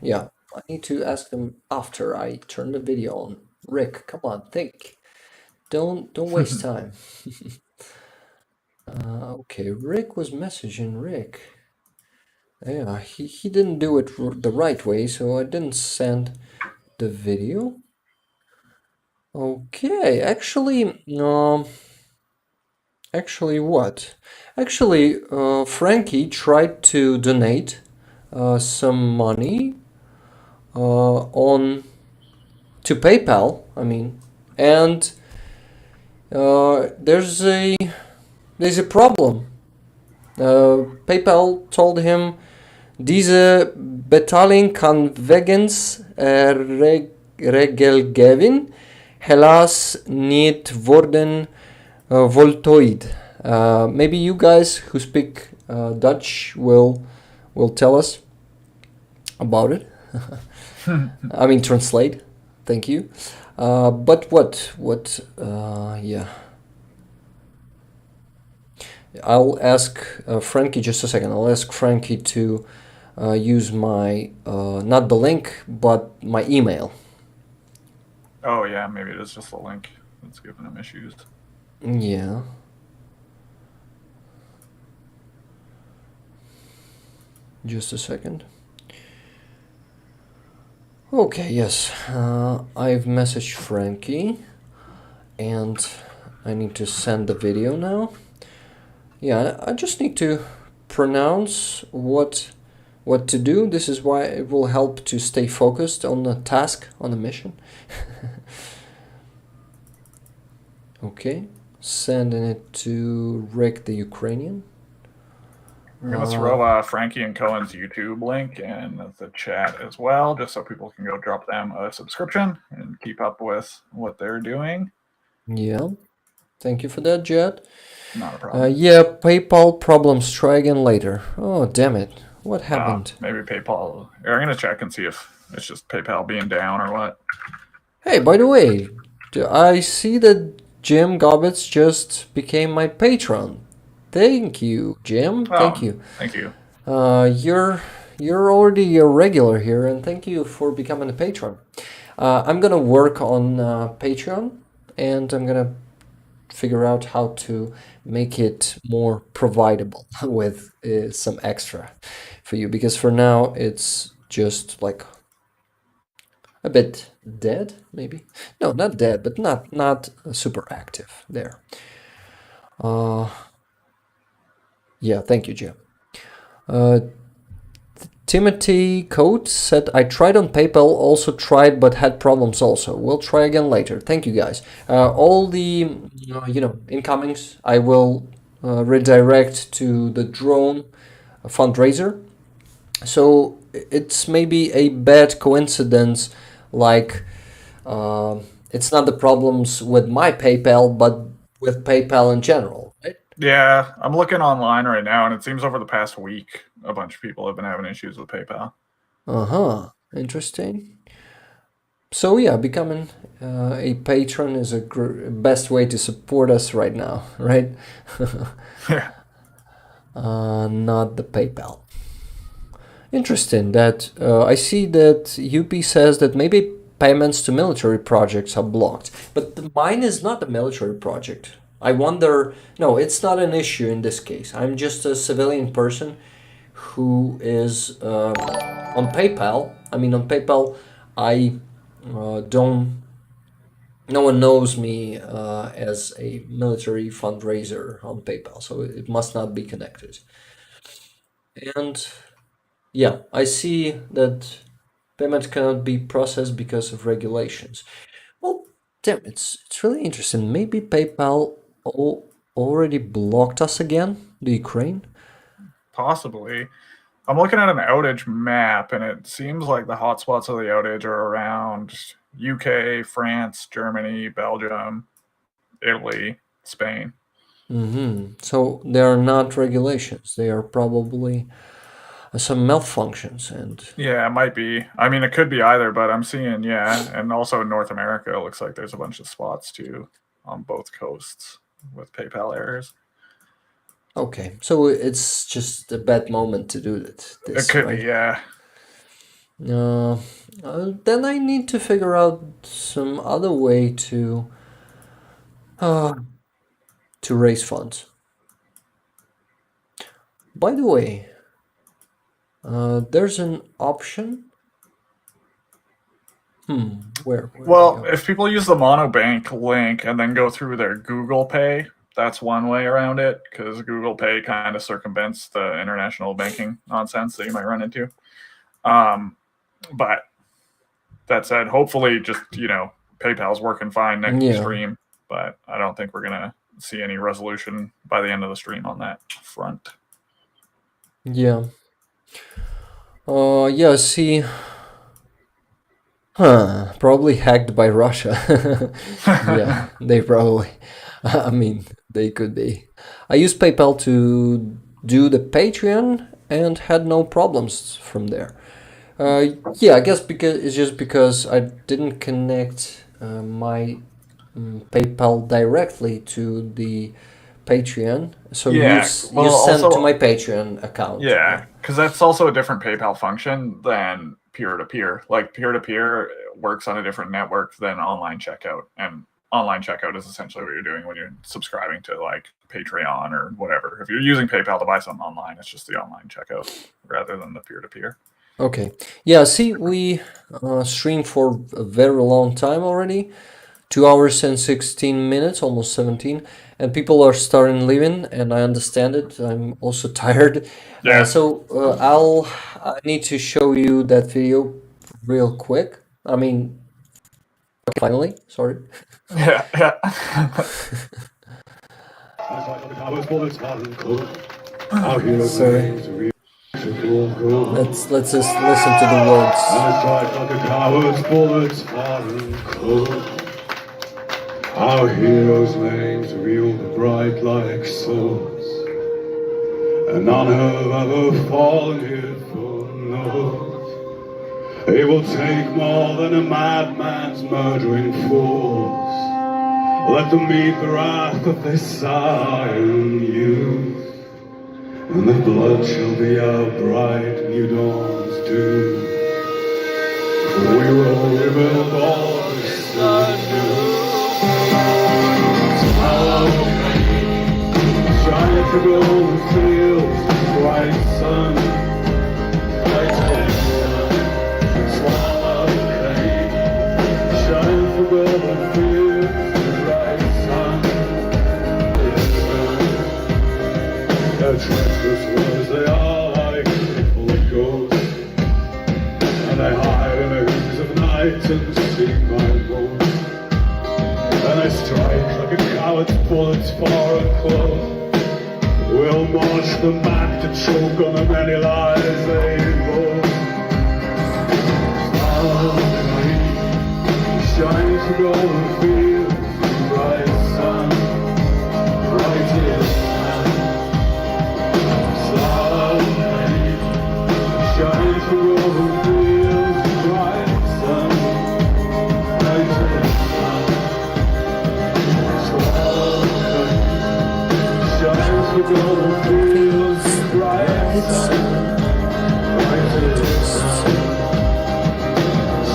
Yeah, I need to ask them after I turn the video on. Rick, come on, think. Don't waste time. Okay, Rick was messaging Rick. Yeah, he didn't do it the right way, so I didn't send the video. Okay, actually what? Actually, Franky tried to donate some money to PayPal, I mean, and there's a problem. PayPal told him diese betaling kan wegens regelgeving helaas niet worden voltooid. Maybe you guys who speak Dutch will tell us about it. I mean, translate. Thank you. But what? Yeah. I'll ask Franky just a second. I'll ask Franky to use my not the link, but my email. Oh yeah, maybe it is just the link that's giving him issues. Yeah. Just a second. Okay, yes. I've messaged Franky, and I need to send the video now. Yeah, I just need to pronounce what to do. This is why it will help to stay focused on the task, on the mission. Okay, sending it to Rick the Ukrainian. I'm going to throw Franky and Coen's YouTube link in the chat as well, just so people can go drop them a subscription and keep up with what they're doing. Yeah, thank you for that, Jet. Not a problem. Yeah, PayPal problems. Try again later. Oh, damn it. What happened? Maybe PayPal. I'm going to check and see if it's just PayPal being down or what. Hey, by the way, I see that Jim Gobbets just became my patron. Thank you, Jim. Thank you. Thank you. You're already a regular here, and thank you for becoming a patron. I'm gonna work on Patreon, and I'm gonna figure out how to make it more providable with some extra for you, because for now it's just like a bit dead, maybe. No, not dead, but not super active there. Yeah, thank you, Jim. Timothy Coates said, I tried on PayPal, also tried, but had problems also. We'll try again later. Thank you, guys. All the, incomings, I will redirect to the drone fundraiser. So it's maybe a bad coincidence, like it's not the problems with my PayPal, but with PayPal in general, right? Yeah, I'm looking online right now, and it seems over the past week, a bunch of people have been having issues with PayPal. Uh-huh. Interesting. So yeah, becoming a patron is a best way to support us right now, right? Yeah. Not the PayPal. Interesting that I see that UP says that maybe payments to military projects are blocked, but mine is not a military project. I wonder, no, it's not an issue in this case. I'm just a civilian person who is on PayPal. I mean, on PayPal, I don't. No one knows me as a military fundraiser on PayPal, so it must not be connected. And yeah, I see that payment cannot be processed because of regulations. Well, damn, it's really interesting. Maybe PayPal already blocked us again, the Ukraine. Possibly. I'm looking at an outage map, and it seems like the hotspots of the outage are around UK, France, Germany, Belgium, Italy, Spain. So they are not regulations. They are probably some malfunctions. And Yeah, it might be. I mean, it could be either, but I'm seeing, and also in North America, it looks like there's a bunch of spots too on both coasts with PayPal errors. okay, so it's just a bad moment to do this, It could right? be, yeah. Then I need to figure out some other way to raise funds. By the way, there's an option. Where Well, if people use the Monobank link and then go through their Google Pay, that's one way around it, because Google Pay kind of circumvents the international banking nonsense that you might run into. But that said, hopefully just, PayPal's working fine next stream, but I don't think we're going to see any resolution by the end of the stream on that front. Yeah. See. Probably hacked by Russia. Yeah, they probably. I mean, they could be. I used PayPal to do the Patreon and had no problems from there. I guess because I didn't connect my PayPal directly to the Patreon. So you sent to my Patreon account. Yeah, because that's also a different PayPal function than peer-to-peer. Like peer-to-peer works on a different network than online checkout. And online checkout is essentially what you're doing when you're subscribing to like Patreon or whatever. If you're using PayPal to buy something online, it's just the online checkout rather than the peer-to-peer. Okay. Yeah, see, we streamed for a very long time already. 2 hours and 16 minutes, almost 17. And people are starting leaving, and I understand it. I'm also tired. Yeah. I need to show you that video real quick. I mean, finally, sorry. Yeah. Sorry. Let's just listen to the words. Our heroes' names wield bright like swords, and none have ever fallen here for naught. They will take more than a madman's murdering force. Let them meet the wrath of this Zion youth, and their blood shall be our bright new dawn's doom. For we will rebuild all this anew. Shine through golden fields, bright sun. Swallow the rain. Shine through golden fields, bright sun. Their treacherous words, they are like faithful ghosts, and they hide in the ooze of night and seek my voice. And I strike like a coward's bullets far and close. We'll march them back to choke on the many lies they invoke. Follow the night, shines the golden fields, bright sun, bright is sun. Follow the night, shines the golden fields, bright sun, bright is sun. The golden fields, bright sun, bright sun.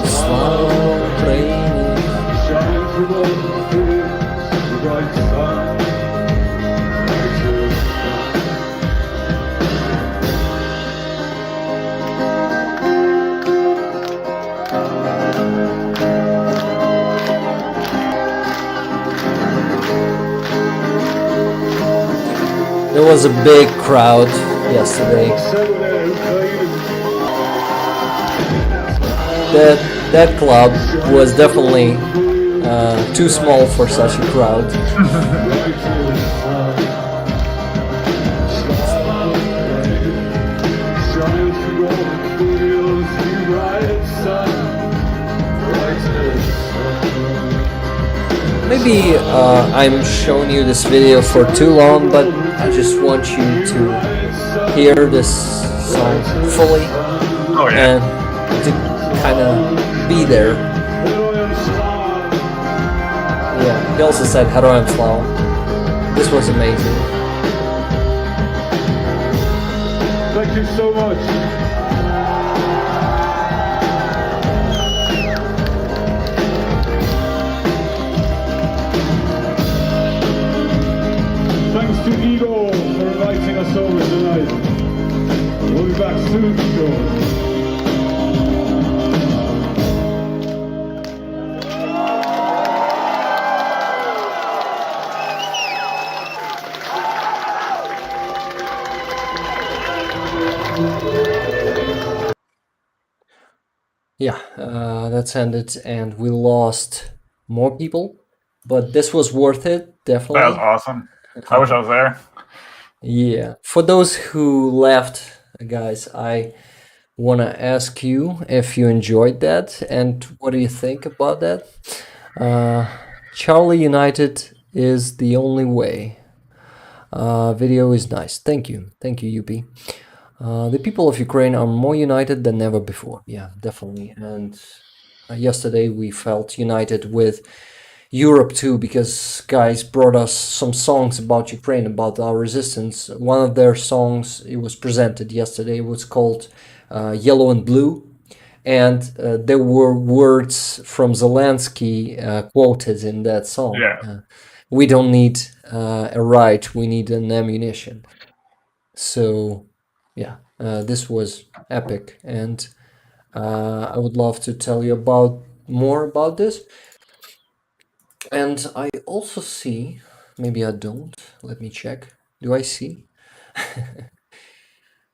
Slow raining, shine through the There was a big crowd yesterday. That club was definitely too small for such a crowd. Maybe I'm showing you this video for too long, but I just want you to hear this song fully and to kind of be there. Yeah, he also said Heroem Slava. This was amazing. Thank you so much. Thanks to Igor for inviting us over tonight. We'll be back soon, sure. Yeah, that's ended, and we lost more people, but this was worth it, definitely. That was awesome. I wish I was there. Yeah, for those who left, guys, I want to ask you if you enjoyed that and what do you think about that? Charlie United is the only way. Video is nice. Thank you, UP. The people of Ukraine are more united than ever before. Yeah, definitely. And yesterday we felt united with Europe too, because guys brought us some songs about Ukraine, about our resistance. One of their songs, it was presented yesterday, was called Yellow and Blue. And there were words from Zelensky quoted in that song. Yeah. We don't need a right, we need an ammunition. So, yeah, this was epic. And I would love to tell you more about this. And I also see, maybe I don't, let me check. Do I see?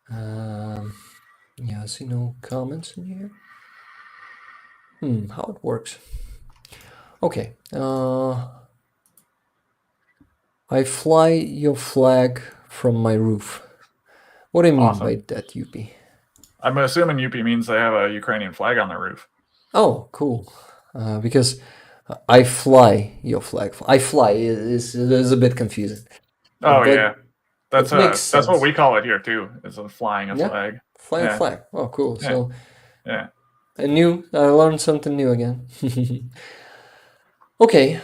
Yeah, I see no comments in here. How it works. Okay. I fly your flag from my roof. What do you mean by that, UP? I'm assuming UP means they have a Ukrainian flag on their roof. Oh, cool. Because I fly your flag. I fly is a bit confusing. Oh, But yeah. That's makes that's what sense. we call it here too. Is a flying a flag. Flying Yeah. flag. Oh, cool. Yeah. So Yeah. I learned something new again. Okay.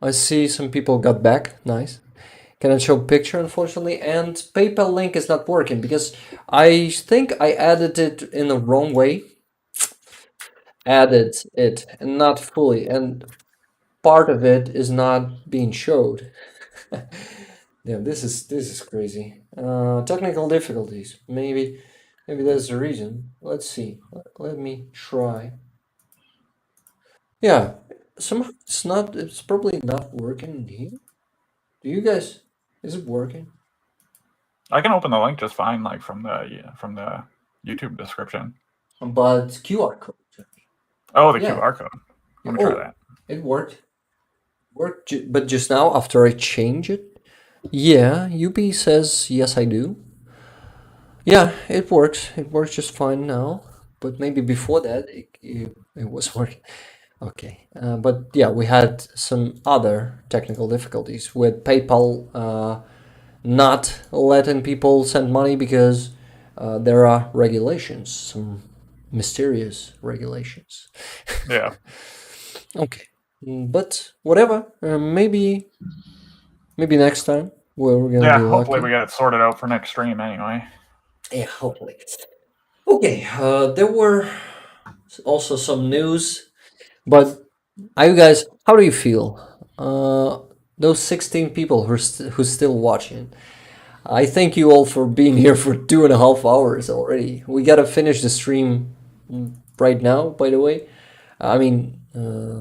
I see some people got back. Nice. Cannot show picture, unfortunately, and PayPal link is not working because I think I added it in the wrong way. Added it and not fully, and part of it is not being showed. Yeah, this is crazy. Technical difficulties. Maybe that's the reason. Let's see. Let me try. Yeah, somehow it's probably not working here. Do you guys, is it working? I can open the link just fine, like from the YouTube description. But QR code. Oh, the Yeah. QR code. Let me try that. It worked. But just now, after I change it, yeah, UP says yes, I do. Yeah, it works. It works just fine now. But maybe before that, it was working. Okay, but yeah, we had some other technical difficulties with PayPal not letting people send money because there are regulations, some mysterious regulations. Yeah. Okay, but whatever. Maybe next time we're gonna Yeah. be Hopefully lucky. we got it sorted out for next stream anyway. Yeah, hopefully. Okay, there were also some news, but you guys, how do you feel? Those 16 people who's still watching. I thank you all for being here for 2.5 hours already. We gotta finish the stream right now, by the way. I mean,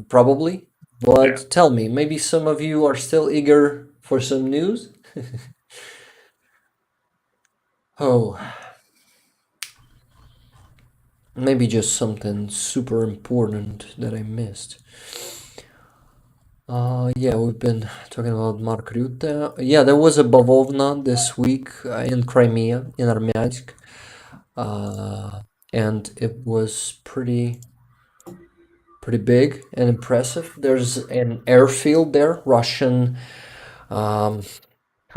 probably. But Yeah. tell me, maybe some of you are still eager for some news? Oh, maybe just something super important that I missed. Yeah, we've been talking about Mark Rutte. Yeah, there was a Bavovna this week in Crimea, in Armyansk. And it was pretty big and impressive. There's an airfield there, Russian, how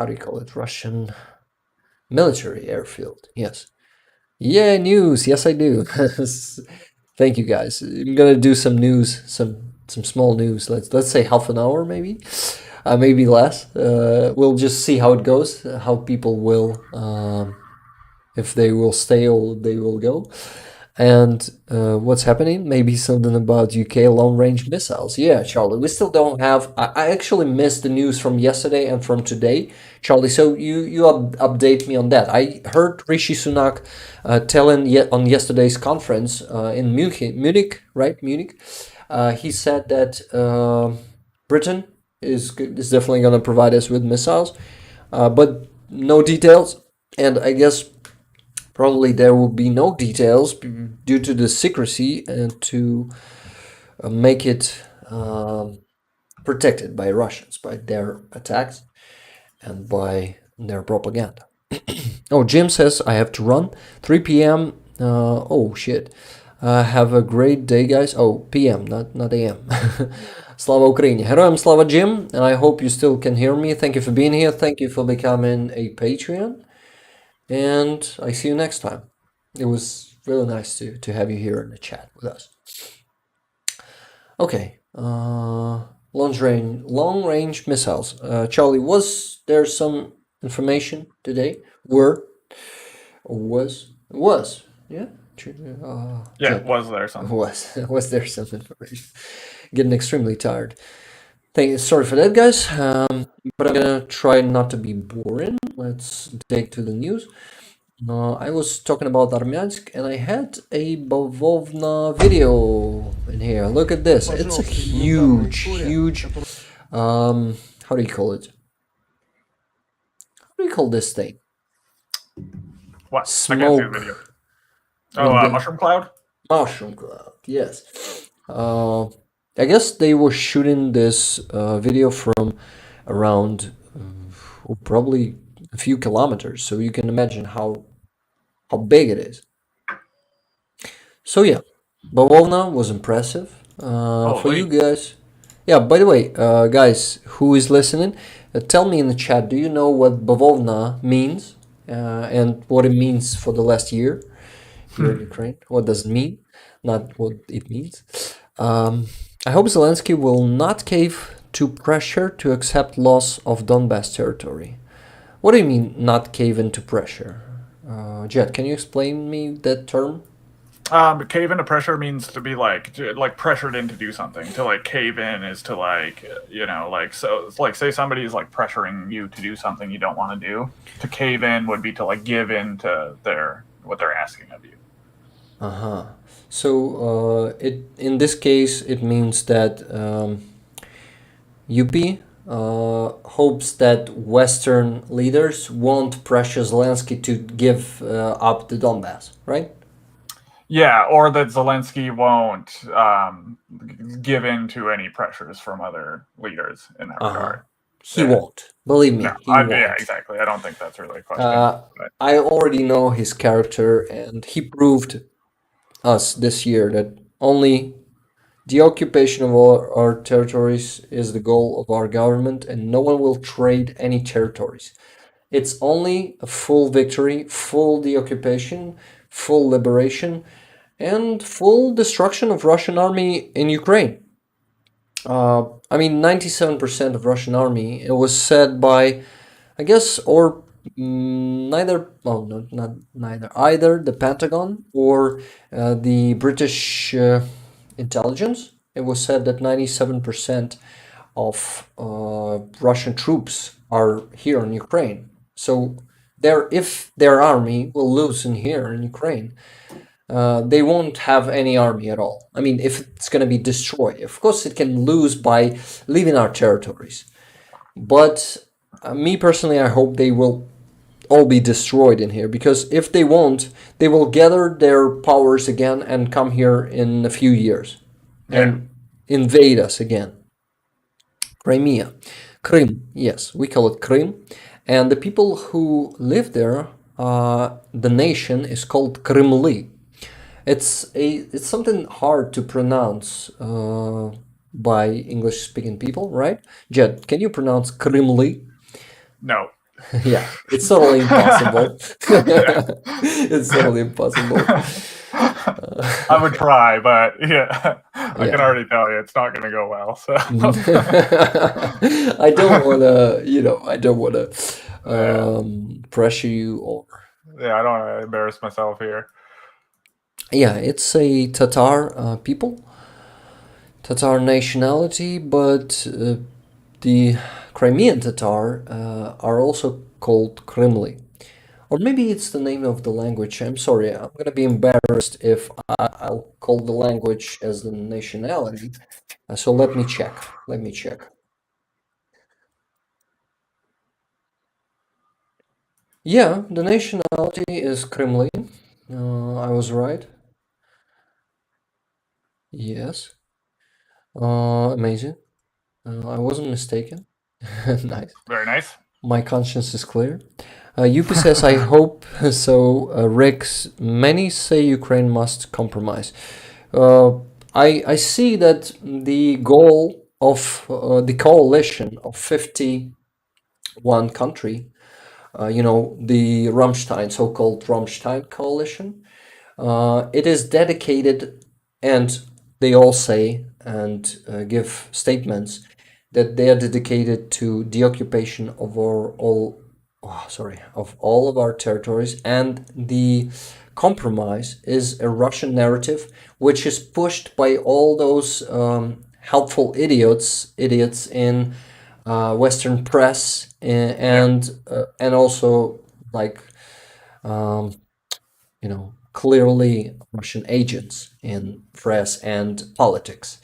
do you call it? Russian military airfield. Yes. Yeah, news. Yes, I do. Thank you, guys. I'm gonna do some news, some small news. Let's say half an hour, maybe, maybe less. We'll just see how it goes, how people will, if they will stay or they will go. And what's happening? Maybe something about UK long-range missiles. Yeah, Charlie, we still don't have. I actually missed the news from yesterday and from today, Charlie. So you update me on that. I heard Rishi Sunak telling on yesterday's conference in Munich, right? Munich. He said that Britain is definitely going to provide us with missiles, but no details. And I guess probably there will be no details due to the secrecy and to make it protected by Russians, by their attacks and by their propaganda. Oh, Jim says I have to run. 3 p.m. Oh, shit. Have a great day, guys. Oh, p.m., not a.m. Slava Ukraini. Heroям Slava, Jim. And I hope you still can hear me. Thank you for being here. Thank you for becoming a Patreon. And I see you next time. It was really nice to have you here in the chat with us. Okay. Long range missiles. Charlie, was there some information today? Was. Yeah. Yeah, was there something? Was there some information? Getting extremely tired. Sorry for that, guys. But I'm gonna try not to be boring. Let's take to the news. I was talking about Armyansk, and I had a Bavovna video in here. Look at this. It's a huge. How do you call it? How do you call this thing? What? Smoke. I can't see the video. Oh, mushroom cloud? Mushroom cloud, yes. I guess they were shooting this video from around probably a few kilometers, so you can imagine how big it is. So yeah, Bavovna was impressive for you guys. Yeah, by the way, guys who is listening, tell me in the chat, do you know what Bavovna means and what it means for the last year here in Ukraine? What does it mean? Not what it means. I hope Zelensky will not cave to pressure to accept loss of Donbass territory. What do you mean, not cave into pressure? Jet, can you explain me that term? Cave into pressure means to be like pressured in to do something. To like cave in is to so it's like say somebody's like pressuring you to do something you don't want to do. To cave in would be to like give in to what they're asking of you. So in this case it means that UP hopes that Western leaders won't pressure Zelensky to give up the Donbass, right? Yeah, or that Zelensky won't give in to any pressures from other leaders in that regard. He won't. Believe me, he won't. Yeah, exactly. I don't think that's really a question. I already know his character, and he proved us this year that only the occupation of our territories is the goal of our government, and no one will trade any territories. It's only a full victory, full deoccupation, full liberation, and full destruction of Russian army in Ukraine. 97% of Russian army, it was said by, I guess, or either the Pentagon or the British intelligence. It was said that 97% of Russian troops are here in Ukraine. So if their army will lose in here in Ukraine, they won't have any army at all. I mean, if it's going to be destroyed, of course it can lose by leaving our territories. But me personally, I hope they will all be destroyed in here, because if they won't, they will gather their powers again and come here in a few years and invade us again. Crimea, Krim, yes, we call it Krim, and the people who live there, the nation is called Krymli. It's something hard to pronounce by English-speaking people, right? Jed, can you pronounce Krymli? No. Yeah, it's totally impossible. It's totally impossible. I would try, but yeah, I can already tell you it's not going to go well. So I don't want to, pressure you or. Yeah, I don't want to embarrass myself here. Yeah, it's a Tatar people, Tatar nationality, but the Crimean Tatar are also called Krymli. Or maybe it's the name of the language. I'm sorry, I'm going to be embarrassed if I'll call the language as the nationality. So let me check. Yeah, the nationality is Kremlin. I was right. Yes. Amazing. I wasn't mistaken. Nice. Very nice. My conscience is clear. Yupi says, I hope so. Rex, many say Ukraine must compromise. I see that the goal of the coalition of 51 country, the Rammstein, so-called Rammstein coalition, it is dedicated, and they all say and give statements that they are dedicated to the occupation of all of our territories, and the compromise is a Russian narrative which is pushed by all those helpful idiots in Western press and also like clearly Russian agents in press and politics.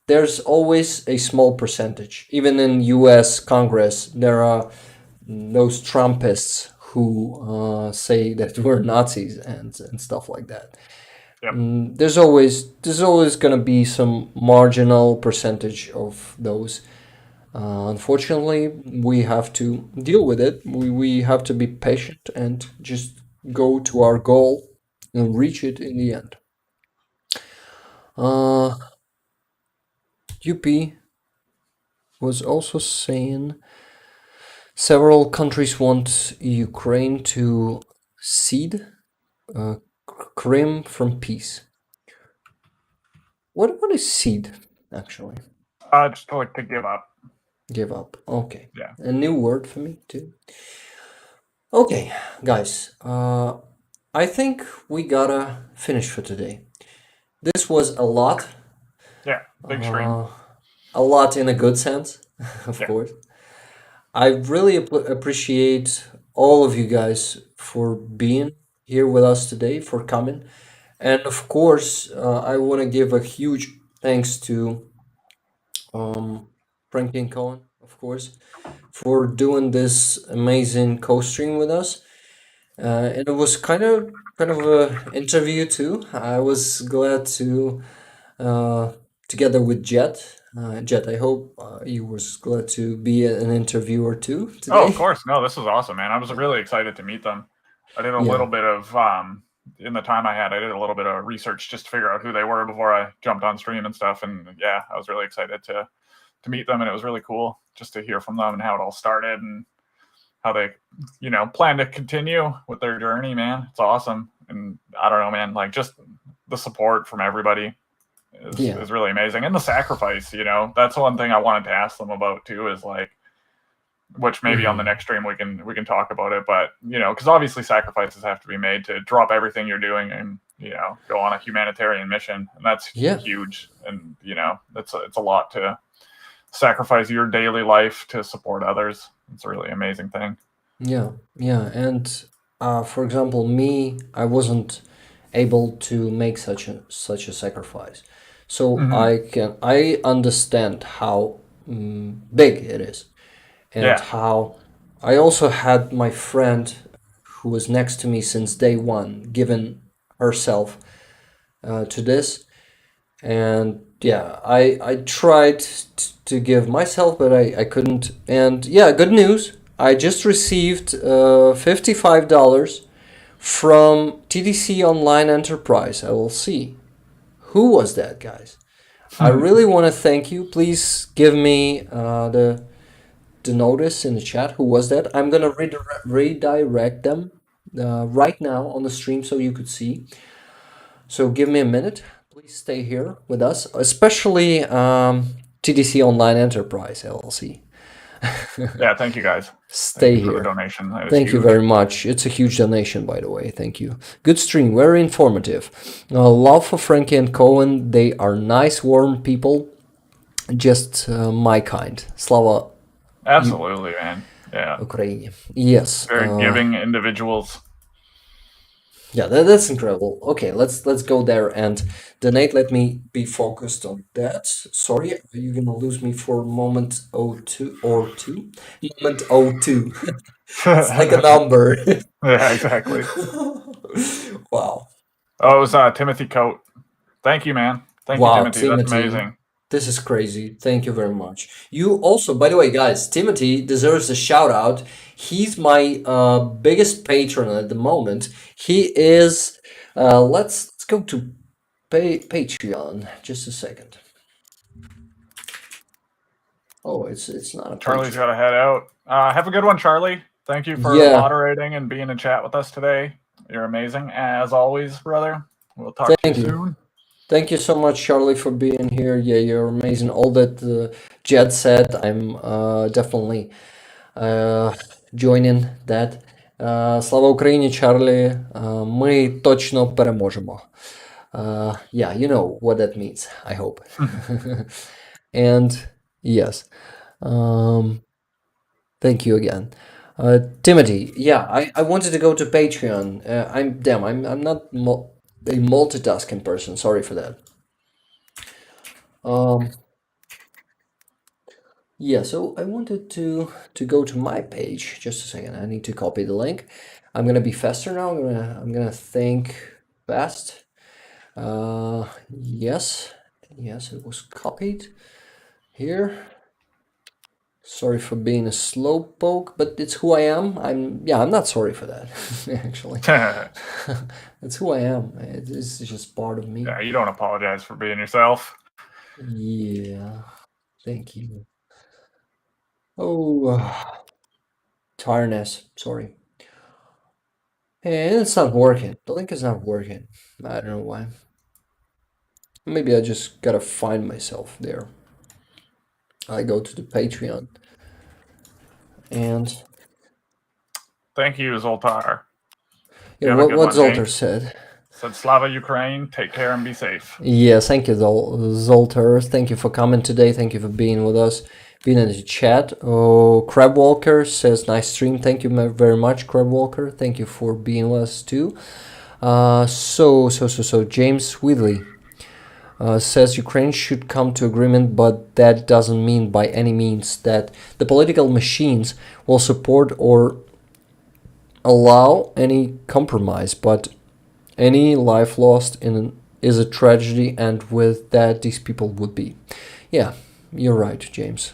There's always a small percentage. Even in U.S. Congress, there are those Trumpists who say that we're Nazis and stuff like that. Yep. There's always going to be some marginal percentage of those. Unfortunately, we have to deal with it. We have to be patient and just go to our goal and reach it in the end. UP was also saying several countries want Ukraine to cede Crimea from peace. What is cede actually? Just like to give up. Give up. Okay. Yeah. A new word for me too. Okay, guys. I think we gotta finish for today. This was a lot. Yeah, big stream. A lot in a good sense, of course. I really appreciate all of you guys for being here with us today, for coming. And of course, I want to give a huge thanks to Franky and Coen, of course, for doing this amazing co-stream with us. And it was kind of a interview too. I was glad to together with Jet. Jet, I hope you was glad to be an interviewer too today. Oh, of course. No, this was awesome, man. I was really excited to meet them. I did a little bit of in the time I had, I did a little bit of research just to figure out who they were before I jumped on stream and stuff. And yeah, I was really excited to meet them, and it was really cool just to hear from them and how it all started and how they, plan to continue with their journey, man. It's awesome. And I don't know, man, like just the support from everybody is really amazing. And the sacrifice, that's one thing I wanted to ask them about too, is like, which maybe on the next stream we can talk about it, but because obviously sacrifices have to be made to drop everything you're doing and go on a humanitarian mission, and that's huge. And it's a lot to sacrifice your daily life to support others. It's a really amazing thing. Yeah, and for example, me, I wasn't able to make such a sacrifice, so I understand how big it is, and how I also had my friend who was next to me since day one given herself to this, and yeah, I tried to give myself, but I couldn't. And yeah, good news, I just received $55 from TDC Online Enterprise, LLC. Who was that, guys? I really want to thank you. Please give me the notice in the chat. Who was that? I'm gonna redirect them right now on the stream so you could see. So give me a minute. Please stay here with us, especially TDC Online Enterprise LLC. Yeah, thank you guys. Stay Thank you for here. the donation. That is Thank you huge. very much. It's a huge donation, by the way. Thank you. Good stream. Very informative. Love for Franky and Coen. They are nice, warm people. Just my kind. Slava Absolutely, man. Yeah. Ukraine. Yes. Very giving individuals. Yeah, that's incredible. Okay, let's go there and donate. Let me be focused on that. Sorry, you're gonna lose me for a moment. 02 or two. Moment 02. It's like a number. Yeah, exactly. Wow. Oh, it was Timothy Coate. Thank you, man. Thank you, Wow, Timothy. That's amazing. This is crazy. Thank you very much. You also, by the way, guys, Timothy deserves a shout out. He's my biggest patron at the moment. He is. Let's go to Patreon. Just a second. Oh, it's not a Charlie's Patreon. got to head out. Have a good one, Charlie. Thank you for Yeah. moderating and being in chat with us today. You're amazing, as always, brother. We'll talk Thank to you you. soon. Thank you so much, Charlie, for being here. Yeah, you're amazing. All that Jed said, I'm definitely joining that. Слава Україні, Чарлі. Ми точно переможемо. Yeah, you know what that means, I hope. And yes, thank you again. Timothy, yeah, I wanted to go to Patreon. I'm not a multitasking person. Sorry for that. Yeah, so I wanted to go to my page. Just a second. I need to copy the link. I'm gonna be faster now. I'm gonna think fast. Yes, it was copied here. Sorry for being a slowpoke, but it's who I am. I'm not sorry for that. Actually, that's who I am. It's just part of me. Yeah, you don't apologize for being yourself. Yeah, thank you. Oh, tiredness. Sorry. And it's not working. The link is not working. I don't know why. Maybe I just gotta find myself there. I go to the Patreon. And Thank you, Zoltar. yeah, have a good what one, Zoltar Hank. said. Said Slava Ukraine. Take care and be safe. Yes, thank you, Zoltar. Thank you for coming today. Thank you for being with us, being in the chat. Oh, Crabwalker says nice stream. Thank you very much, Crabwalker. Thank you for being with us too. So James Wheatley says Ukraine should come to agreement, but that doesn't mean by any means that the political machines will support or allow any compromise, but any life lost is a tragedy, and with that these people would be. Yeah, you're right, James.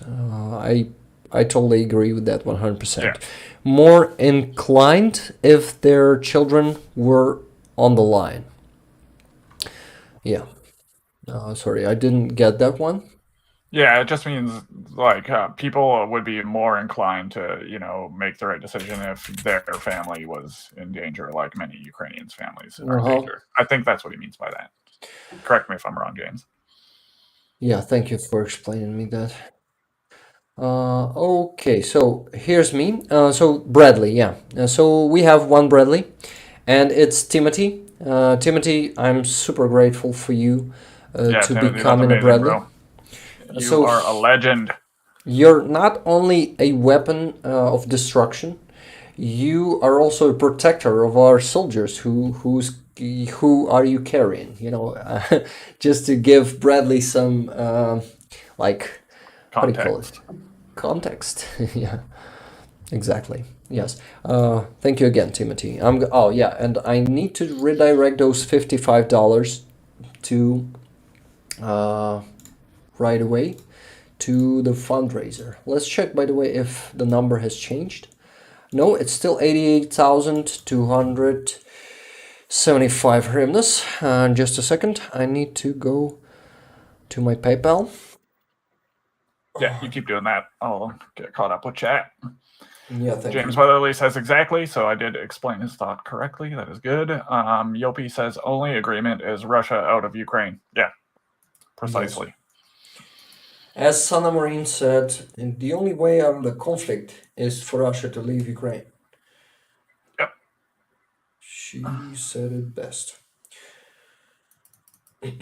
I totally agree with that 100%. Yeah. More inclined if their children were on the line. Yeah. Sorry, I didn't get that one. Yeah, it just means like people would be more inclined to, make the right decision if their family was in danger, like many Ukrainians' families are in danger. I think that's what he means by that. Correct me if I'm wrong, James. Yeah, thank you for explaining me that. Okay, so here's me. So Bradley, yeah. So we have one Bradley, and it's Timothy. Timothy, I'm super grateful for you to Timothy, becoming that's a Bradley. bro. You are a legend. You're not only a weapon of destruction, you are also a protector of our soldiers. Who are you carrying? Just to give Bradley some like Context. Context. Yeah. Exactly. Yes. Thank you again, Timothy. Oh yeah, and I need to redirect those $55 to right away to the fundraiser. Let's check, by the way, if the number has changed. No, it's still 88,275 hryvnias. Just a second. I need to go to my PayPal. Yeah, you keep doing that. I'll get caught up with chat. Yeah, thank James you. Weatherly says exactly, so I did explain his thought correctly. That is good. Yopi says only agreement is Russia out of Ukraine. Yeah, precisely. Yes. As Sanna Marin said, the only way out of the conflict is for Russia to leave Ukraine. Yep. She said it best. I'm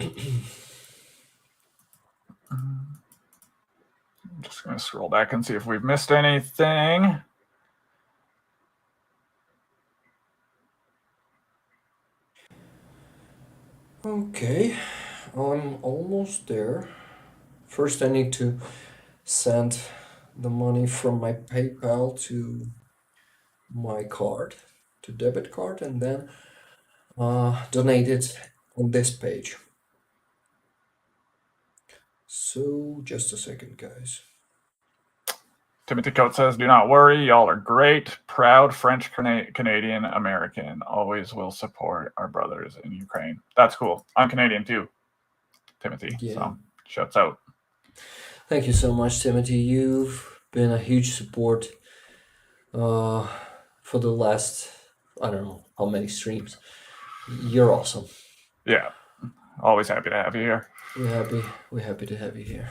just going to scroll back and see if we've missed anything. Okay, I'm almost there. First, I need to send the money from my PayPal to my card, to debit card, and then donate it on this page. So, just a second, guys. Timothy Coates says, do not worry, y'all are great, proud French Canadian American. Always will support our brothers in Ukraine. That's cool. I'm Canadian too, Timothy. Yeah. So shuts out. Thank you so much, Timothy. You've been a huge support for the last, I don't know how many streams. You're awesome. Yeah. Always happy to have you here. We're happy to have you here.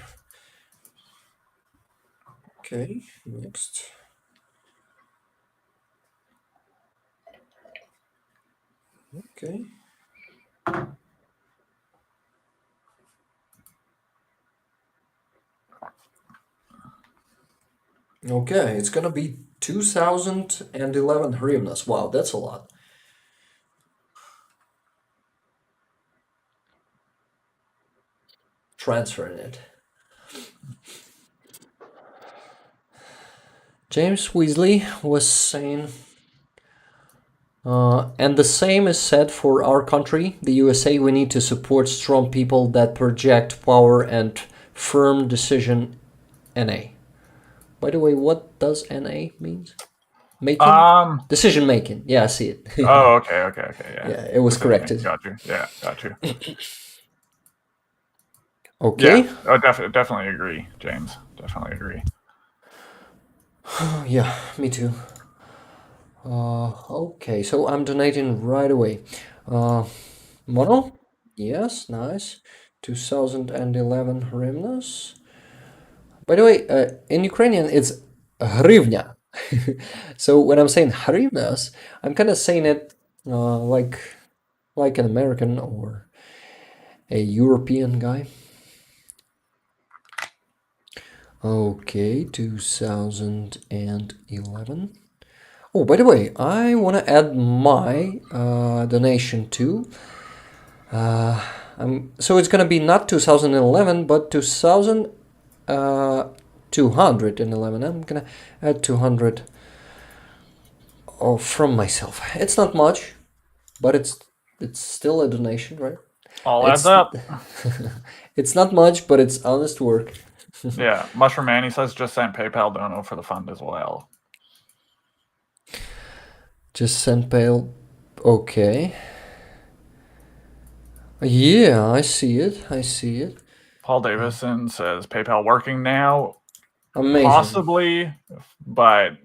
Okay, next. Okay. Okay, it's gonna be 2011 hryvnias. Wow, that's a lot. Transferring it. James Weasley was saying, and the same is said for our country, the USA. We need to support strong people that project power and firm decision. NA. By the way, what does NA means? Making? Decision making. Yeah, I see it. Oh, okay, yeah. Yeah, it was corrected. Got you. Yeah, got you. Okay. Yeah, oh, definitely agree, James. Definitely agree. Yeah, me too. Okay, so I'm donating right away. Mono? Yes, nice. 2011 hryvnias. By the way, in Ukrainian it's hryvnia. So when I'm saying hryvnias, I'm kind of saying it like an American or a European guy. Okay, 2011. Oh, by the way, I want to add my donation too. So it's gonna be not 2011, but 211. I'm gonna add 200 from myself. It's not much, but it's still a donation, right? All adds up. It's not much, but it's honest work. Yeah, Mushroom Man, he says just sent PayPal dono for the fund as well. Just send PayPal. Okay. Yeah, I see it. Paul Davison says PayPal working now. Amazing. Possibly, but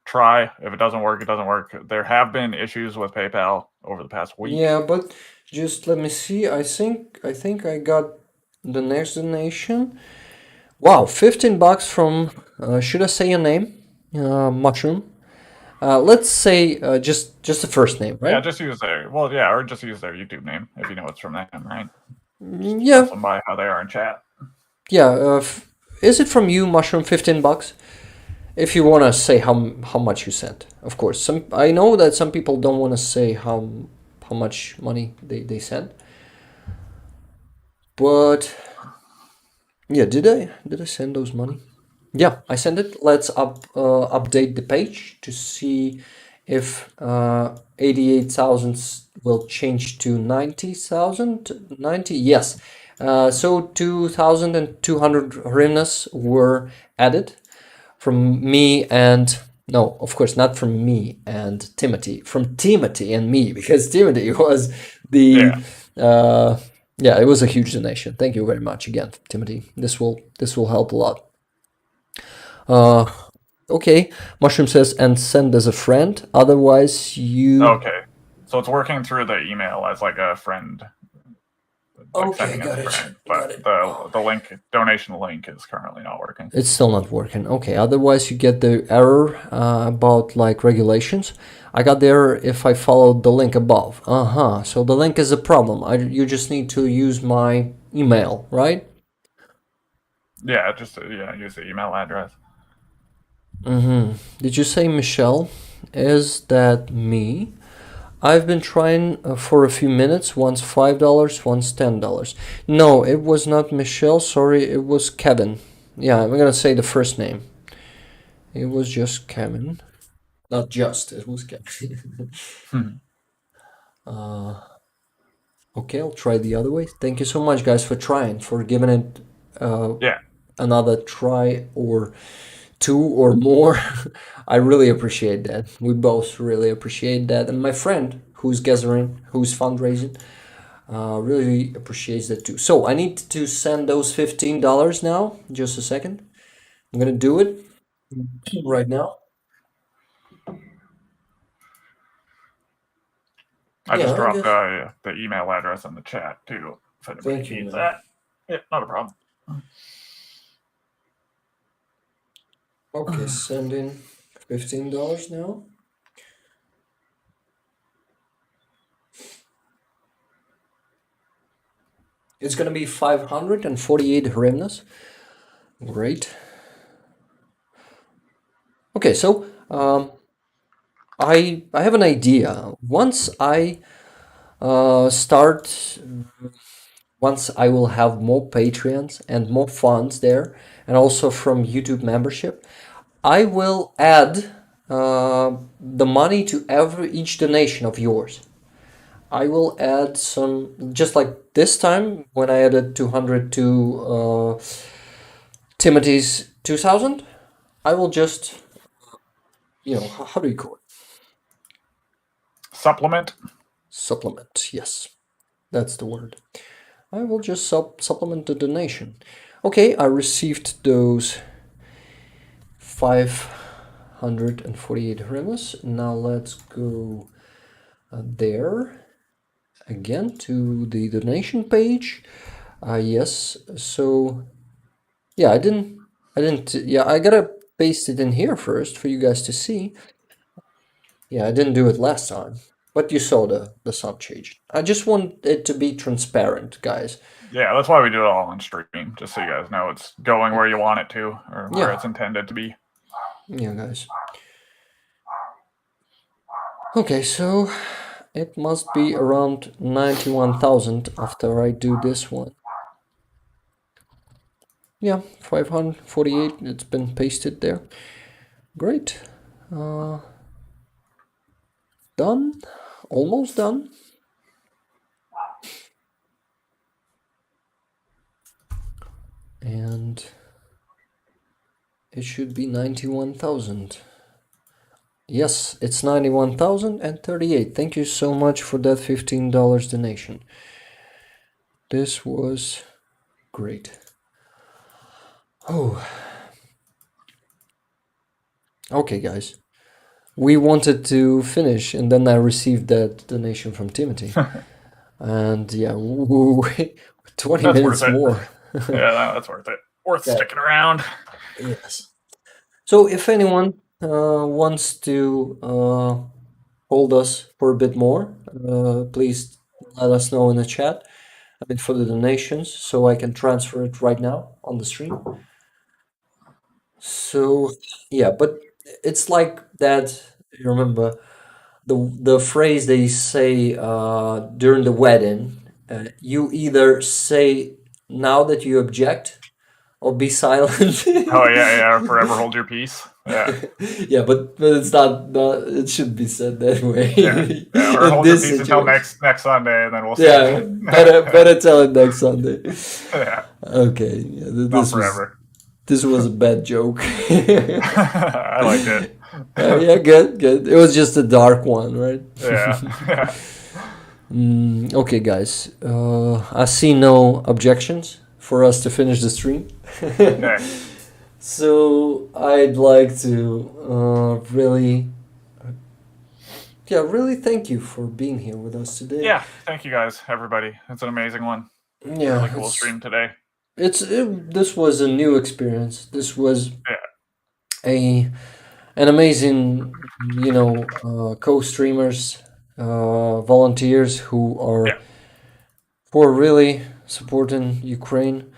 try. If it doesn't work, it doesn't work. There have been issues with PayPal over the past week. Yeah, but just let me see. I think I got the next donation. Wow, $15 from should I say a name? Mushroom. Let's say just the first name, right? Yeah, just use their or just use their YouTube name if you know it's from them, right? Yeah. By how they are in chat. Yeah. Is it from you, Mushroom? $15. If you want to say how much you sent, of course. I know that some people don't want to say how much money they sent. But yeah, did I send those money? Yeah, I sent it. Let's update the page to see if 88,000 will change to 90,000. 90, yes. So 2,200 hryvnias were added from me and no, of course not from me and Timothy, from Timothy and me, because Timothy was the yeah, it was a huge donation. Thank you very much again, Timothy. This will help a lot. Okay, Mushroom says, and send as a friend. Otherwise, you. Okay, so it's working through the email as like a friend, like Okay, sending got as a it. friend, Got but it. the link donation link is currently not working. It's still not working. Okay, otherwise you get the error about like regulations. I got the error if I followed the link above. So the link is a problem. You just need to use my email, right? Yeah, just use the email address. Did you say Michelle? Is that me? I've been trying for a few minutes, once $5, once $10. No, it was not Michelle, sorry, it was Kevin. Yeah, I'm gonna say the first name. It was just Kevin. Not just, it was Kevin. Okay, I'll try the other way. Thank you so much, guys, for trying, for giving it another try or two or more. I really appreciate that. We both really appreciate that. And my friend who's gathering, who's fundraising, really appreciates that too. So I need to send those $15 now. Just a second. I'm gonna do it right now. I just dropped the email address in the chat too, if anybody needs that. Yeah, not a problem. Okay, sending $15 now. It's gonna be 548 hryvnias. Great. Okay, so I have an idea. Once I once I will have more Patreons and more funds there, and also from YouTube membership, I will add the money to each donation of yours. I will add some, just like this time when I added 200 to Timothy's 2,000. I will just, how do you call it? Supplement. Supplement, yes, that's the word. I will just supplement the donation. Okay, I received those 548 hryvnias. Now let's go there again to the donation page. Yes, so yeah, I didn't, yeah, I gotta paste it in here first for you guys to see. Yeah, I didn't do it last time, but you saw the sum change. I just want it to be transparent, guys. Yeah, that's why we do it all on stream, just so you guys know it's going where you want it to, or where it's intended to be. Yeah, guys. Okay, so it must be around 91,000 after I do this one. Yeah, 548, it's been pasted there. Great. Done. Almost done. And it should be 91,000. Yes, it's 91,038. Thank you so much for that $15 donation. This was great. Oh. Okay, guys. We wanted to finish, and then I received that donation from Timothy. And yeah, 20 That's minutes more. Yeah, that's worth it. Worth sticking around. Yes. So if anyone wants to hold us for a bit more, please let us know in the chat. I mean, for the donations, so I can transfer it right now on the stream. So yeah, but it's like that. You remember the phrase they say during the wedding. You either say now that you object, or be silent. Oh yeah, forever hold your peace. Yeah, Yeah, but it's not. It should be said that way. yeah. Or In hold your this peace until situation. next Sunday, and then we'll see. Yeah, better tell it next Sunday. Yeah, Okay, yeah, not forever. this was a bad joke. I liked it. Yeah, good. It was just a dark one, right? Yeah. Okay, guys. I see no objections for us to finish the stream. Okay. So I'd like to really thank you for being here with us today. Yeah, thank you guys, everybody. It's an amazing one. Yeah, Really cool stream today. This was a new experience. This was an amazing, co-streamers, volunteers who are really supporting Ukraine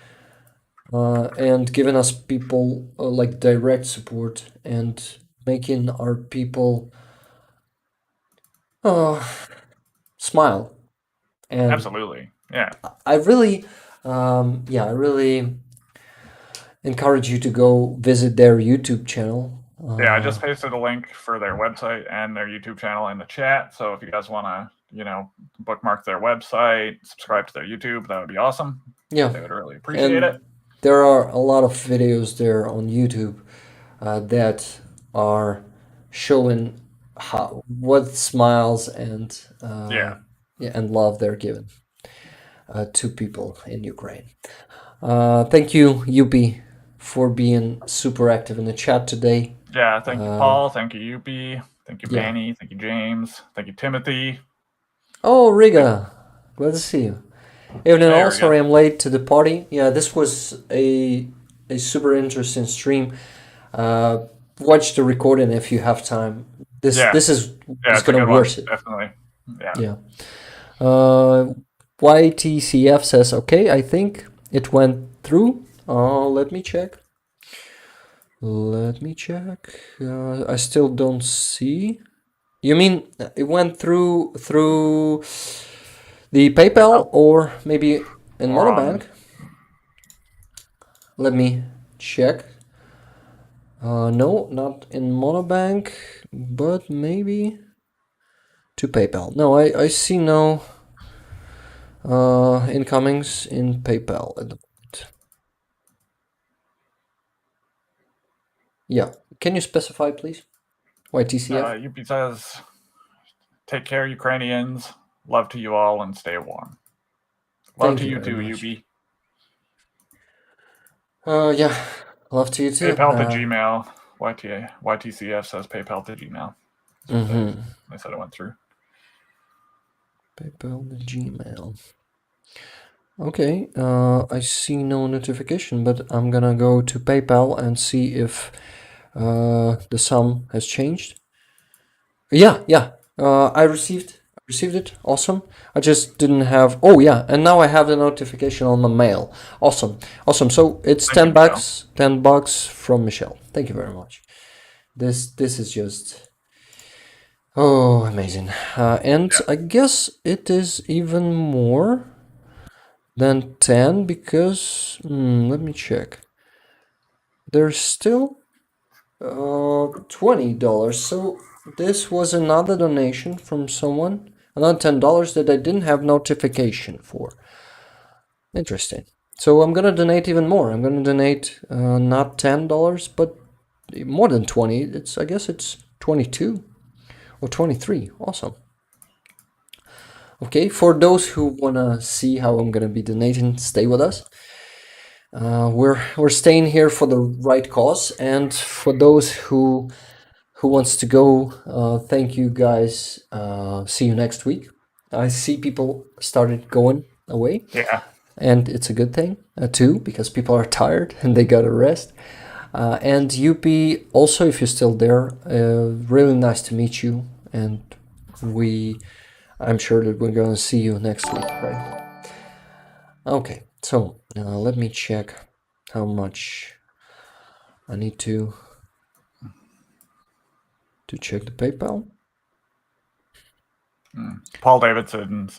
and giving us people like direct support and making our people smile. And Absolutely. Yeah. I really encourage you to go visit their YouTube channel. Yeah, I just pasted a link for their website and their YouTube channel in the chat. So if you guys want to, bookmark their website, subscribe to their YouTube, that would be awesome. Yeah, They would really appreciate it. There are a lot of videos there on YouTube that are showing what smiles and and love they're given to people in Ukraine. Thank you, Yupi, for being super active in the chat today. Yeah, thank you, Paul. Thank you, Yupi. Thank you, Manny. Thank you, James. Thank you, Timothy. Oh, Riga. Glad to see you. Evening all, sorry I'm late to the party. Yeah, this was a super interesting stream. Watch the recording if you have time. This is gonna worth it. Definitely. Yeah. YTCF says, okay, I think it went through. Let me check. I still don't see. You mean it went through the PayPal or maybe in Monobank? Let me check. No, not in Monobank, but maybe to PayPal. No, I see no incomings in PayPal at the moment. Yeah, can you specify, please? YTCF? Yupi says, take care, Ukrainians. Love to you all and stay warm. Love to you too, Yupi. Yeah, love to you too. PayPal to Gmail. YTCF says PayPal to Gmail. They said it went through. PayPal to Gmail. Okay, I see no notification, but I'm gonna go to PayPal and see if the sum has changed. Yeah. I received it. Awesome. I just didn't have. Oh yeah, and now I have the notification on my mail. Awesome. So it's $10. $10 from Michelle. Thank you very much. This is just amazing. And I guess it is even more than 10 because let me check. There's still $20. So this was another donation from someone, another $10 that I didn't have notification for. Interesting. So I'm gonna donate even more. I'm gonna donate not $10, but more than 20. I guess it's 22 or 23. Awesome. Okay, for those who wanna see how I'm gonna be donating, stay with us. We're staying here for the right cause, and for those who wants to go, thank you guys. See you next week. I see people started going away. Yeah. And it's a good thing too, because people are tired and they gotta rest. And Yupi, also, if you're still there, really nice to meet you. And I'm sure that we're gonna see you next week, right? Okay, so let me check how much I need to check the PayPal. Paul Davison,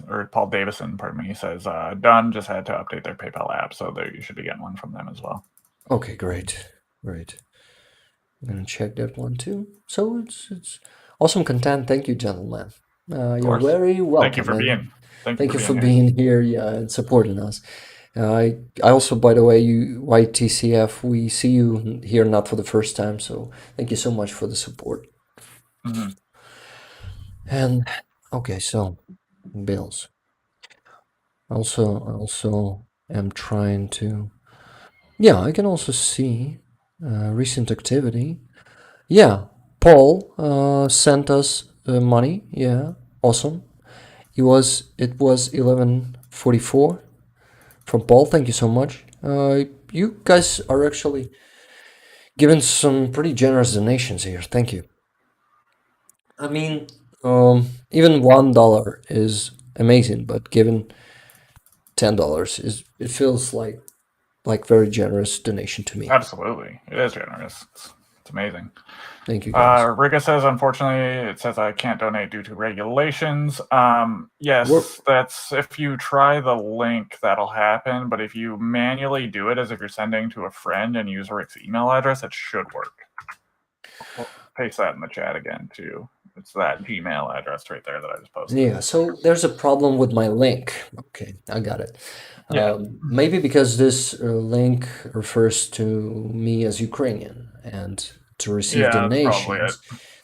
pardon me, he says, done, just had to update their PayPal app, so you should be getting one from them as well. Okay, great. Great. I'm gonna check that one too. So it's awesome content. Thank you, gentlemen. You're course. very welcome. Thank you for being. Thank you for being here, yeah, and supporting us. I also, by the way, you YTCF, we see you here not for the first time, so thank you so much for the support. And okay, so bills. Also am trying to. Yeah, I can also see recent activity. Yeah, Paul sent us money. Yeah, awesome. It was 11:44 from Paul. Thank you so much. You guys are actually giving some pretty generous donations here. Thank you. I mean, even $1 is amazing, but given $10 is it feels like very generous donation to me. Absolutely, it is generous. It's amazing. Thank you, guys. Riga says, unfortunately, it says I can't donate due to regulations. Yes, that's if you try the link, that'll happen. But if you manually do it as if you're sending to a friend and use Rick's email address, it should work. We'll paste that in the chat again, too. It's that Gmail address right there that I just posted. Yeah, so there's a problem with my link. Okay, I got it. Yeah. Maybe because this link refers to me as Ukrainian and to receive donations.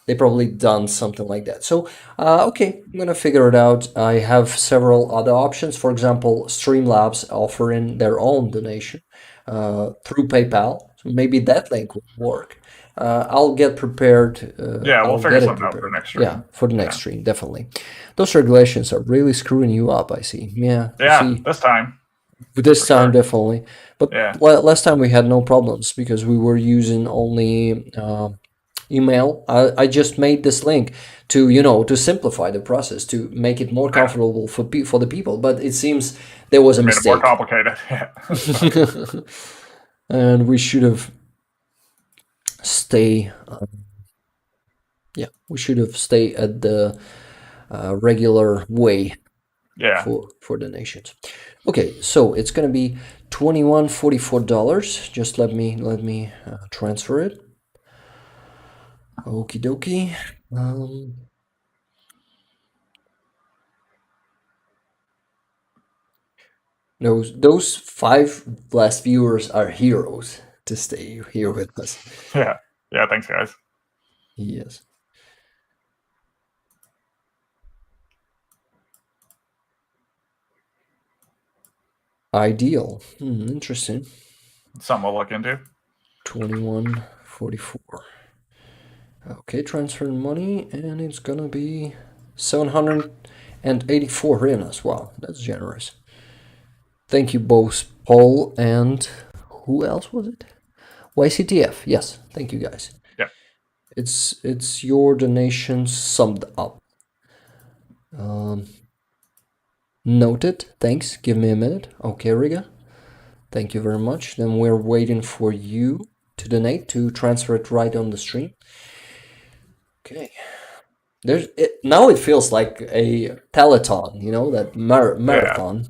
They probably done something like that. So, okay, I'm gonna figure it out. I have several other options. For example, Streamlabs offering their own donation through PayPal. So maybe that link will work. I'll get prepared. We'll figure something out for next stream. Yeah, for the next stream, definitely. Those regulations are really screwing you up, I see. Yeah, this time. This time, definitely. But last time we had no problems because we were using only email. I just made this link to simplify the process, to make it more comfortable for the people. But it seems there was a mistake. More complicated. And we should have stayed at the regular way for donations. Okay, so it's gonna be $21.44. Just let me transfer it. Okie dokie. Those 5 last viewers are heroes to stay here with us. Yeah, thanks, guys. Yes. Ideal. Interesting. Something we'll look into. 21.44. Okay, transfer money, and it's gonna be 784 hryvnias. Wow, that's generous. Thank you both, Paul and who else was it? YCTF. Yes, thank you guys. Yeah. It's your donations summed up. Noted. Thanks. Give me a minute. Okay, Riga. Thank you very much. Then we're waiting for you to donate, to transfer it right on the stream. Okay. Now it feels like a telethon, that marathon.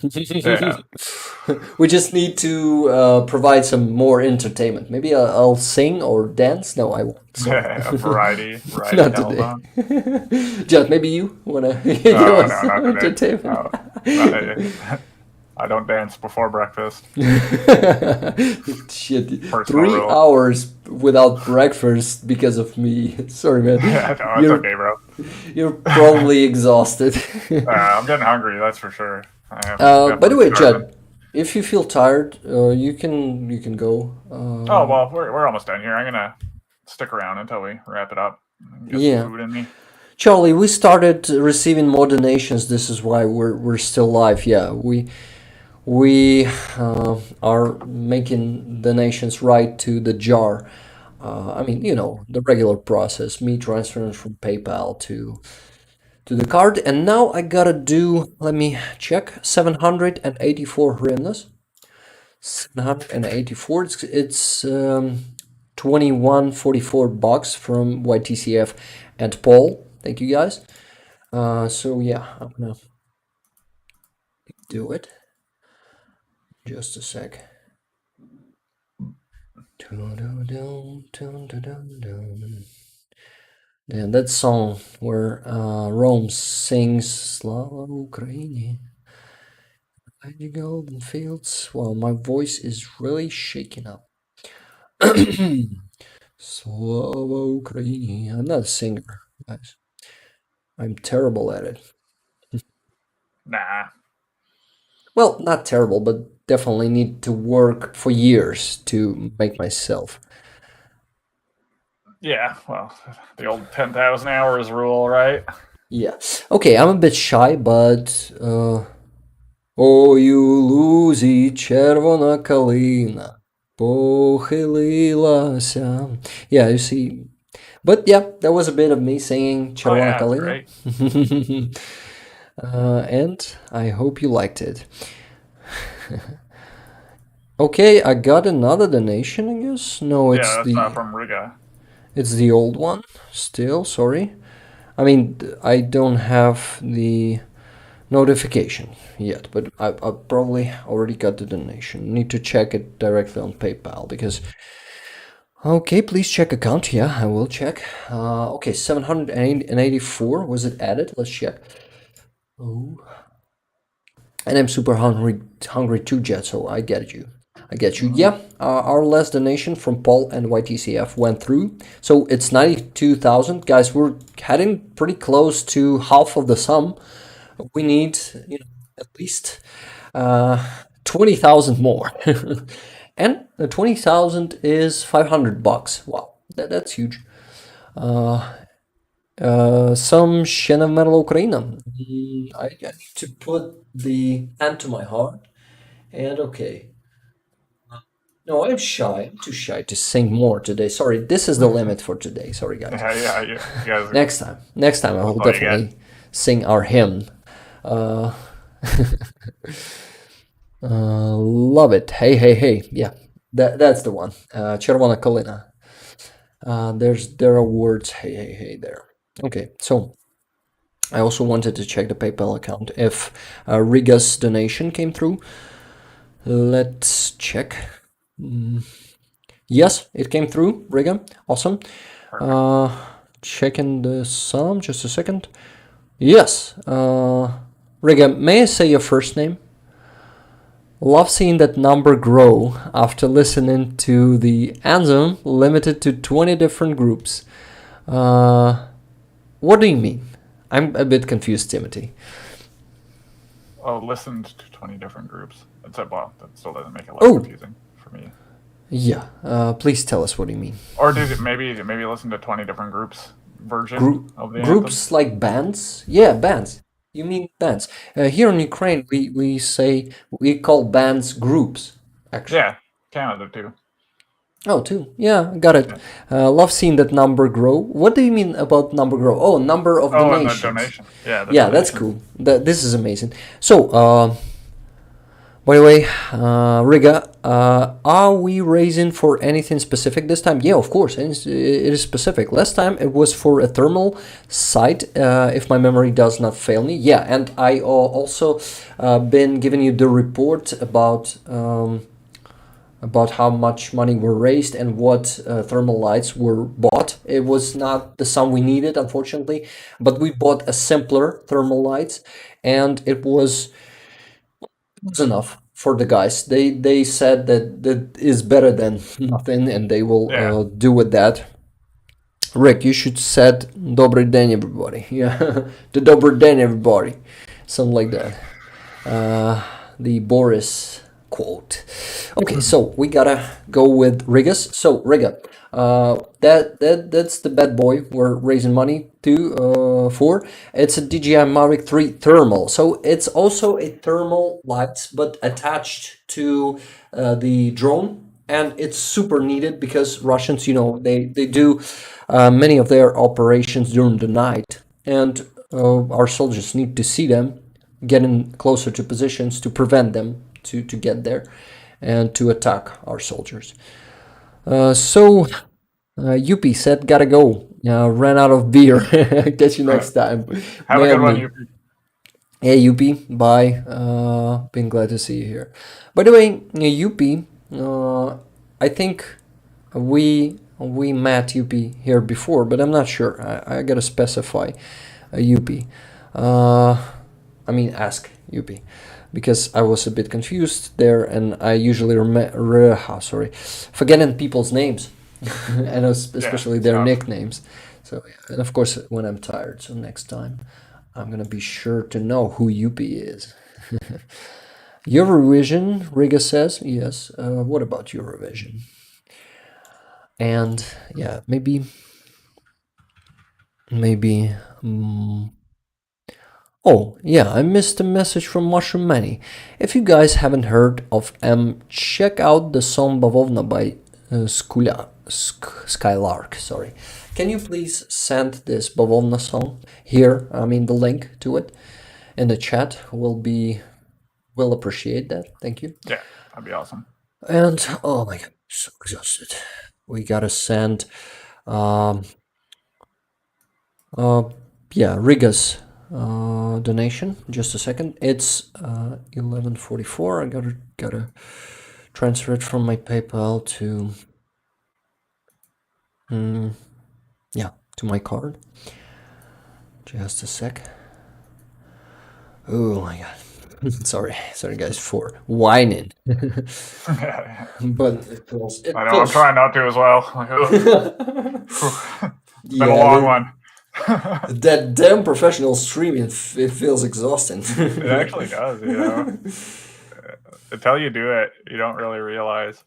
We just need to provide some more entertainment. Maybe I'll sing or dance. No, I won't. A variety. Not today. Judd, maybe you wanna give us some entertainment? I don't dance before breakfast. Shit, 3 hours without breakfast because of me. Sorry, man. No, it's okay, bro. You're probably exhausted. I'm getting hungry, that's for sure. By the way, Judd, if you feel tired, you can go. Well, we're almost done here. I'm gonna stick around until we wrap it up. Get some food in me. Charlie, we started receiving more donations. This is why we're still live. Yeah, we are making donations right to the jar. I mean, the regular process, me transferring from PayPal to the card. And now I gotta do, let me check, 784 hryvnias. 784, it's 21.44 bucks from YTCF and Paul. Thank you, guys. So yeah, I'm gonna do it. Just a sec. And that song where Rome sings Slava Ukraini, the golden fields. Well, my voice is really shaking up. Slava Ukraini. I'm not a singer, guys. I'm terrible at it. Nah. Well, not terrible, but definitely need to work for years to make myself. Yeah, well, the old 10,000 hours rule, right? Yeah. Okay, I'm a bit shy, but Ой, у лузі червона калина похилилася. Yeah, you see. But yeah, that was a bit of me singing Oh Червона yeah, it's Калина. great. And I hope you liked it. Okay, I got another donation, I guess. No, Yeah, that's from Riga. it's the old one. Still, sorry. I mean, I don't have the notification yet, but I probably already got the donation. Need to check it directly on PayPal because. Okay, please check account. Yeah, I will check. Okay, 784. Was it added? Let's check. Oh. And I'm super hungry too, Jet, so I get you. Yeah, our last donation from Paul and YTCF went through. So it's 92,000. Guys, we're heading pretty close to half of the sum. We need, at least 20,000 more. And the 20,000 is $500. Wow, that's huge. Some Shena Metal Ukraina. I need to put the hand to my heart. And okay. No, I'm shy. I'm too shy to sing more today. Sorry, this is the limit for today. Sorry, guys. Yeah, you guys. Next time I will definitely sing our hymn. Love it. Hey. Yeah, that's the one. Червона Калина. There are words. Hey there. Okay, so I also wanted to check the PayPal account if Riga's donation came through. Let's check. Yes, it came through, Riga. Awesome. Checking the sum, just a second. Yes. Riga, may I say your first name? Love seeing that number grow after listening to the anthem limited to 20 different groups. What do you mean? I'm a bit confused, Timothy. Oh, listened to 20 different groups. Well, that still doesn't make it less confusing for me. Yeah, please tell us what you mean. Or did it maybe listen to 20 different groups version of the groups anthem? Like bands? Yeah, bands. You mean bands? Here in Ukraine, we call bands groups. Actually. Yeah, Canada too. Oh, too. Yeah, got it. Love seeing that number grow. What do you mean about number grow? Oh, number of donations. And the donation. Yeah. Donation. That's cool. This is amazing. So, by the way, Riga, are we raising for anything specific this time? Yeah, of course, it is specific. Last time it was for a thermal site, if my memory does not fail me. Yeah, and I also been giving you the report about how much money were raised and what thermal lights were bought. It was not the sum we needed, unfortunately, but we bought a simpler thermal lights, and it was enough for the guys. They said that is better than nothing, and they will do with that. Rick, you should said Добрый день, everybody. Yeah, the Добрый день, everybody. Something like that. The Boris quote. Okay, so we gotta go with Rigas. So Riga, that's the bad boy we're raising money for. It's a DJI Mavic 3 thermal. So it's also a thermal lights, but attached to the drone, and it's super needed because Russians, they do many of their operations during the night, and our soldiers need to see them getting closer to positions to prevent them to get there and to attack our soldiers. So Yuppie said, gotta go. Ran out of beer. Catch you next time. Have a good one, Yuppie. Hey, Yuppie. Bye. Been glad to see you here. By the way, Yuppie, I think we met Yuppie here before, but I'm not sure. I gotta specify Yuppie. I mean, ask Yuppie, because I was a bit confused there, and I usually forgetting people's names, and especially their nicknames. So, and of course, when I'm tired. So next time, I'm gonna be sure to know who Yuppie is. Eurovision, Riga says yes. What about Eurovision? And yeah, maybe. Oh, yeah, I missed a message from Mushroom Manny. If you guys haven't heard of M, check out the song Bavovna by Skylark. Sorry. Can you please send this Bavovna song here? I mean, the link to it in the chat will appreciate that. Thank you. Yeah, that'd be awesome. And oh my god, I'm so exhausted. We gotta send Riga's donation. Just a second. It's 11:44. I gotta transfer it from my PayPal to to my card. Just a sec. Oh my god. sorry guys for whining. But it feels. I know. I'm trying not to as well. It's been a long one. That damn professional streaming, it feels exhausting. It actually does, you know. Until you do it, you don't really realize.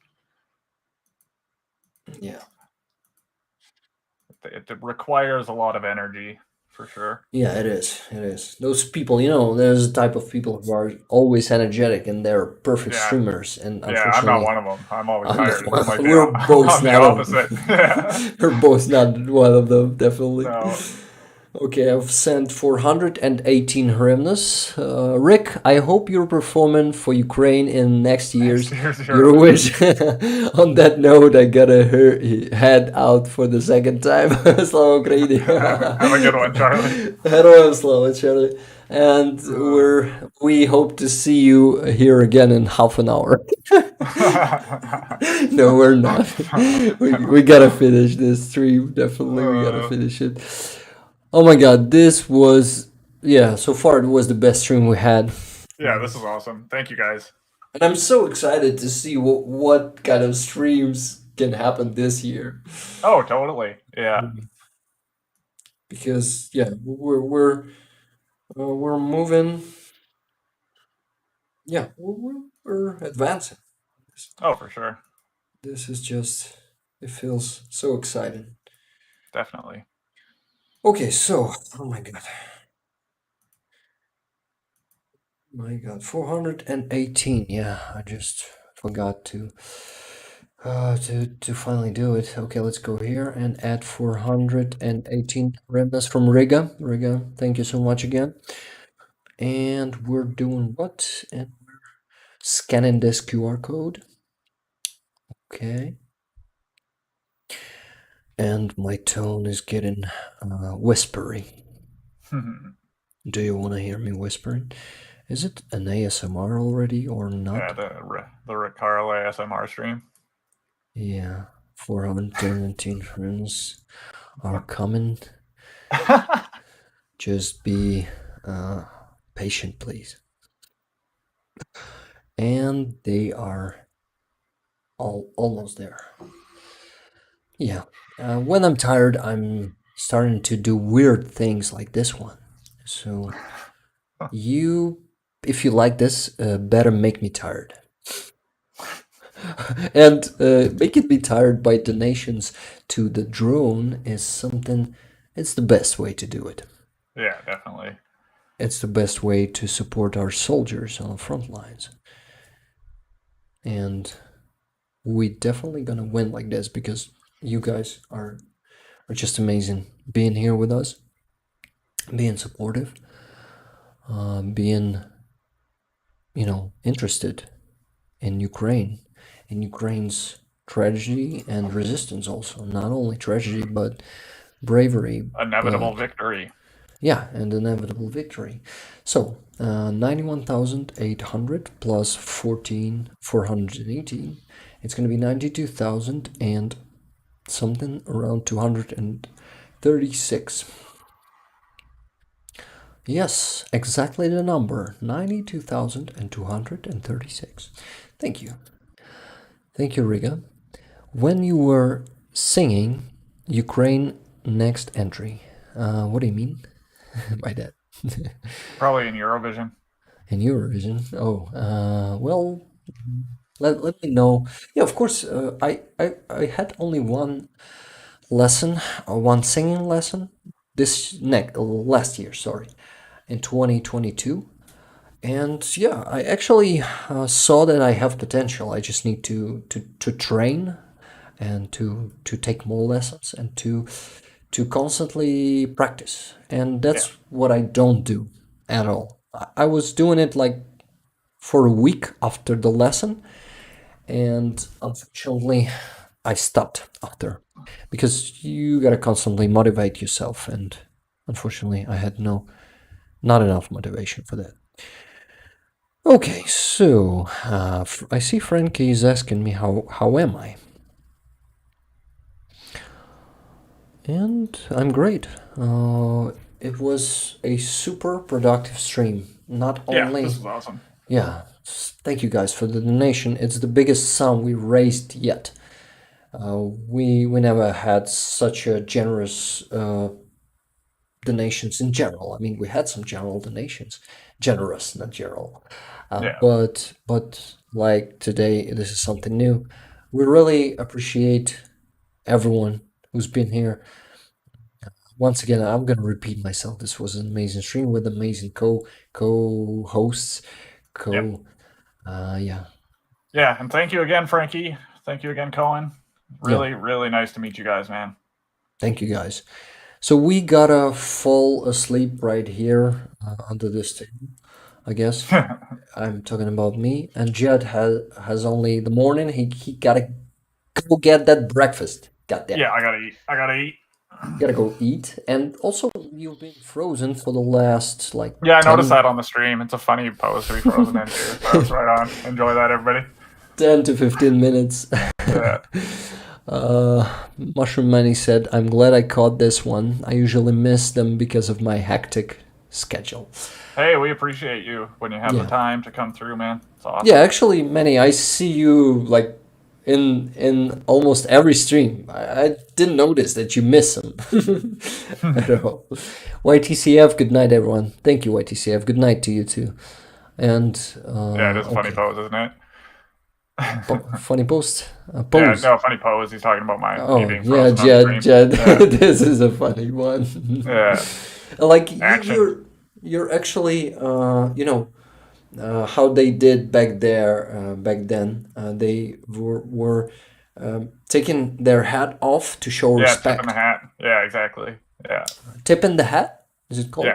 Yeah. It requires a lot of energy, for sure. Yeah, it is. It is. Those people, there's a type of people who are always energetic and they're perfect streamers. And yeah, I'm not one of them. I'm always tired. Like, we're both not. opposite. We're both not one of them, definitely. No. Okay, I've sent 418 hryvnias. Rick, I hope you're performing for Ukraine in next year's Eurovision. On that note, I gotta head out for the second time. Slava Ukraini. Have a good one, Charlie. Героям слава, Charlie. And we hope to see you here again in half an hour. No, we're not. We gotta finish this stream. Definitely, we gotta finish it. Oh my god, this was, so far it was the best stream we had. Yeah, this is awesome. Thank you guys. And I'm so excited to see what kind of streams can happen this year. Oh, totally. Yeah. Because, we're moving. Yeah, we're advancing. Oh, for sure. This is just, it feels so exciting. Definitely. Okay, so, oh my god. My god, 418. Yeah, I just forgot to finally do it. Okay, let's go here and add 418 hryvnias from Riga. Riga, thank you so much again. And we're doing what? And we're scanning this QR code. Okay. And my tone is getting whispery. Do you want to hear me whispering? Is it an ASMR already or not? Yeah, the Rick Carl ASMR stream. Yeah, 417 friends are coming. Just be patient, please. And they are almost there. Yeah, when I'm tired, I'm starting to do weird things like this one. So if you like this, better make me tired. And making me tired by donations to the drone is something, it's the best way to do it. Yeah, definitely. It's the best way to support our soldiers on the front lines. And we definitely gonna win like this because you guys are just amazing. Being here with us, being supportive, being, interested in Ukraine, in Ukraine's tragedy and resistance also. Not only tragedy, but bravery. Inevitable victory. Yeah, and inevitable victory. So, 91,800 plus 418, it's going to be 92,000 and something around 236. Yes, exactly the number, 92,236. Thank you. Thank you, Riga. When you were singing Ukraine next entry, what do you mean by that? Probably in Eurovision. In Eurovision? Oh, well, let me know. Yeah, of course, I had only one lesson, one singing lesson last year, sorry, in 2022. And yeah, I actually saw that I have potential. I just need to train and to take more lessons and to constantly practice. And that's what I don't do at all. I was doing it like for a week after the lesson, and unfortunately I stopped after, because you gotta constantly motivate yourself, and unfortunately I had not enough motivation for that. Okay, so I see Frankie is asking me how am I, and I'm great. It was a super productive stream. Not only this is awesome. Yeah, thank you guys for the donation. It's the biggest sum we raised yet. We never had such a generous donations in general. I mean, we had some general donations, generous, not general. But like today, this is something new. We really appreciate everyone who's been here. Once again, I'm gonna repeat myself. This was an amazing stream with amazing co-hosts. Yeah. Yeah, and thank you again, Frankie. Thank you again, Coen. Really nice to meet you guys, man. Thank you, guys. So we gotta fall asleep right here under this table, I guess. I'm talking about me, and Jed has only the morning. He gotta go get that breakfast. Goddamn. Yeah, I gotta eat. You gotta go eat, and also you've been frozen for the last like. Yeah, I noticed that on the stream. It's a funny pose to be frozen into. So that's right on. Enjoy that, everybody. 10 to 15 minutes. Yeah. Mushroom Money said, "I'm glad I caught this one. I usually miss them because of my hectic schedule." Hey, we appreciate you when you have the time to come through, man. It's awesome. Yeah, actually, Manny, I see you like in almost every stream. I didn't notice that you miss them at all. YTCF, good night, everyone. Thank you, YTCF. Good night to you too. And yeah, it is a funny pose, isn't it? Funny post? Pose. Yeah, no, funny pose. He's talking about mine. Oh, yeah, Jed. This is a funny one. Yeah. Like, you're actually, you know, how they did back then. They were taking their hat off to show respect. Yeah, tipping the hat. Yeah, exactly. Yeah. Tipping the hat? Is it called?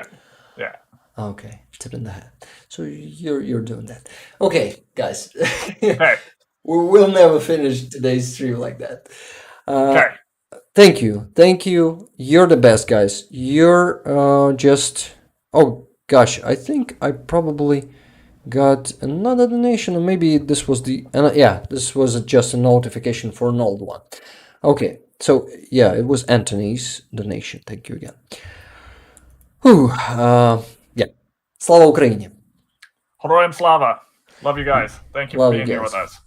Yeah. Okay, tipping the hat. So you're doing that. Okay, guys. Hey. We'll never finish today's stream like that. Okay. Thank you. You're the best, guys. You're just. Oh gosh, I think I probably got another donation, or maybe this was this was just a notification for an old one. Okay, so yeah, it was Anthony's donation. Thank you again. Yeah. Slava Ukraini. Heroям slava. Love you guys. Thank you for being here with us.